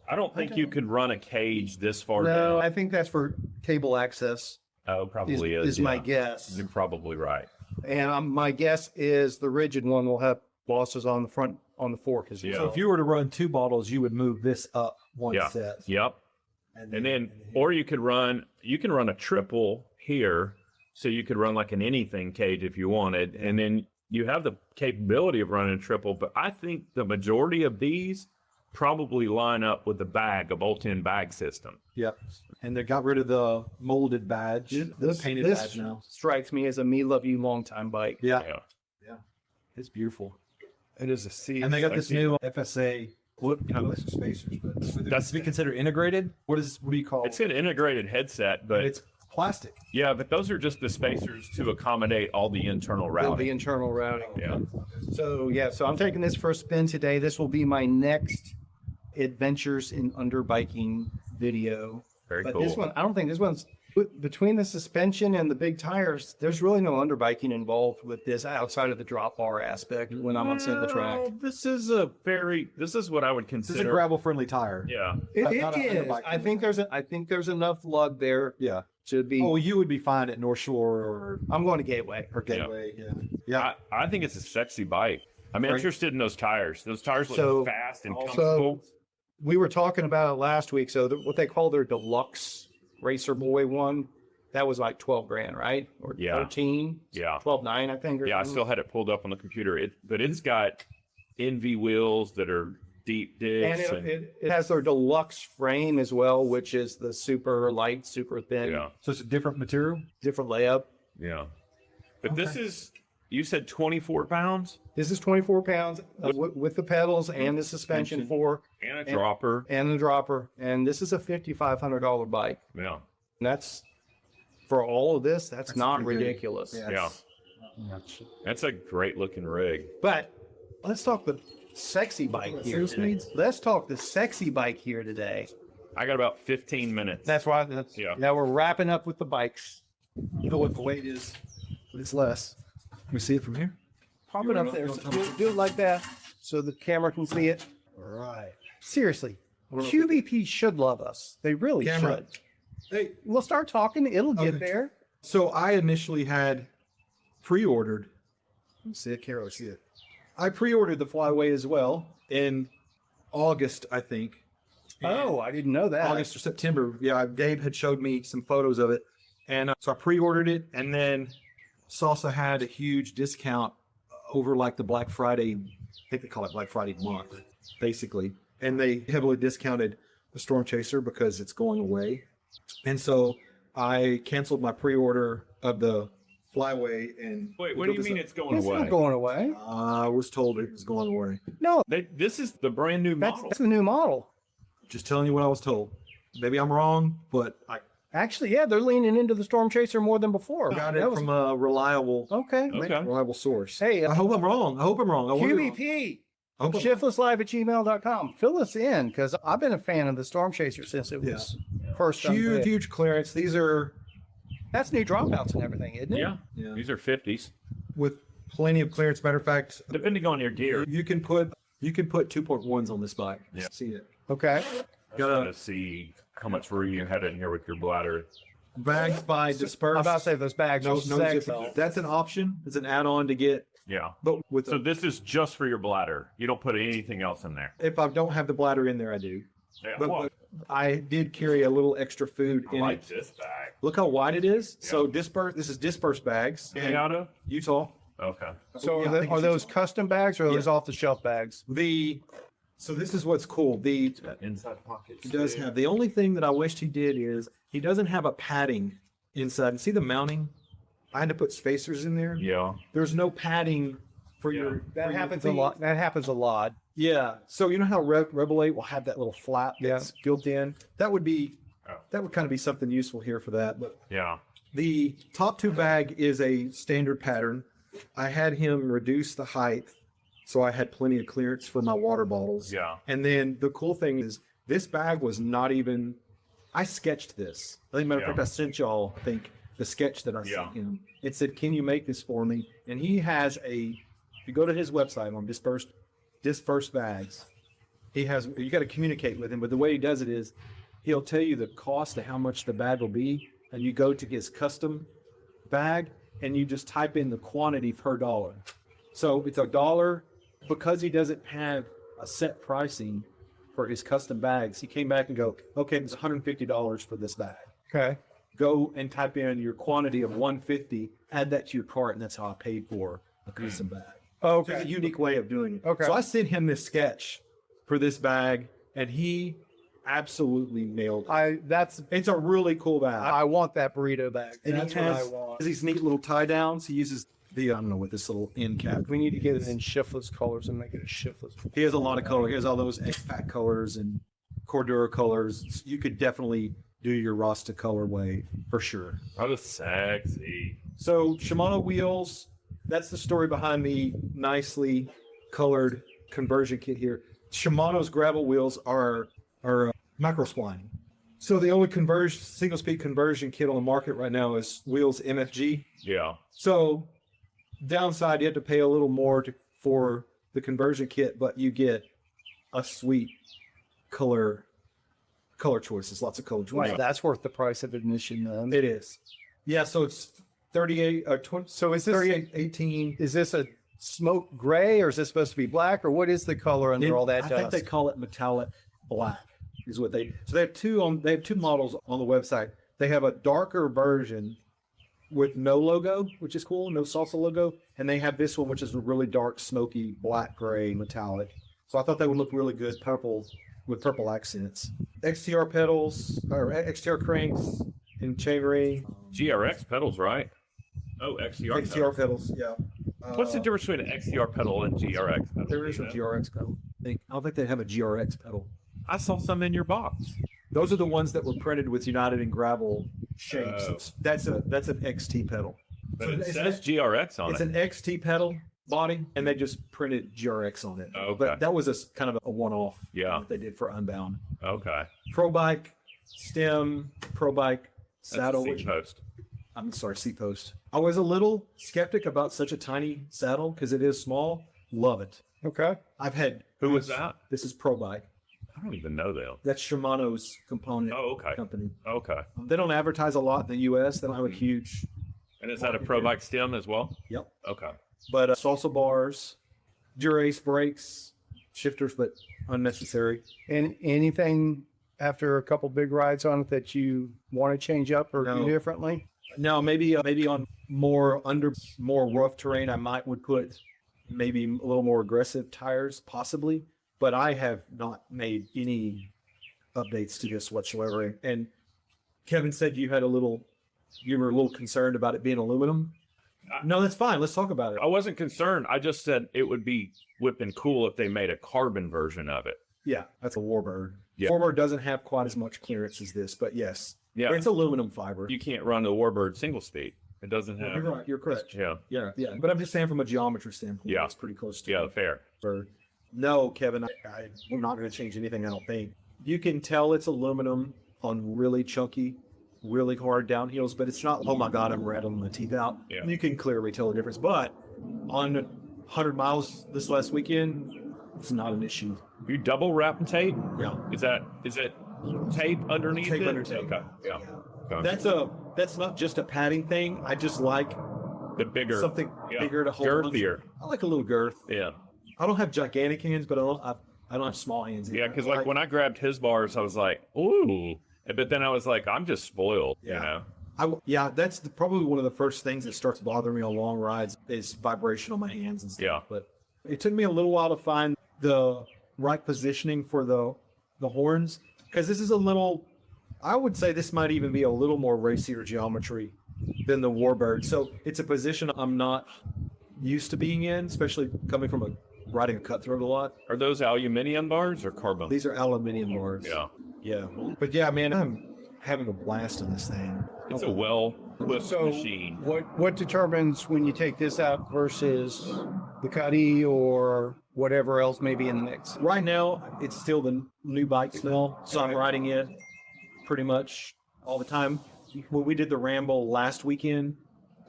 I don't think you could run a cage this far No, down. I think that's for cable access. Oh, probably is. Is my guess. You're probably right. And my guess is the rigid one will have bosses on the front on the fork as well. Yeah. So if you were to run 2 bottles, you would move this up one Yeah. set. Yep. And then, or you can run a triple here. So you could run like an anything cage if you wanted. And then you have the capability of running a triple. But I think the majority of these probably line up with the bag, a bolt-in bag system. Yep. And they got rid of the molded badge. This painted badge now. strikes me as a me love you long time bike. Yeah. Yeah. It's beautiful. It is a C. And they got this new FSA. What spacers? But that's to be considered integrated. What do you call It's an integrated headset, but it's plastic. yeah, but those are just the spacers to accommodate all the internal routing. The internal routing. Yeah. So I'm taking this for a spin today. This will be my next adventures in underbiking video. Very But cool. this one, I don't think this one's between the suspension and the big tires. There's really no underbiking involved with this outside of the drop bar aspect when I'm on the track. Well, this is what I would This consider. is a gravel friendly tire. Yeah. Not a It is. underbiking. I think there's enough lug there Yeah. to be. Oh, you would be fine at North Shore or I'm going to Gateway. Gateway. Yeah. I think it's a sexy bike. I'm interested in those tires. Those tires look So- fast and so- comfortable. We were talking about it last week. So what they call their deluxe Racer Boy one, that was like 12 grand, right? Or Yeah. 13? Yeah. 12.9, I think. Or Yeah, I something. still had it pulled up on the computer. But it's got NV wheels that are deep discs. And it has their deluxe frame as well, which is the super light, super thin, yeah. So it's a different material. different layup. Yeah. But this is, you said 24 pounds This is 24 pounds with the pedals and the suspension fork and a dropper. and the dropper. And this is a $5,500 bike. Yeah. And that's, for all of this, that's not pretty good. ridiculous. Yeah. That's a great looking rig. But let's talk the sexy bike here today. Let's talk the sexy bike here today. I got about 15 minutes. That's why. Yeah. Now we're wrapping up with the bikes. You know what the weight is? It's less. Can we see it from here? Pop it up there. So do it like that so the camera can see it. All right. Seriously, QBP should love us. They really Camera. should. Hey, We'll start talking. It'll get Okay. there. so I initially had pre-ordered. Let's see it, Carol. See it. I pre-ordered the Flyway as well in August, I think. Oh, I didn't know that. August or September. Yeah, Dave had showed me some photos of it, and so I pre-ordered it, and then Salsa had a huge discount over like the Black Friday. I think they call it Black Friday month, basically, and they heavily discounted the Stormchaser because it's going away, and so I canceled my pre-order of the Flyway. And Wait, what do you mean it's going It's away? not going away. I was told it was going away. No, This is the brand new model. that's the new model. Just telling you what I was told. Maybe I'm wrong, but I Actually, yeah, they're leaning into the Stormchaser more than before. got That it was- from a reliable okay. Okay. reliable source. Hey, I hope I'm wrong. I hope I'm wrong. I wonder- QBP. I hope I'm- Shiftlesslive@gmail.com. Fill us in because I've been a fan of the Stormchaser since it was first. huge, unveiled. huge clearance. These are That's new dropouts and everything, isn't it? Yeah. Yeah. These are 50s. with plenty of clearance. Matter of fact, Depending on your gear. you can put 2.1s on this bike. Yeah. See it. Okay. I got to see how much room you had in here with your bladder. Bags by I'm dispersed. about to say those bags no, are no sexy. zipper. That's an option. It's an add-on to get. Yeah. But with So this is just for your bladder. You don't put anything else in there. if I don't have the bladder in there, I do. Yeah. But I did carry a little extra food I in like it. this bag. Look how wide it is. So dispersed. This is dispersed bags. Hey, Otto? Utah. Okay. So Yeah, I think are it's those Utah. custom bags or are those off-the-shelf bags? So this is what's cool. That inside pocket. He does have. The only thing that I wished he did is he doesn't have a padding inside. And see the mounting? I had to put spacers in there. Yeah. There's no padding for Yeah. your. That for your happens a feet. lot. That happens a lot. Yeah. So you know how Rebel 8 will have that little flap that's built in. That would be. Oh. That would kind of be something useful here for that. But Yeah. the top two bag is a standard pattern. I had him reduce the height, so I had plenty of clearance for my water bottles. Yeah. And then the cool thing is, this bag was not even. I sketched this. I think, matter of Yeah. fact, I sent y'all, I think, the sketch that I Yeah. sent him. It said, "Can you make this for me?" And he has a. If you go to his website on dispersed bags, he has. You got to communicate with him, but the way he does it is, he'll tell you the cost of how much the bag will be, and you go to his custom bag, and you just type in the quantity per dollar. So it's $1 because he doesn't have a set pricing for his custom bags. He came back and go, okay, it's $150 for this bag. Okay. Go and type in your quantity of 150, add that to your cart, and that's how I paid for a custom bag. So it's a Okay. unique way of doing it. Okay. So I sent him this sketch for this bag, and he absolutely nailed it. It's a really cool bag. I want that burrito bag. And That's he what I has want. these neat little tie downs. He uses the, I don't know what this little end cap. We need to get it in shiftless colors and make it a shiftless. He has a lot of color. He has all those X-Pac colors and Cordura colors. You could definitely do your Rasta colorway for sure. That is sexy. So Shimano wheels, that's the story behind the nicely colored conversion kit here. Shimano's gravel wheels are macro splining. So the only single speed conversion kit on the market right now is Wheels MFG. Yeah. So downside, you have to pay a little more for the conversion kit, but you get a sweet color choices, lots of color choices. Right. That's worth the price of admission, then. It is. Yeah, so it's 38 or 20, So is this 38, 18. is this a smoke gray or is this supposed to be black or what is the color under all that I dust? think they call it metallic black is what they. So they have two models on the website. They have a darker version with no logo, which is cool, no Salsa logo. And they have this one, which is a really dark, smoky, black, gray, metallic. So I thought that would look really good, purple, with purple accents. XTR pedals, or XTR cranks and chainring. GRX pedals, right? Oh, XTR pedals, yeah. What's the difference between an XTR pedal and GRX pedal? There is a GRX pedal. I don't think they have a GRX pedal. I saw some in your box. Those are the ones that were printed with United and Gravel shapes. That's an XT pedal. But it says GRX on it. It's an XT pedal body, and they just printed GRX on it. Okay. But that was a kind of a one-off. Yeah. That they did for Unbound. Okay. Pro Bike stem, Pro Bike saddle. That's a seat post. I'm sorry, seat post. I was a little skeptic about such a tiny saddle because it is small. Love it. Okay. I've had. Who was that? This is Pro Bike. I don't even know them. That's Shimano's component okay. company. Okay. They don't advertise a lot in the U.S. They don't have a huge. And is that a Pro Bike stem as well? Yep. Okay. But salsa bars, Dura-Ace brakes, shifters, but unnecessary. And anything after a couple big rides on it that you want to change up or do differently? No, maybe on more rough terrain, I would put maybe a little more aggressive tires, possibly. But I have not made any updates to this whatsoever. And Kevin said you were a little concerned about it being aluminum. No, that's fine. Let's talk about it. I wasn't concerned. I just said it would be whipping cool if they made a carbon version of it. Yeah, that's a Warbird. Yeah. Warbird doesn't have quite as much clearance as this, but yes. Yeah. It's aluminum fiber. You can't run the Warbird single speed. It doesn't have. You're right. You're correct. Yeah. Yeah. But I'm just saying from a geometry standpoint, Yeah. it's pretty close to Yeah, fair. Bird. No, Kevin, we're not going to change anything, I don't think. You can tell it's aluminum on really chunky, really hard downhills, but it's not, oh my God, I'm rattling my teeth out. Yeah. You can clearly tell the difference. But on 100 miles this last weekend, it's not an issue. You double wrap and tape? Yeah. Is it tape underneath Tape it? under tape. Okay. Yeah. Okay. That's not just a padding thing. I just like The bigger. something bigger to hold on to. Girthier. I like a little girth. Yeah. I don't have gigantic hands, but I don't have small hands either. Yeah, because like when I grabbed his bars, I was like, ooh. But then I was like, I'm just spoiled, Yeah. you know? That's probably one of the first things that starts bothering me on long rides is vibration on my hands and stuff. Yeah. But it took me a little while to find the right positioning for the horns, because this is I would say this might even be a little more racier geometry than the Warbird. So it's a position I'm not used to being in, especially coming from riding a cutthroat a lot. Are those aluminum bars or carbon? These are aluminium bars. Yeah. Yeah. But yeah, man, I'm having a blast on this thing. It's a well-equipped machine. What determines when you take this out versus the Cuddy or whatever else may be in the mix? Right now, it's still the new bike smell, so I'm riding it pretty much all the time. When we did the Ramble last weekend,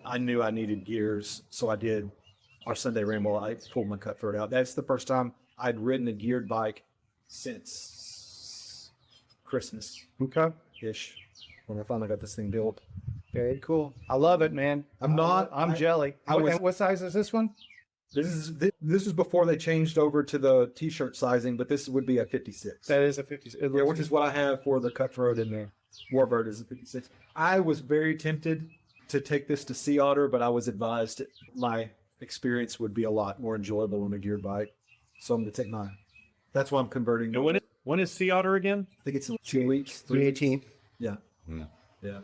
I knew I needed gears, so I did our Sunday Ramble. I pulled my cutthroat out. That's the first time I'd ridden a geared bike since Christmas-ish, Okay. when I finally got this thing built. Very cool. I love it, man. I'm jelly. And what size is this one? This is before they changed over to the t-shirt sizing, but this would be a 56. That is a 56. Yeah, which is what I have for the cutthroat and the Warbird is a 56. I was very tempted to take this to Sea Otter, but I was advised my experience would be a lot more enjoyable on a geared bike. So I'm going to take mine. That's why I'm converting. And when is Sea Otter again? I think it's in 2 weeks. 318. Yeah. Yeah.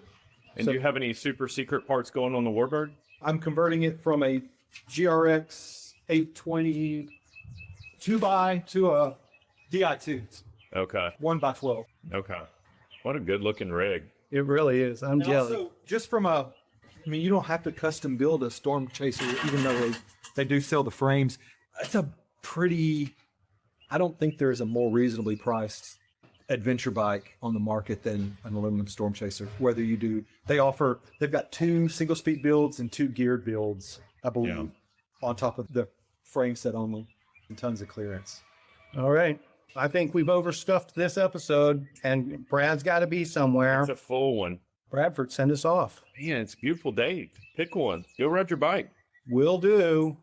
And do you have any super secret parts going on the Warbird? I'm converting it from a GRX 820 2x to a DI2 Okay. 1x12. Okay. What a good looking rig. It really is. I'm jelly. Also, just you don't have to custom build a Stormchaser, even though they do sell the frames. It's a I don't think there's a more reasonably priced adventure bike on the market than an aluminum Stormchaser. They've got 2 single speed builds and 2 geared builds, I believe, on top of the frame set on them, and tons of clearance. All right. I think we've overstuffed this episode, and Brad's got to be somewhere. It's a full one. Bradford, send us off. Man, it's a beautiful day. Pick one. Go ride your bike. Will do.